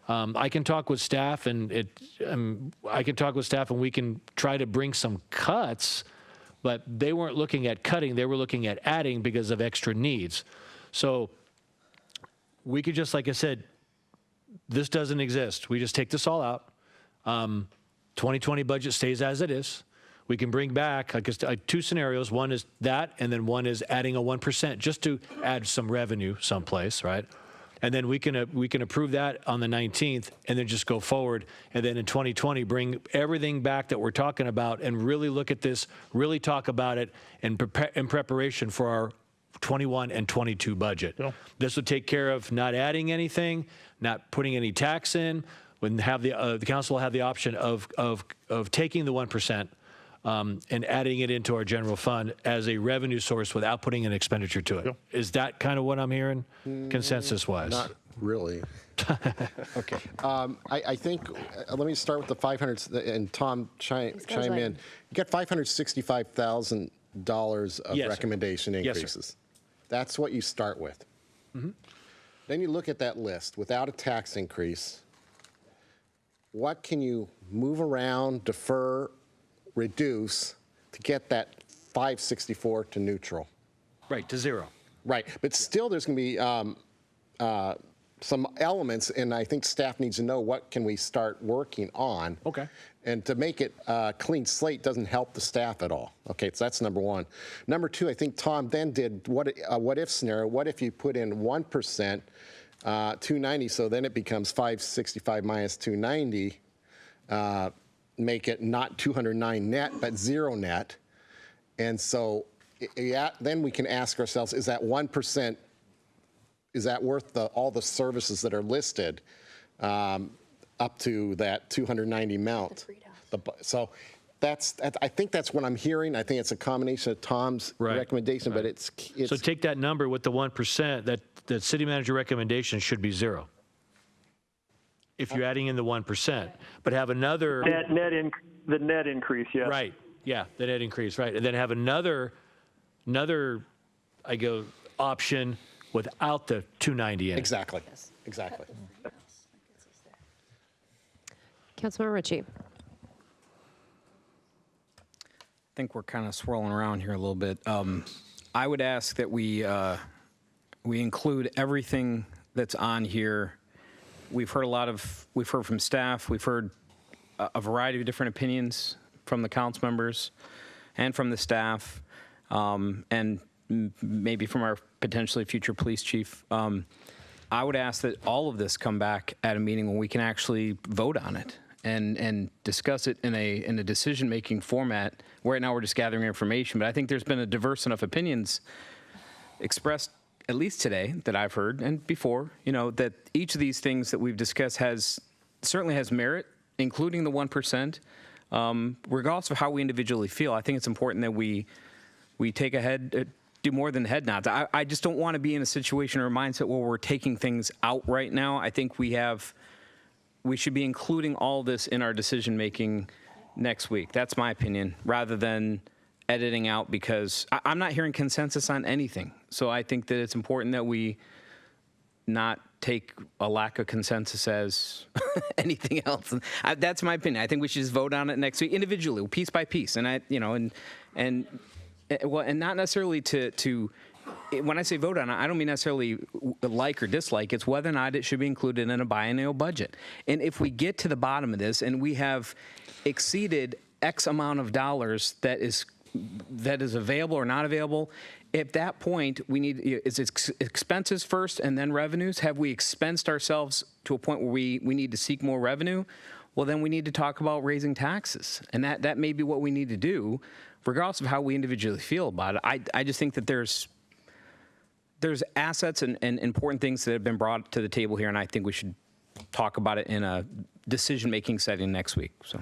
[SPEAKER 8] I can talk with staff and we can try to bring some cuts, but they weren't looking at cutting, they were looking at adding because of extra needs. So we could just, like I said, this doesn't exist. We just take this all out. 2020 budget stays as it is. We can bring back, I guess, two scenarios. One is that, and then one is adding a 1% just to add some revenue someplace, right? And then we can approve that on the 19th and then just go forward. And then in 2020, bring everything back that we're talking about and really look at this, really talk about it in preparation for our 21 and 22 budget.
[SPEAKER 2] Yeah.
[SPEAKER 8] This would take care of not adding anything, not putting any tax in. When have the council will have the option of taking the 1% and adding it into our general fund as a revenue source without putting an expenditure to it.
[SPEAKER 2] Yeah.
[SPEAKER 8] Is that kind of what I'm hearing, consensus-wise?
[SPEAKER 19] Not really. Okay. I think, let me start with the 500, and Tom chime in. You got $565,000 of
[SPEAKER 8] Yes, sir.
[SPEAKER 19] recommendation
[SPEAKER 8] Yes, sir.
[SPEAKER 19] increases. That's what you start with. Then you look at that list without a tax increase. What can you move around, defer, reduce to get that 564 to neutral?
[SPEAKER 8] Right, to zero.
[SPEAKER 19] Right, but still there's going to be some elements, and I think staff needs to know what can we start working on.
[SPEAKER 8] Okay.
[SPEAKER 19] And to make it a clean slate doesn't help the staff at all. Okay, so that's number one. Number two, I think Tom then did a what-if scenario. What if you put in 1%, 290, so then it becomes 565 minus 290, make it not 209 net, but 0 net. And so then we can ask ourselves, is that 1%, is that worth all the services that are listed up to that 290 amount? So I think that's what I'm hearing. I think it's a combination of Tom's recommendation, but it's
[SPEAKER 8] So take that number with the 1%, that city manager recommendation should be 0. If you're adding in the 1%, but have another.
[SPEAKER 7] The net increase, yes.
[SPEAKER 8] Right, yeah, the net increase, right. And then have another option without the 290 in it.
[SPEAKER 19] Exactly, exactly.
[SPEAKER 1] Councilmember Ritchie.
[SPEAKER 21] I think we're kind of swirling around here a little bit. I would ask that we include everything that's on here. We've heard from staff. We've heard a variety of different opinions from the council members and from the staff, and maybe from our potentially future police chief. I would ask that all of this come back at a meeting when we can actually vote on it and discuss it in a decision-making format. Right now we're just gathering information, but I think there's been a diverse enough opinions expressed, at least today, that I've heard, and before, that each of these things that we've discussed certainly has merit, including the 1%, regardless of how we individually feel. I think it's important that we take do more than head nods. I just don't want to be in a situation or a mindset where we're taking things out right now. I think we should be including all this in our decision making next week. That's my opinion, rather than editing out, because I'm not hearing consensus on anything. So I think that it's important that we not take a lack of consensus as anything else. That's my opinion. I think we should just vote on it next week individually, piece by piece. And and not necessarily to when I say vote on it, I don't mean necessarily like or dislike. It's whether or not it should be included in a biennial budget. And if we get to the bottom of this and we have exceeded X amount of dollars that is available or not available, at that point, we need, is it expenses first and then revenues? Have we expensed ourselves to a point where we need to seek more revenue? Well, then we need to talk about raising taxes. And that may be what we need to do, regardless of how we individually feel about it. I just think that there's assets and important things that have been brought to the table here, and I think we should talk about it in a decision-making setting next week. So,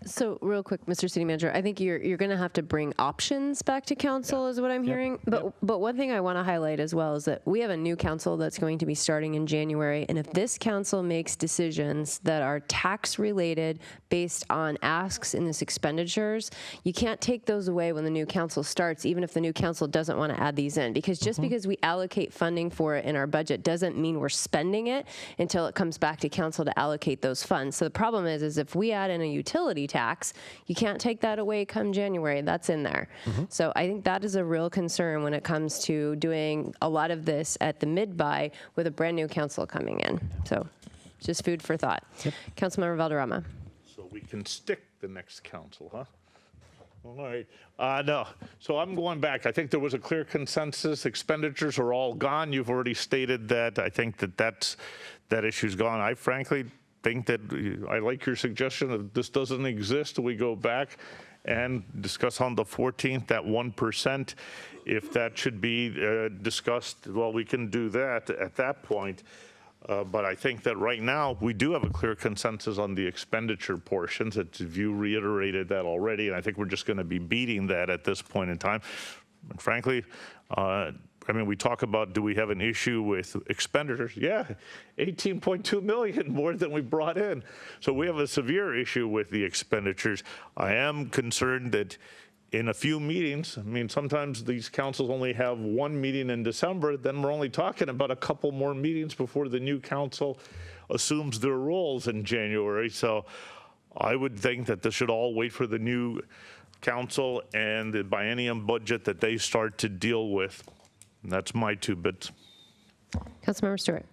[SPEAKER 1] So real quick, Mr. City Manager, I think you're going to have to bring options back to council is what I'm hearing. But one thing I want to highlight as well is that we have a new council that's going to be starting in January. And if this council makes decisions that are tax related based on asks in this expenditures, you can't take those away when the new council starts, even if the new council doesn't want to add these in. Because just because we allocate funding for it in our budget doesn't mean we're spending it until it comes back to council to allocate those funds. So the problem is if we add in a utility tax, you can't take that away come January. That's in there. So I think that is a real concern when it comes to doing a lot of this at the mid-buy with a brand new council coming in. So just food for thought. Councilmember Valderrama.
[SPEAKER 2] So we can stick the next council, huh? All right. No. So I'm going back. I think there was a clear consensus. Expenditures are all gone. You've already stated that. I think that issue's gone. I frankly think that I like your suggestion that this doesn't exist. We go back and discuss on the 14th that 1%. If that should be discussed, well, we can do that at that point. But I think that right now we do have a clear consensus on the expenditure portions. You reiterated that already, and I think we're just going to be beating that at this point in time. And frankly, I mean, we talk about, do we have an issue with expenditures? Yeah, 18.2 million more than we brought in. So we have a severe issue with the expenditures. I am concerned that in a few meetings, I mean, sometimes these councils only have one meeting in December, then we're only talking about a couple more meetings before the new council assumes their roles in January. So I would think that this should all wait for the new council and the biennial budget that they start to deal with. And that's my 2 bits.
[SPEAKER 1] Councilmember Stewart.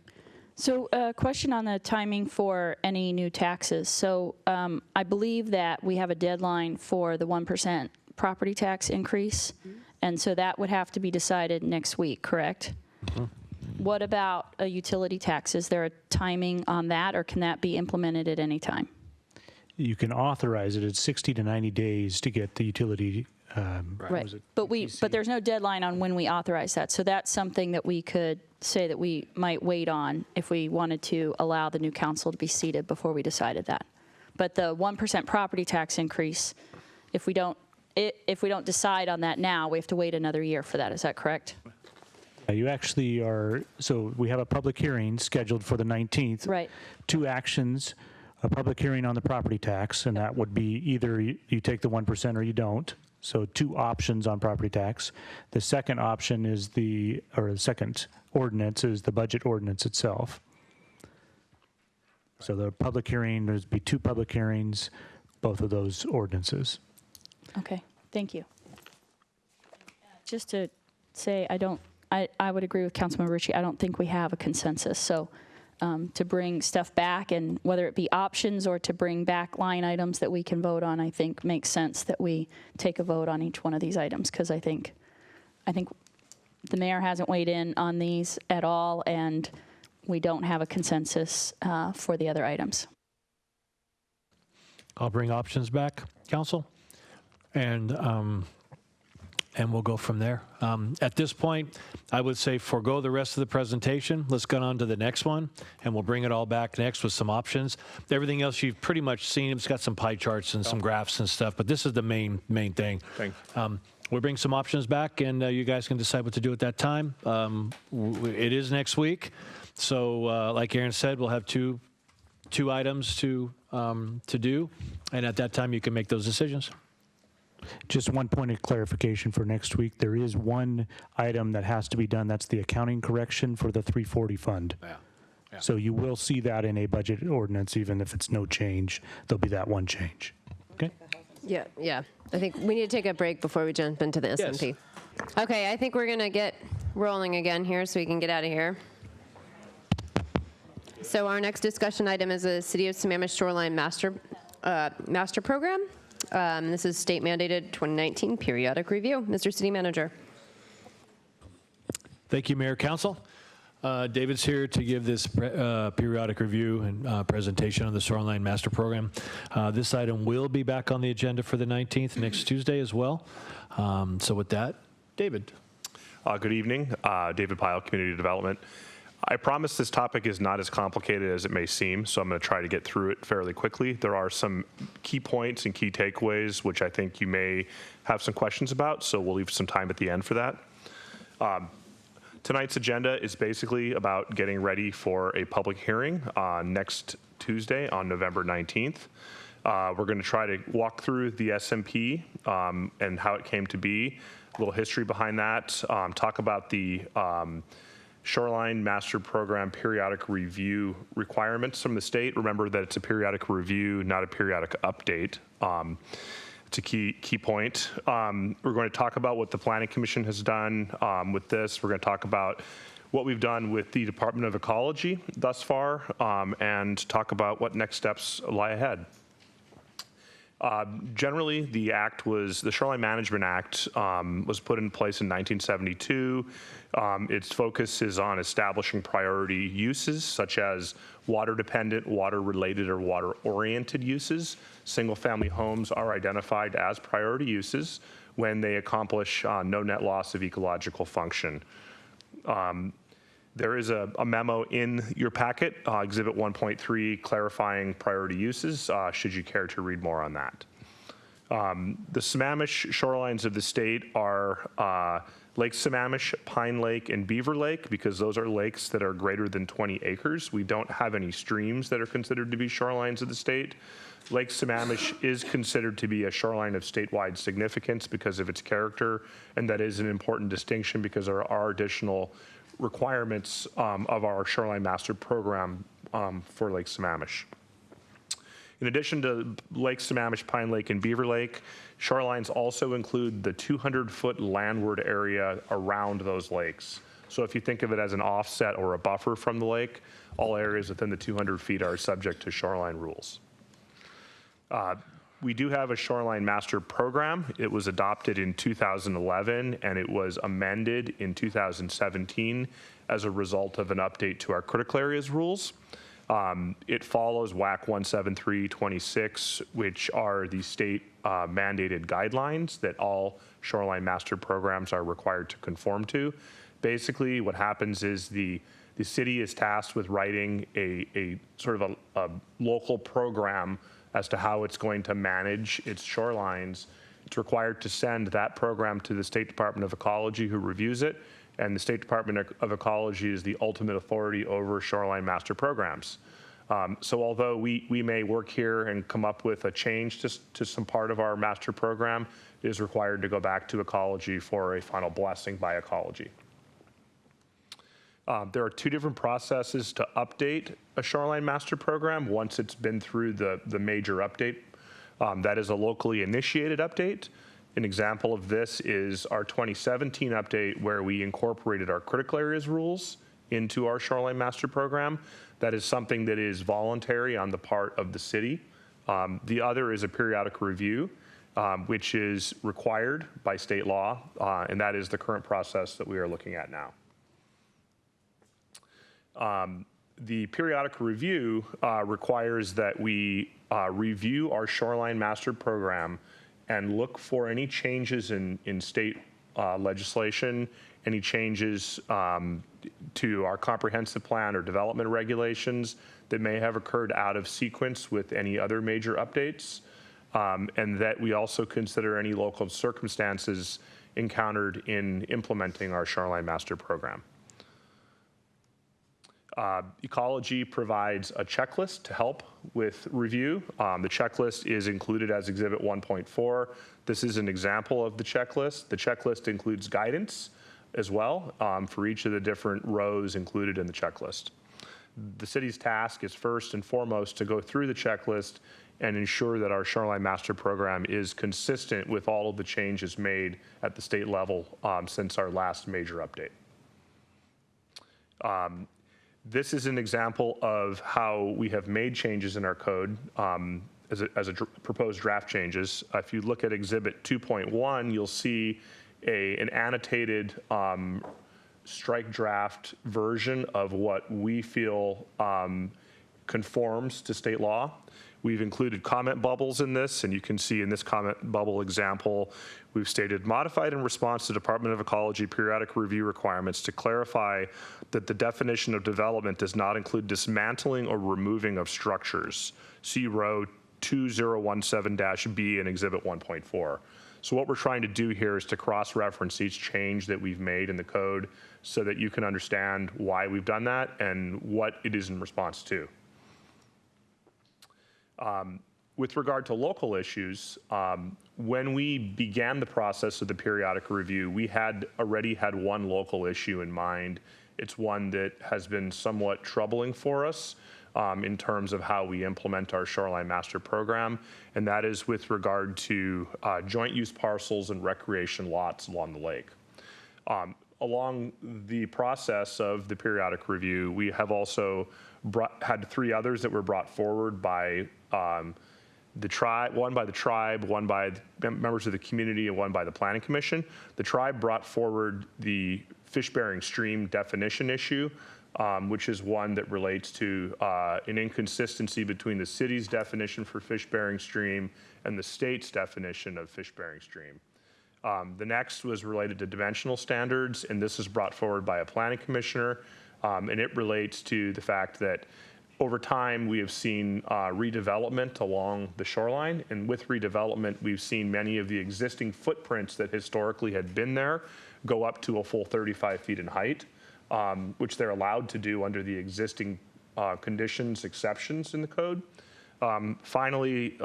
[SPEAKER 12] So a question on the timing for any new taxes. So I believe that we have a deadline for the 1% property tax increase. And so that would have to be decided next week, correct? What about a utility tax? Is there a timing on that, or can that be implemented at any time?
[SPEAKER 9] You can authorize it at 60 to 90 days to get the utility.
[SPEAKER 12] Right, but there's no deadline on when we authorize that. So that's something that we could say that we might wait on if we wanted to allow the new council to be seated before we decided that. But the 1% property tax increase, if we don't decide on that now, we have to wait another year for that. Is that correct?
[SPEAKER 9] You actually are, so we have a public hearing scheduled for the 19th.
[SPEAKER 12] Right.
[SPEAKER 9] 2 actions, a public hearing on the property tax, and that would be either you take the 1% or you don't. So 2 options on property tax. The second option is the second ordinance is the budget ordinance itself. So the public hearing, there'd be 2 public hearings, both of those ordinances.
[SPEAKER 12] Okay, thank you. Just to say, I would agree with Councilmember Ritchie. I don't think we have a consensus. So to bring stuff back, and whether it be options or to bring back line items that we can vote on, I think makes sense that we take a vote on each one of these items, because I think the mayor hasn't weighed in on these at all, and we don't have a consensus for the other items.
[SPEAKER 8] I'll bring options back, council, and we'll go from there. At this point, I would say forego the rest of the presentation. Let's go on to the next one, and we'll bring it all back next with some options. Everything else you've pretty much seen. It's got some pie charts and some graphs and stuff, but this is the main thing.
[SPEAKER 2] Thanks.
[SPEAKER 8] We'll bring some options back, and you guys can decide what to do at that time. It is next week, so like Aaron said, we'll have two items to do, and at that time you can make those decisions.
[SPEAKER 9] Just one point of clarification for next week. There is one item that has to be done. That's the accounting correction for the 340 fund.
[SPEAKER 8] Yeah.
[SPEAKER 9] So you will see that in a budget ordinance, even if it's no change. There'll be that one change. Okay?
[SPEAKER 1] Yeah. I think we need to take a break before we jump into the SMP. Yes. Okay, I think we're going to get rolling again here so we can get out of here. So our next discussion item is a City of Sammamish Shoreline Master Program. This is state mandated 2019 periodic review. Mr. City Manager.
[SPEAKER 8] Thank you, Mayor, Council. David's here to give this periodic review and presentation on the Shoreline Master Program. This item will be back on the agenda for the 19th, next Tuesday as well. So with that, David.
[SPEAKER 18] Good evening. David Pyle, Community Development. I promise this topic is not as complicated as it may seem, so I'm going to try to get through it fairly quickly. There are some key points and key takeaways, which I think you may have some questions about, so we'll leave some time at the end for that. Tonight's agenda is basically about getting ready for a public hearing next Tuesday on November 19th. We're going to try to walk through the SMP and how it came to be, a little history behind that, talk about the Shoreline Master Program periodic review requirements from the state. Remember that it's a periodic review, not a periodic update. It's a key point. We're going to talk about what the Planning Commission has done with this. We're going to talk about what we've done with the Department of Ecology thus far, and talk about what next steps lie ahead. Generally, the Shoreline Management Act was put in place in 1972. Its focus is on establishing priority uses such as water-dependent, water-related, or water-oriented uses. Single-family homes are identified as priority uses when they accomplish no net loss of ecological function. There is a memo in your packet, Exhibit 1.3, clarifying priority uses, should you care to read more on that. The Sammamish shorelines of the state are Lake Sammamish, Pine Lake, and Beaver Lake, because those are lakes that are greater than 20 acres. We don't have any streams that are considered to be shorelines of the state. Lake Sammamish is considered to be a shoreline of statewide significance because of its character, and that is an important distinction because there are additional requirements of our Shoreline Master Program for Lake Sammamish. In addition to Lake Sammamish, Pine Lake, and Beaver Lake, shorelines also include the 200-foot landward area around those lakes. So if you think of it as an offset or a buffer from the lake, all areas within the 200 feet are subject to shoreline rules. We do have a Shoreline Master Program. It was adopted in 2011, and it was amended in 2017 as a result of an update to our critical areas rules. It follows WAC 17326, which are the state mandated guidelines that all Shoreline Master Programs are required to conform to. Basically, what happens is the city is tasked with writing a sort of a local program as to how it's going to manage its shorelines. It's required to send that program to the State Department of Ecology, who reviews it, and the State Department of Ecology is the ultimate authority over shoreline master programs. So although we may work here and come up with a change to some part of our master program, it is required to go back to Ecology for a final blessing by Ecology. There are two different processes to update a Shoreline Master Program once it's been through the major update. That is a locally initiated update. An example of this is our 2017 update, where we incorporated our critical areas rules into our Shoreline Master Program. That is something that is voluntary on the part of the city. The other is a periodic review, which is required by state law, and that is the current process that we are looking at now. The periodic review requires that we review our Shoreline Master Program and look for any changes in state legislation, any changes to our comprehensive plan or development regulations that may have occurred out of sequence with any other major updates, and that we also consider any local circumstances encountered in implementing our Shoreline Master Program. Ecology provides a checklist to help with review. The checklist is included as Exhibit 1.4. This is an example of the checklist. The checklist includes guidance as well for each of the different rows included in the checklist. The city's task is first and foremost to go through the checklist and ensure that our Shoreline Master Program is consistent with all of the changes made at the state level since our last major update. This is an example of how we have made changes in our code as a proposed draft changes. If you look at Exhibit 2.1, you'll see an annotated strike draft version of what we feel conforms to state law. We've included comment bubbles in this, and you can see in this comment bubble example, we've stated modified in response to Department of Ecology periodic review requirements to clarify that the definition of development does not include dismantling or removing of structures. See row 2017-B in Exhibit 1.4. So what we're trying to do here is to cross-reference each change that we've made in the code so that you can understand why we've done that and what it is in response to. With regard to local issues, when we began the process of the periodic review, we had already had one local issue in mind. It's one that has been somewhat troubling for us in terms of how we implement our Shoreline Master Program, and that is with regard to joint use parcels and recreation lots along the lake. Along the process of the periodic review, we have also had 3 others that were brought forward by the tribe, one by the tribe, one by members of the community, and one by the Planning Commission. The tribe brought forward the fish-bearing stream definition issue, which is one that relates to an inconsistency between the city's definition for fish-bearing stream and the state's definition of fish-bearing stream. The next was related to dimensional standards, and this is brought forward by a planning commissioner, and it relates to the fact that over time we have seen redevelopment along the shoreline, and with redevelopment we've seen many of the existing footprints that historically had been there go up to a full 35 feet in height, which they're allowed to do under the existing conditions exceptions in the code. Finally,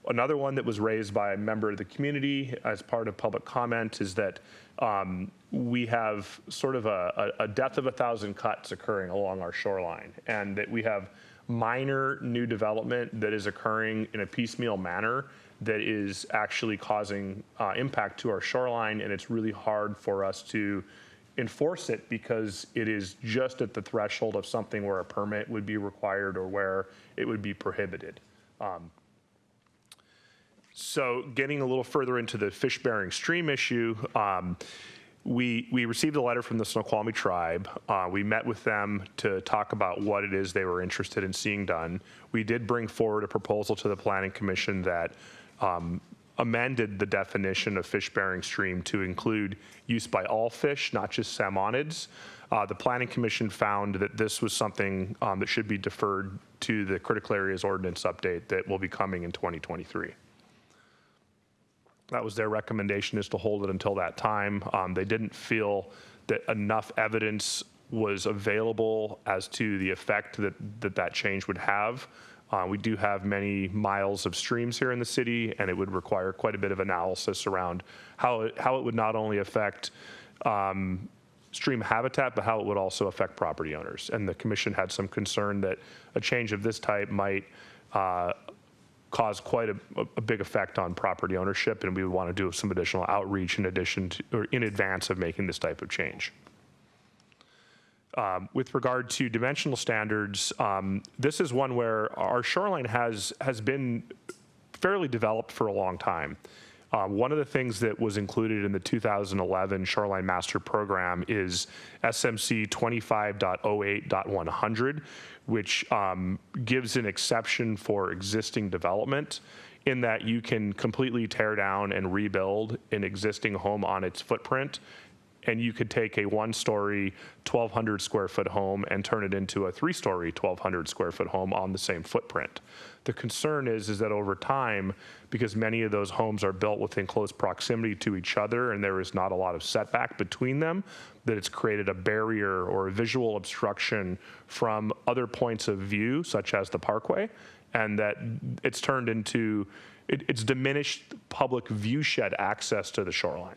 [SPEAKER 18] another one that was raised by a member of the community as part of public comment is that we have sort of a death of 1,000 cuts occurring along our shoreline, and that we have minor new development that is occurring in a piecemeal manner that is actually causing impact to our shoreline, and it's really hard for us to enforce it because it is just at the threshold of something where a permit would be required or where it would be prohibited. So getting a little further into the fish-bearing stream issue, we received a letter from the Snoqualmie tribe. We met with them to talk about what it is they were interested in seeing done. We did bring forward a proposal to the Planning Commission that amended the definition of fish-bearing stream to include use by all fish, not just salmonids. The Planning Commission found that this was something that should be deferred to the critical areas ordinance update that will be coming in 2023. That was their recommendation, is to hold it until that time. They didn't feel that enough evidence was available as to the effect that change would have. We do have many miles of streams here in the city, and it would require quite a bit of analysis around how it would not only affect stream habitat, but how it would also affect property owners. And the commission had some concern that a change of this type might cause quite a big effect on property ownership, and we would want to do some additional outreach in addition to, or in advance of making this type of change. With regard to dimensional standards, this is one where our shoreline has been fairly developed for a long time. One of the things that was included in the 2011 Shoreline Master Program is SMC 25.08.100, which gives an exception for existing development in that you can completely tear down and rebuild an existing home on its footprint, and you could take a 1-story 1,200 square foot home and turn it into a 3-story 1,200 square foot home on the same footprint. The concern is that over time, because many of those homes are built within close proximity to each other and there is not a lot of setback between them, that it's created a barrier or a visual obstruction from other points of view, such as the parkway, and that it's turned into, it's diminished public view shed access to the shoreline.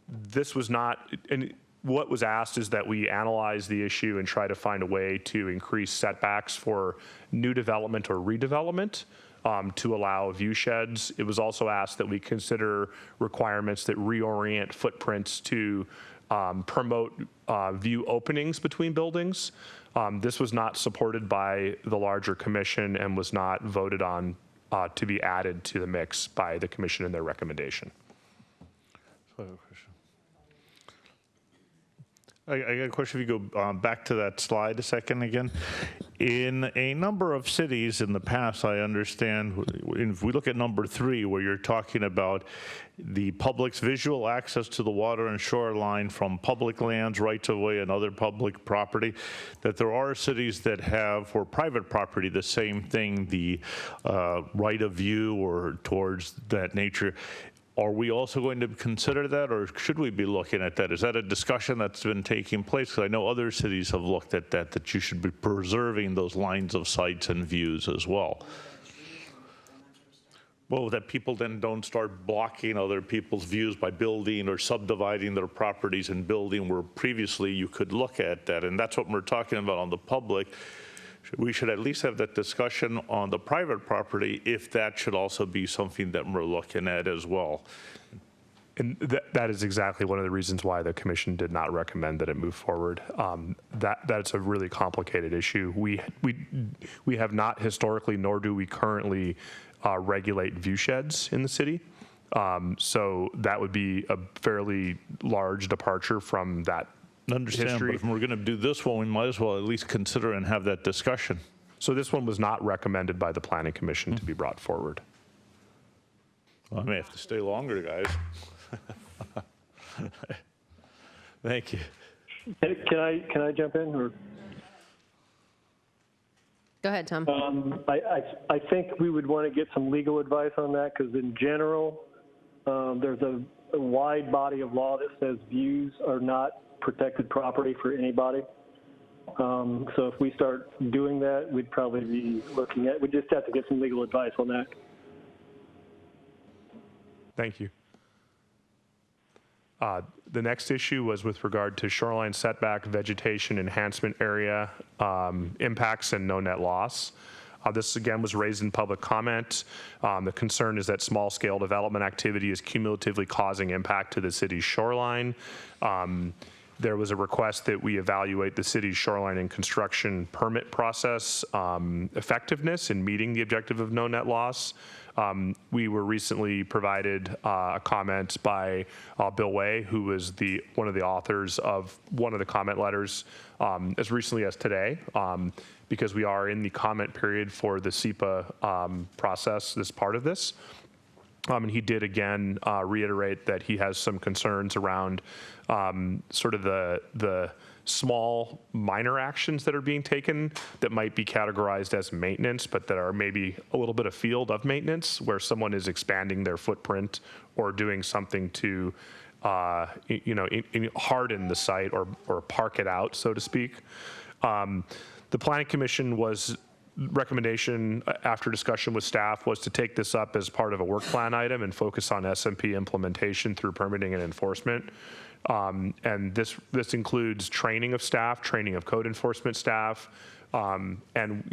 [SPEAKER 18] This was not, and what was asked is that we analyze the issue and try to find a way to increase setbacks for new development or redevelopment to allow view sheds. It was also asked that we consider requirements that reorient footprints to promote view openings between buildings. This was not supported by the larger commission and was not voted on to be added to the mix by the commission in their recommendation.
[SPEAKER 2] I got a question. If you go back to that slide a second again. In a number of cities in the past, I understand, if we look at number 3, where you're talking about the public's visual access to the water and shoreline from public lands, rights-of-way, and other public property, that there are cities that have, for private property, the same thing, the right of view or towards that nature. Are we also going to consider that, or should we be looking at that? Is that a discussion that's been taking place? Because I know other cities have looked at that you should be preserving those lines of sights and views as well. Well, that people then don't start blocking other people's views by building or subdividing their properties and building where previously you could look at that. And that's what we're talking about on the public. We should at least have that discussion on the private property if that should also be something that we're looking at as well.
[SPEAKER 18] And that is exactly one of the reasons why the commission did not recommend that it move forward. That's a really complicated issue. We have not historically, nor do we currently regulate view sheds in the city. So that would be a fairly large departure from that
[SPEAKER 2] Understand,
[SPEAKER 18] history.
[SPEAKER 2] but if we're going to do this one, we might as well at least consider and have that discussion.
[SPEAKER 18] So this one was not recommended by the Planning Commission to be brought forward.
[SPEAKER 2] Well, I may have to stay longer, guys. Thank you.
[SPEAKER 7] Can I jump in? Or?
[SPEAKER 1] Go ahead, Tom.
[SPEAKER 7] I think we would want to get some legal advice on that, because in general, there's a wide body of law that says views are not protected property for anybody. So if we start doing that, we'd probably be looking at, we just have to get some legal advice on that.
[SPEAKER 18] Thank you. The next issue was with regard to shoreline setback, vegetation enhancement area impacts, and no net loss. This again was raised in public comment. The concern is that small scale development activity is cumulatively causing impact to the city's shoreline. There was a request that we evaluate the city's shoreline and construction permit process effectiveness in meeting the objective of no net loss. We were recently provided a comment by Bill Way, who was one of the authors of one of the comment letters as recently as today, because we are in the comment period for the SEPA process, this part of this. And he did again reiterate that he has some concerns around sort of the small minor actions that are being taken that might be categorized as maintenance, but that are maybe a little bit of field of maintenance, where someone is expanding their footprint or doing something to harden the site or park it out, so to speak. The Planning Commission recommendation after discussion with staff was to take this up as part of a work plan item and focus on SMP implementation through permitting and enforcement. And this includes training of staff, training of code enforcement staff. And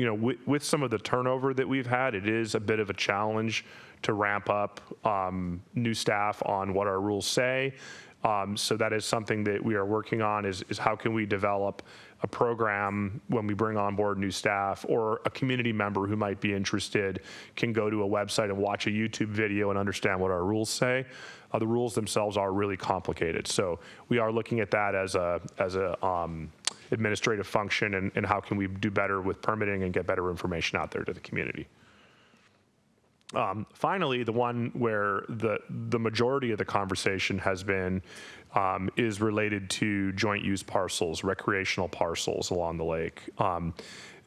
[SPEAKER 18] with some of the turnover that we've had, it is a bit of a challenge to ramp up new staff on what our rules say. So that is something that we are working on, is how can we develop a program when we bring on board new staff, or a community member who might be interested can go to a website and watch a YouTube video and understand what our rules say. The rules themselves are really complicated. So we are looking at that as a administrative function, and how can we do better with permitting and get better information out there to the community. Finally, the one where the majority of the conversation has been is related to joint use parcels, recreational parcels along the lake.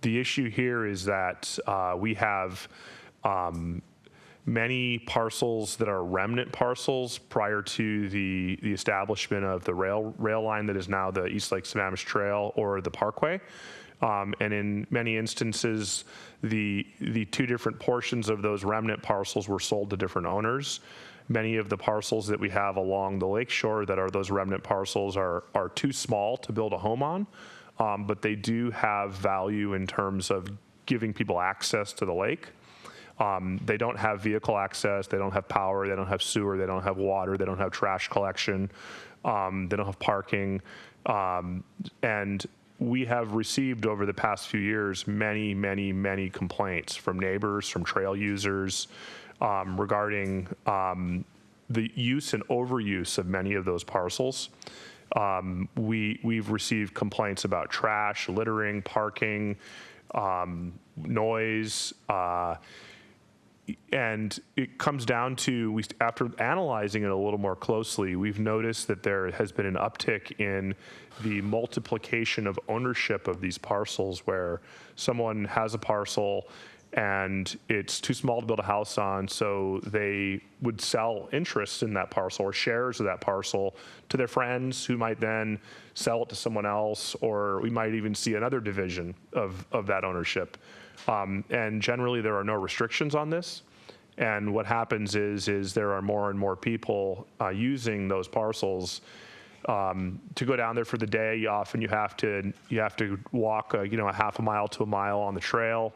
[SPEAKER 18] The issue here is that we have many parcels that are remnant parcels prior to the establishment of the rail line that is now the East Lake Sammamish Trail or the Parkway. And in many instances, the two different portions of those remnant parcels were sold to different owners. Many of the parcels that we have along the lakeshore that are those remnant parcels are too small to build a home on, but they do have value in terms of giving people access to the lake. They don't have vehicle access, they don't have power, they don't have sewer, they don't have water, they don't have trash collection, they don't have parking, and we have received over the past few years many complaints from neighbors, from trail users, regarding the use and overuse of many of those parcels. We've received complaints about trash, littering, parking. noise, and it comes down to, after analyzing it a little more closely, we've noticed that there has been an uptick in the multiplication of ownership of these parcels, where someone has a parcel and it's too small to build a house on, so they would sell interest in that parcel or shares of that parcel to their friends, who might then sell it to someone else, or we might even see another division of that ownership. And generally there are no restrictions on this. And what happens is there are more and more people using those parcels to go down there for the day. Often you have to walk a half a mile to a mile on the trail.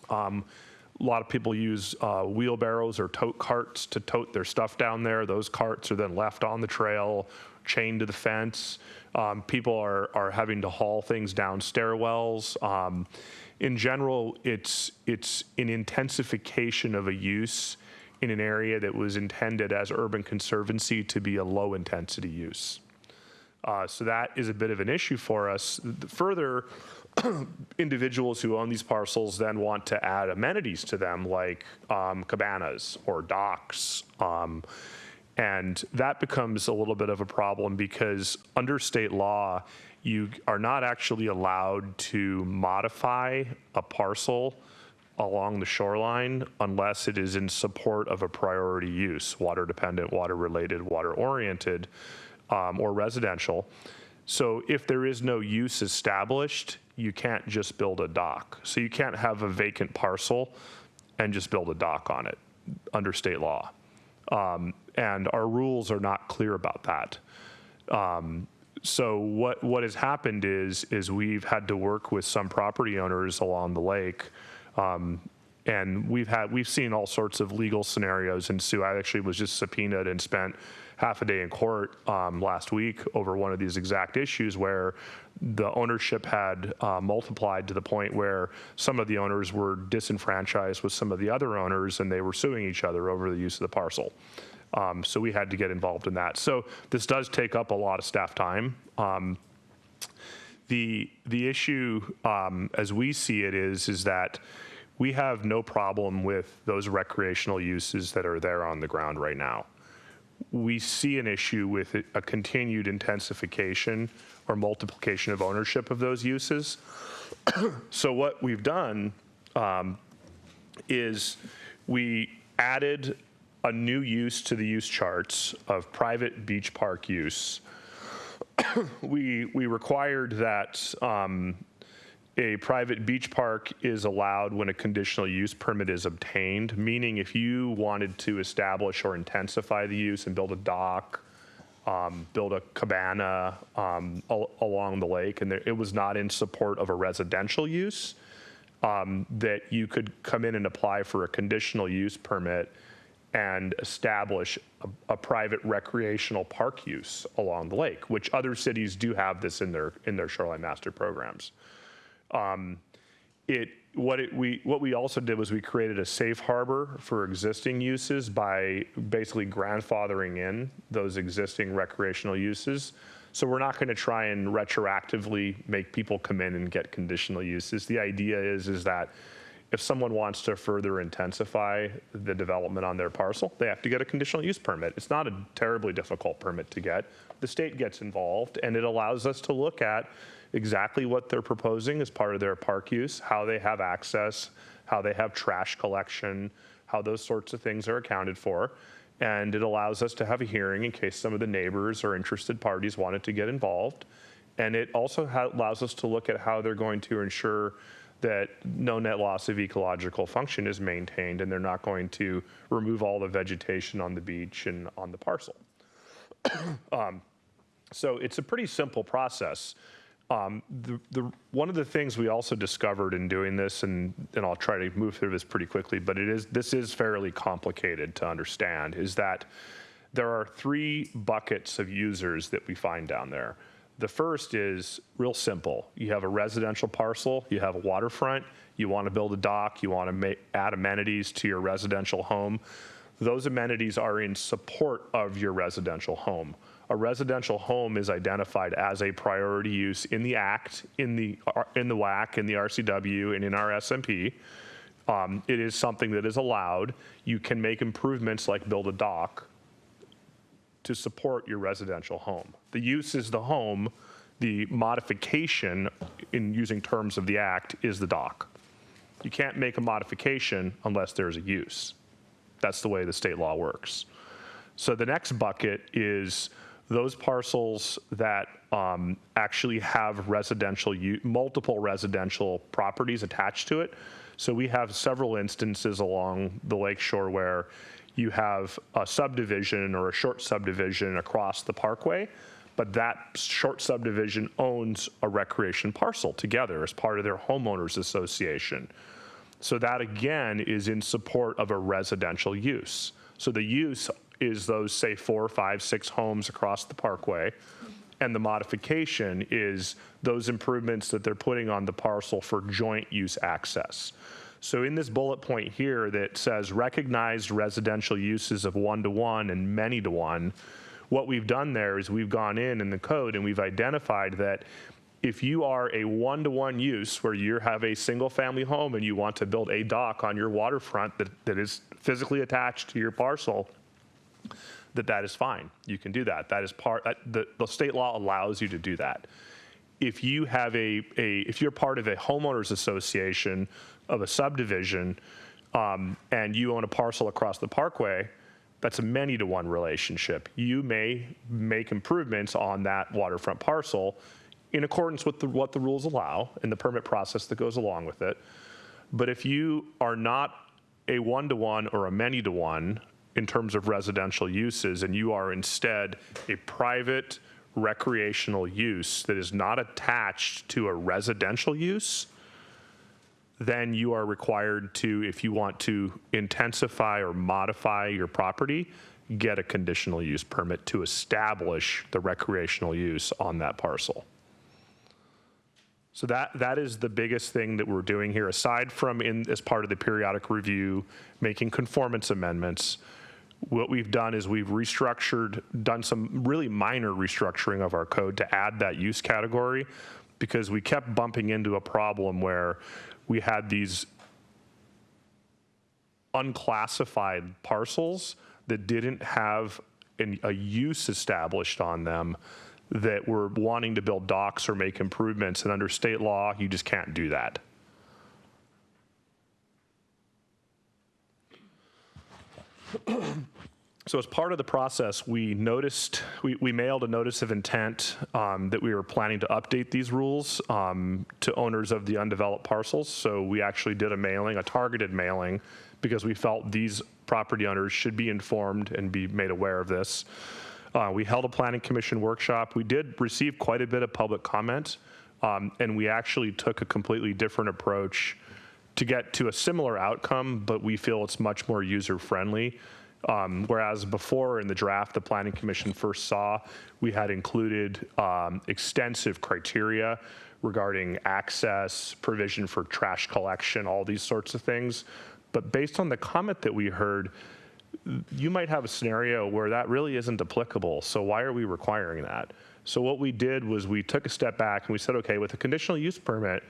[SPEAKER 18] A lot of people use wheelbarrows or tote carts to tote their stuff down there. Those carts are then left on the trail, chained to the fence. People are having to haul things down stairwells. In general, it's an intensification of a use in an area that was intended as urban conservancy to be a low intensity use. So that is a bit of an issue for us. Further, individuals who own these parcels then want to add amenities to them, like cabanas or docks. And that becomes a little bit of a problem, because under state law, you are not actually allowed to modify a parcel along the shoreline unless it is in support of a priority use, water dependent, water related, water oriented, or residential. So if there is no use established, you can't just build a dock. So you can't have a vacant parcel and just build a dock on it under state law. And our rules are not clear about that. So what has happened is we've had to work with some property owners along the lake, and we've seen all sorts of legal scenarios ensue. I actually was just subpoenaed and spent half a day in court last week over one of these exact issues, where the ownership had multiplied to the point where some of the owners were disenfranchised with some of the other owners, and they were suing each other over the use of the parcel. So we had to get involved in that. So this does take up a lot of staff time. The issue, as we see it, is that we have no problem with those recreational uses that are there on the ground right now. We see an issue with a continued intensification or multiplication of ownership of those uses. So what we've done is we added a new use to the use charts of private beach park use. We required that a private beach park is allowed when a conditional use permit is obtained, meaning if you wanted to establish or intensify the use and build a dock, build a cabana along the lake, and it was not in support of a residential use, that you could come in and apply for a conditional use permit and establish a private recreational park use along the lake, which other cities do have this in their shoreline master programs. What we also did was we created a safe harbor for existing uses by basically grandfathering in those existing recreational uses. So we're not going to try and retroactively make people come in and get conditional uses. The idea is that if someone wants to further intensify the development on their parcel, they have to get a conditional use permit. It's not a terribly difficult permit to get. The state gets involved, and it allows us to look at exactly what they're proposing as part of their park use, how they have access, how they have trash collection, how those sorts of things are accounted for. And it allows us to have a hearing in case some of the neighbors or interested parties wanted to get involved. And it also allows us to look at how they're going to ensure that no net loss of ecological function is maintained, and they're not going to remove all the vegetation on the beach and on the parcel. So it's a pretty simple process. One of the things we also discovered in doing this, and I'll try to move through this pretty quickly, but this is fairly complicated to understand, is that there are 3 buckets of users that we find down there. The first is real simple. You have a residential parcel, you have a waterfront, you want to build a dock, you want to add amenities to your residential home. Those amenities are in support of your residential home. A residential home is identified as a priority use in the Act, in the WAC, in the RCW, and in our SMP. It is something that is allowed. You can make improvements like build a dock to support your residential home. The use is the home. The modification, in using terms of the Act, is the dock. You can't make a modification unless there's a use. That's the way the state law works. So the next bucket is those parcels that actually have multiple residential properties attached to it. So we have several instances along the lakeshore where you have a subdivision or a short subdivision across the parkway, but that short subdivision owns a recreation parcel together as part of their homeowners association. So that again is in support of a residential use. So the use is those, say, 4, 5, 6 homes across the parkway, and the modification is those improvements that they're putting on the parcel for joint use access. So in this bullet point here that says recognized residential uses of 1-to-1 and many-to-1, what we've done there is we've gone in the code and we've identified that if you are a 1-to-1 use where you have a single family home and you want to build a dock on your waterfront that is physically attached to your parcel, that is fine. You can do that. That is the state law allows you to do that. If you have if you're part of a homeowners association of a subdivision and you own a parcel across the parkway, that's a many-to-one relationship. You may make improvements on that waterfront parcel in accordance with what the rules allow and the permit process that goes along with it. But if you are not a 1-to-1 or a many-to-one in terms of residential uses, and you are instead a private recreational use that is not attached to a residential use, then you are required to, if you want to intensify or modify your property, get a conditional use permit to establish the recreational use on that parcel. So that is the biggest thing that we're doing here, aside from as part of the periodic review, making conformance amendments. What we've done is we've done some really minor restructuring of our code to add that use category, because we kept bumping into a problem where we had these unclassified parcels that didn't have a use established on them, that were wanting to build docks or make improvements, and under state law, you just can't do that. So as part of the process, we mailed a notice of intent that we were planning to update these rules to owners of the undeveloped parcels. So we actually did a targeted mailing, because we felt these property owners should be informed and be made aware of this. We held a planning commission workshop. We did receive quite a bit of public comment, and we actually took a completely different approach to get to a similar outcome, but we feel it's much more user-friendly. Whereas before in the draft the Planning Commission first saw, we had included extensive criteria regarding access, provision for trash collection, all these sorts of things. But based on the comment that we heard, you might have a scenario where that really isn't applicable. So why are we requiring that? So what we did was we took a step back and we said, okay, with a conditional use permit,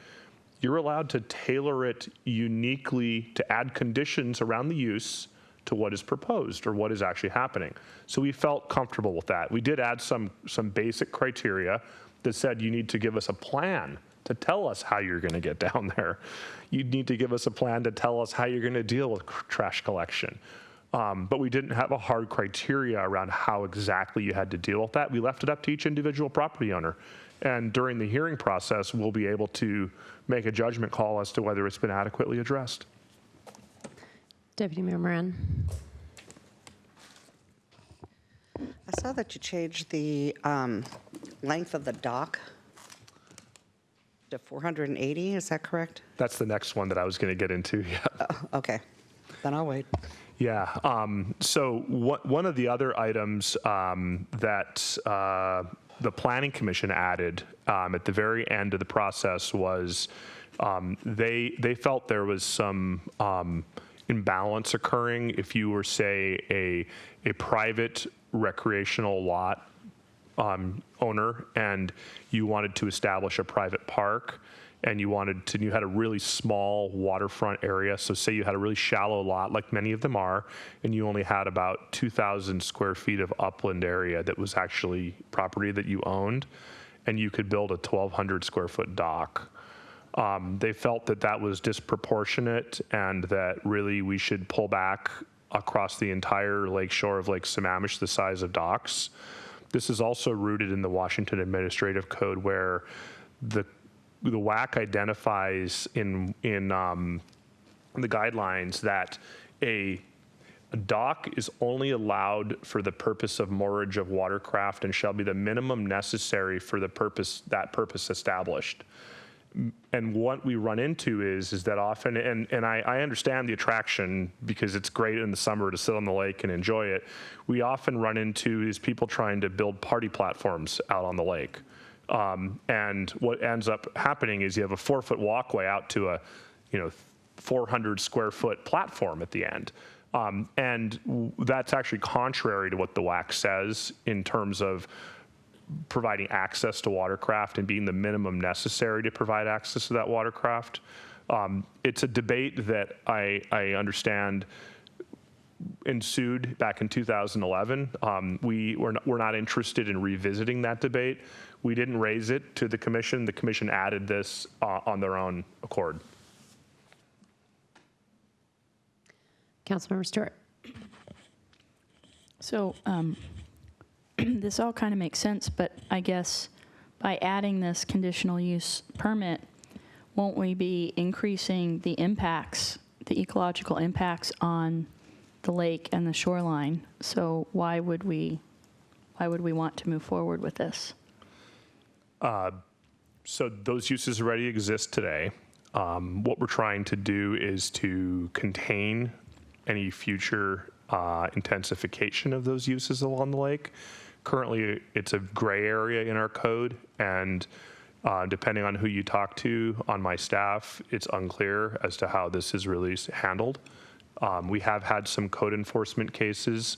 [SPEAKER 18] you're allowed to tailor it uniquely to add conditions around the use to what is proposed or what is actually happening. So we felt comfortable with that. We did add some basic criteria that said you need to give us a plan to tell us how you're going to get down there. You need to give us a plan to tell us how you're going to deal with trash collection. But we didn't have a hard criteria around how exactly you had to deal with that. We left it up to each individual property owner. And during the hearing process, we'll be able to make a judgment call as to whether it's been adequately addressed.
[SPEAKER 1] Deputy Mayor Moran.
[SPEAKER 10] I saw that you changed the length of the dock to 480, is that correct?
[SPEAKER 18] That's the next one that I was going to get into, yeah.
[SPEAKER 10] Oh, okay, then I'll wait.
[SPEAKER 18] Yeah, so one of the other items that the Planning Commission added at the very end of the process was they felt there was some imbalance occurring if you were, say, a private recreational lot owner and you wanted to establish a private park, and you had a really small waterfront area. So say you had a really shallow lot, like many of them are, and you only had about 2,000 square feet of upland area that was actually property that you owned, and you could build a 1,200 square foot dock. They felt that that was disproportionate and that really we should pull back across the entire lake shore of Lake Sammamish the size of docks. This is also rooted in the Washington Administrative Code, where the WAC identifies in the guidelines that a dock is only allowed for the purpose of moorage of watercraft and shall be the minimum necessary for the purpose established. And what we run into is that often, and I understand the attraction because it's great in the summer to sit on the lake and enjoy it. We often run into is people trying to build party platforms out on the lake. And what ends up happening is you have a 4-foot walkway out to a 400 square foot platform at the end. And that's actually contrary to what the WAC says in terms of providing access to watercraft and being the minimum necessary to provide access to that watercraft. It's a debate that I understand ensued back in 2011. We're not interested in revisiting that debate. We didn't raise it to the commission. The commission added this on their own accord.
[SPEAKER 1] Councilmember Stewart.
[SPEAKER 12] So this all kind of makes sense, but I guess by adding this conditional use permit, won't we be increasing the impacts, the ecological impacts on the lake and the shoreline? So why would we want to move forward with this?
[SPEAKER 18] So those uses already exist today. What we're trying to do is to contain any future intensification of those uses along the lake. Currently, it's a gray area in our code, and depending on who you talk to on my staff, it's unclear as to how this is really handled. We have had some code enforcement cases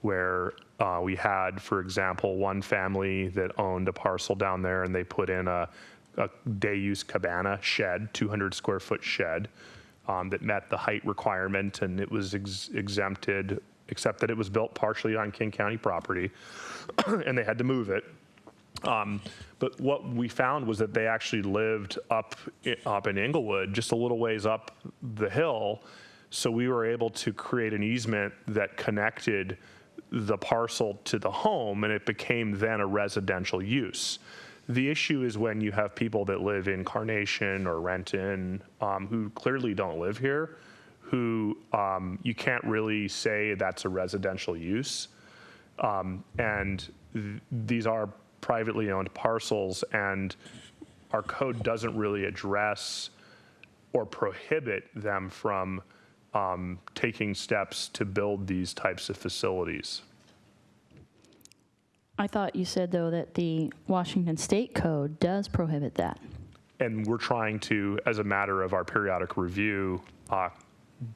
[SPEAKER 18] where we had, for example, one family that owned a parcel down there, and they put in a day-use cabana shed, 200 square foot shed, that met the height requirement, and it was exempted, except that it was built partially on King County property, and they had to move it. But what we found was that they actually lived up in Inglewood, just a little ways up the hill, so we were able to create an easement that connected the parcel to the home, and it became then a residential use. The issue is when you have people that live in Carnation or Renton who clearly don't live here, who you can't really say that's a residential use. And these are privately owned parcels, and our code doesn't really address or prohibit them from taking steps to build these types of facilities.
[SPEAKER 12] I thought you said, though, that the Washington State Code does prohibit that.
[SPEAKER 18] And we're trying to, as a matter of our periodic review,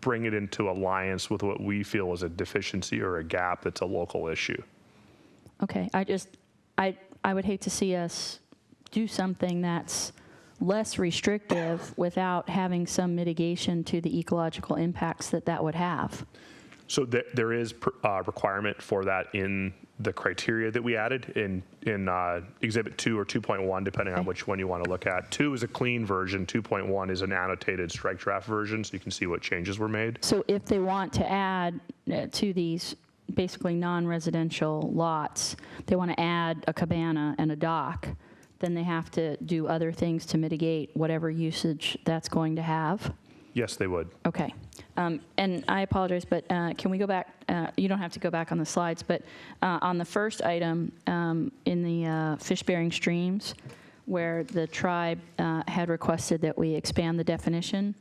[SPEAKER 18] bring it into alliance with what we feel is a deficiency or a gap that's a local issue.
[SPEAKER 12] Okay, I would hate to see us do something that's less restrictive without having some mitigation to the ecological impacts that would have.
[SPEAKER 18] So there is a requirement for that in the criteria that we added in Exhibit 2 or 2.1, depending on which one you want to look at. 2 is a clean version. 2.1 is an annotated strike draft version, so you can see what changes were made.
[SPEAKER 12] So if they want to add to these basically non-residential lots, they want to add a cabana and a dock, then they have to do other things to mitigate whatever usage that's going to have?
[SPEAKER 18] Yes, they would.
[SPEAKER 12] Okay. And I apologize, but can we go back? You don't have to go back on the slides, but on the first item in the fish-bearing streams, where the tribe had requested that we expand the definition,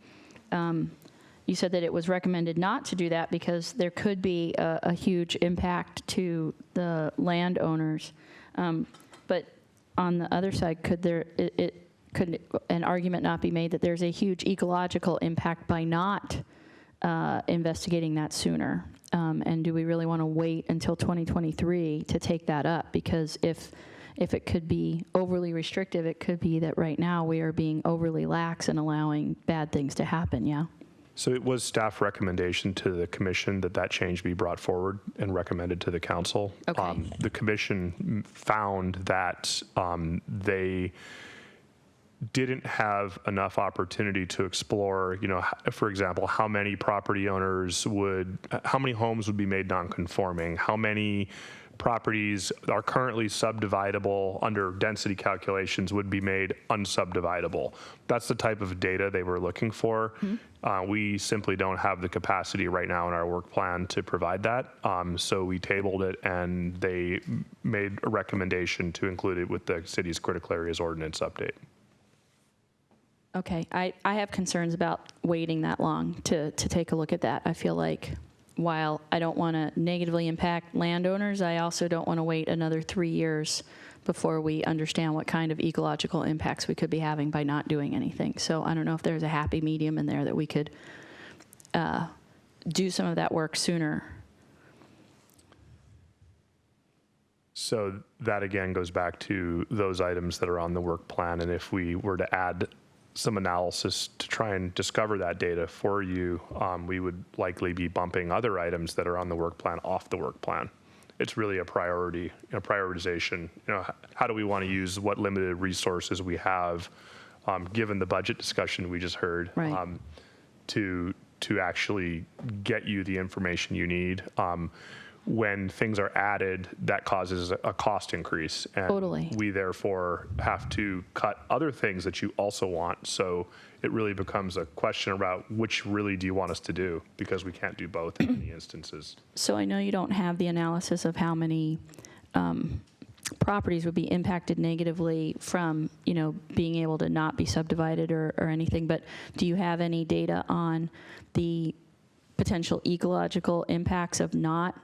[SPEAKER 12] you said that it was recommended not to do that because there could be a huge impact to the landowners. But on the other side, could an argument not be made that there's a huge ecological impact by not investigating that sooner? And do we really want to wait until 2023 to take that up? Because if it could be overly restrictive, it could be that right now we are being overly lax and allowing bad things to happen, yeah?
[SPEAKER 18] So it was staff recommendation to the commission that that change be brought forward and recommended to the council.
[SPEAKER 12] Okay.
[SPEAKER 18] The commission found that they didn't have enough opportunity to explore, for example, how many property owners how many homes would be made non-conforming, how many properties are currently subdividable under density calculations would be made unsubdividable. That's the type of data they were looking for. We simply don't have the capacity right now in our work plan to provide that. So we tabled it, and they made a recommendation to include it with the city's critical areas ordinance update.
[SPEAKER 12] Okay, I have concerns about waiting that long to take a look at that. I feel like while I don't want to negatively impact landowners, I also don't want to wait another 3 years before we understand what kind of ecological impacts we could be having by not doing anything. So I don't know if there's a happy medium in there that we could do some of that work sooner.
[SPEAKER 18] So that again goes back to those items that are on the work plan, and if we were to add some analysis to try and discover that data for you, we would likely be bumping other items that are on the work plan off the work plan. It's really a priority, prioritization. How do we want to use what limited resources we have, given the budget discussion we just heard,
[SPEAKER 12] right.
[SPEAKER 18] to actually get you the information you need. When things are added, that causes a cost increase. And
[SPEAKER 12] totally.
[SPEAKER 18] We therefore have to cut other things that you also want. So it really becomes a question about which really do you want us to do, because we can't do both in many instances.
[SPEAKER 12] So I know you don't have the analysis of how many properties would be impacted negatively from, being able to not be subdivided or anything, but do you have any data on the potential ecological impacts of not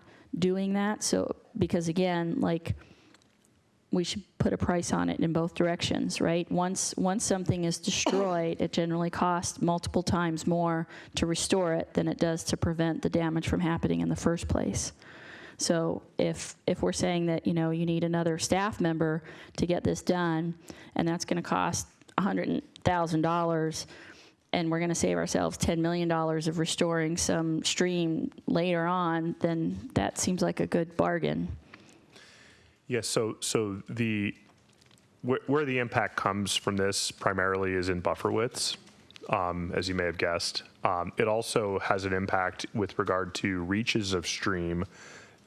[SPEAKER 12] doing that? So, because again, we should put a price on it in both directions, right? Once something is destroyed, it generally costs multiple times more to restore it than it does to prevent the damage from happening in the first place. So if we're saying that, you need another staff member to get this done, and that's going to cost $100,000, and we're going to save ourselves $10 million of restoring some stream later on, then that seems like a good bargain.
[SPEAKER 18] Yes, so where the impact comes from this primarily is in buffer widths, as you may have guessed. It also has an impact with regard to reaches of stream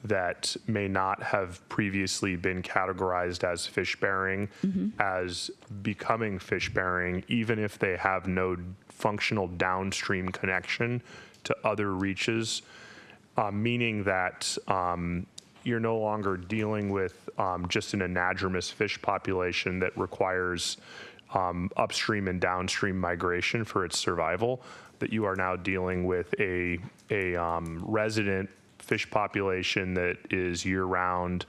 [SPEAKER 18] that may not have previously been categorized as fish-bearing, as becoming fish-bearing, even if they have no functional downstream connection to other reaches, meaning that you're no longer dealing with just an anadromous fish population that requires upstream and downstream migration for its survival, that you are now dealing with a resident fish population that is year-round,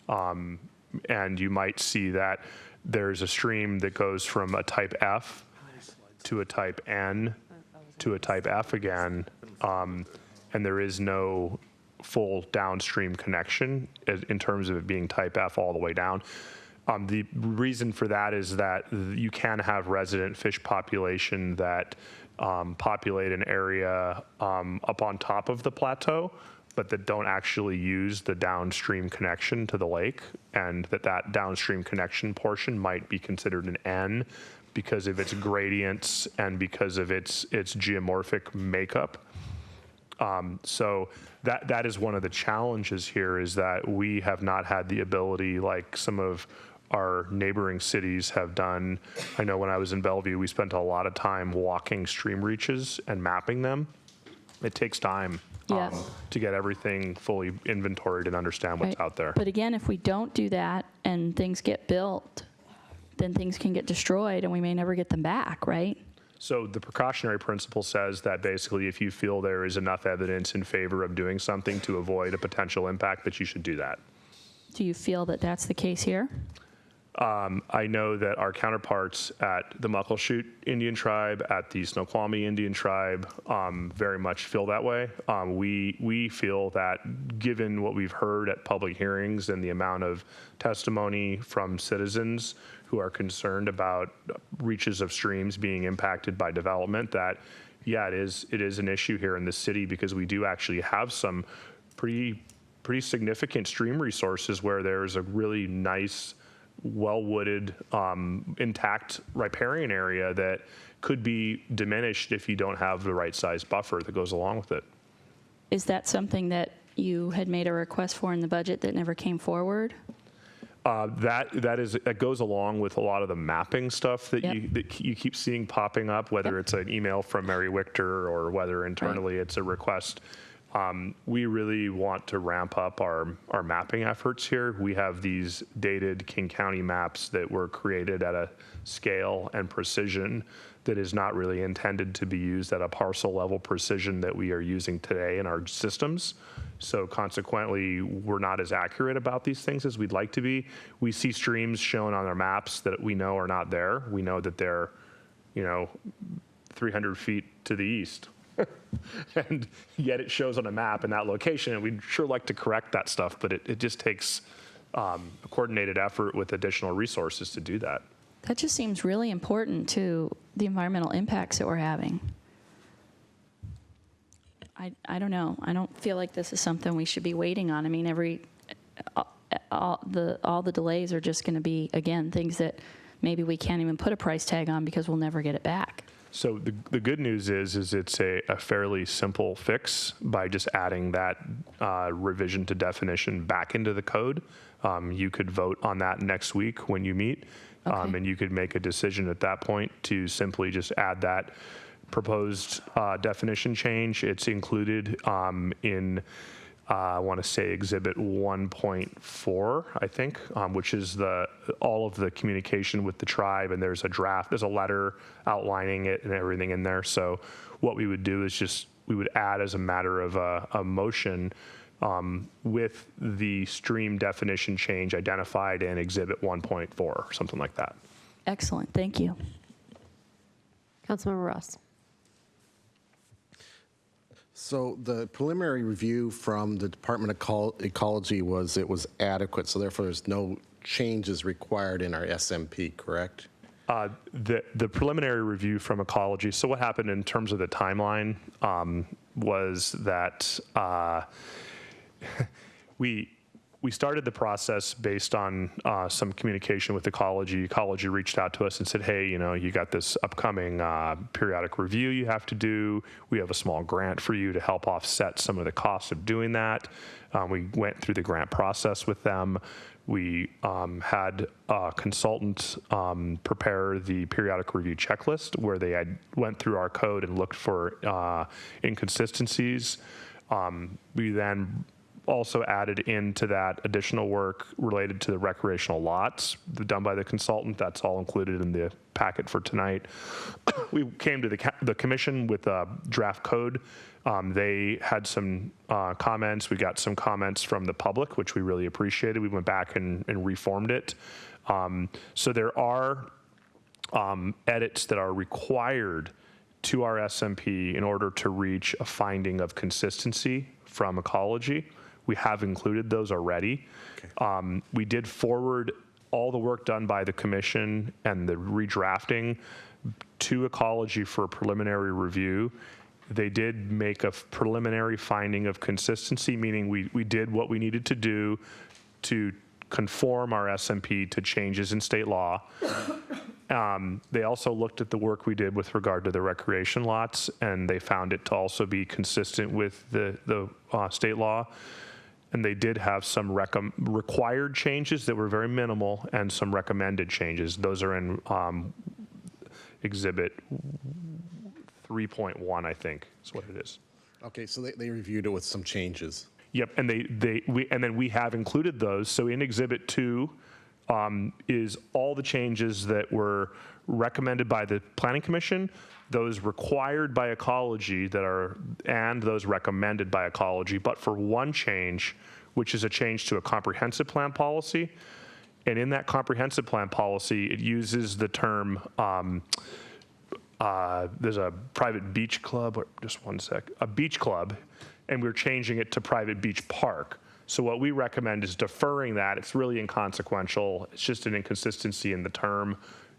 [SPEAKER 18] and you might see that there's a stream that goes from a type F to a type N to a type F again, and there is no full downstream connection in terms of it being type F all the way down. The reason for that is that you can have resident fish population that populate an area up on top of the plateau, but that don't actually use the downstream connection to the lake, and that downstream connection portion might be considered an N because of its gradients and because of its geomorphic makeup. So that is one of the challenges here, is that we have not had the ability, like some of our neighboring cities have done. I know when I was in Bellevue, we spent a lot of time walking stream reaches and mapping them. It takes time to get everything fully inventoried and understand what's out there.
[SPEAKER 12] But again, if we don't do that and things get built, then things can get destroyed and we may never get them back, right?
[SPEAKER 18] So the precautionary principle says that basically if you feel there is enough evidence in favor of doing something to avoid a potential impact, that you should do that.
[SPEAKER 12] Do you feel that that's the case here?
[SPEAKER 18] I know that our counterparts at the Muckleshoot Indian Tribe, at the Snoqualmie Indian Tribe, very much feel that way. We feel that given what we've heard at public hearings and the amount of testimony from citizens who are concerned about reaches of streams being impacted by development, that, yeah, it is an issue here in the city, because we do actually have some pretty significant stream resources where there's a really nice, well-wooded, intact riparian area that could be diminished if you don't have the right size buffer that goes along with it.
[SPEAKER 12] Is that something that you had made a request for in the budget that never came forward?
[SPEAKER 18] That goes along with a lot of the mapping stuff that,
[SPEAKER 12] Yep.
[SPEAKER 18] you keep seeing popping up, whether it's an email from Mary Wichter or whether internally it's a request. We really want to ramp up our mapping efforts here. We have these dated King County maps that were created at a scale and precision that is not really intended to be used at a parcel level precision that we are using today in our systems. So consequently, we're not as accurate about these things as we'd like to be. We see streams shown on our maps that we know are not there. We know that they're, 300 feet to the east. And yet it shows on a map in that location, and we'd sure like to correct that stuff, but it just takes a coordinated effort with additional resources to do that.
[SPEAKER 12] That just seems really important to the environmental impacts that we're having. I don't know. I don't feel like this is something we should be waiting on. I mean, all the delays are just going to be, again, things that maybe we can't even put a price tag on because we'll never get it back.
[SPEAKER 18] So the good news is it's a fairly simple fix by just adding that revision to definition back into the code. You could vote on that next week when you meet, and you could make a decision at that point to simply just add that proposed definition change. It's included in, I want to say, Exhibit 1.4, I think, which is all of the communication with the tribe, and there's a letter outlining it and everything in there. So what we would do is we would add as a matter of a motion with the stream definition change identified in Exhibit 1.4 or something like that.
[SPEAKER 12] Excellent, thank you.
[SPEAKER 1] Councilmember Ross.
[SPEAKER 19] So the preliminary review from the Department of Ecology was it was adequate, so therefore there's no changes required in our SMP, correct?
[SPEAKER 18] The preliminary review from Ecology, so what happened in terms of the timeline was that we started the process based on some communication with Ecology. Ecology reached out to us and said, hey, you got this upcoming periodic review you have to do. We have a small grant for you to help offset some of the costs of doing that. We went through the grant process with them. We had a consultant prepare the periodic review checklist where they went through our code and looked for inconsistencies. We then also added into that additional work related to the recreational lots done by the consultant. That's all included in the packet for tonight. We came to the commission with a draft code. They had some comments. We got some comments from the public, which we really appreciated. We went back and reformed it. So there are edits that are required to our SMP in order to reach a finding of consistency from Ecology. We have included those already. Okay. We did forward all the work done by the commission and the redrafting to Ecology for a preliminary review. They did make a preliminary finding of consistency, meaning we did what we needed to do to conform our SMP to changes in state law. They also looked at the work we did with regard to the recreation lots, and they found it to also be consistent with the state law. And they did have some required changes that were very minimal and some recommended changes. Those are in Exhibit 3.1, I think is what it is.
[SPEAKER 19] Okay, so they reviewed it with some changes.
[SPEAKER 18] Yep, and then we have included those. So in Exhibit 2 is all the changes that were recommended by the Planning Commission, those required by Ecology and those recommended by Ecology, but for one change, which is a change to a comprehensive plan policy. And in that comprehensive plan policy, it uses the term, there's a private beach club, or just one sec, a beach club, and we're changing it to private beach park. So what we recommend is deferring that. It's really inconsequential. It's just an inconsistency in the term.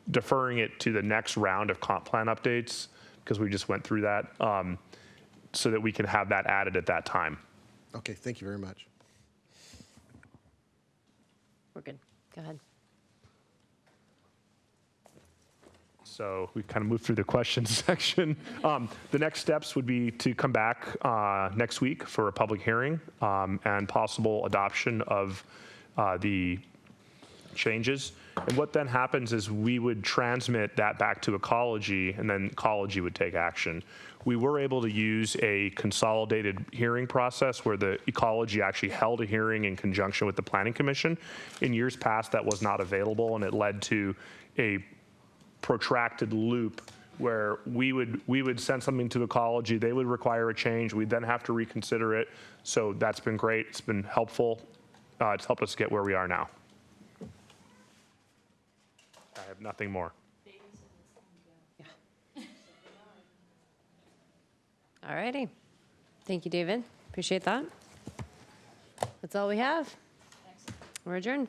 [SPEAKER 18] Deferring it to the next round of comp plan updates, because we just went through that, so that we can have that added at that time.
[SPEAKER 19] Okay, thank you very much.
[SPEAKER 1] We're good. Go ahead.
[SPEAKER 18] So we kind of moved through the questions section. The next steps would be to come back next week for a public hearing and possible adoption of the changes. And what then happens is we would transmit that back to Ecology, and then Ecology would take action. We were able to use a consolidated hearing process where the Ecology actually held a hearing in conjunction with the Planning Commission. In years past, that was not available, and it led to a protracted loop where we would send something to Ecology, they would require a change, we'd then have to reconsider it. So that's been great, it's been helpful. It's helped us get where we are now. I have nothing more.
[SPEAKER 1] All righty. Thank you, David. Appreciate that. That's all we have. We're adjourned.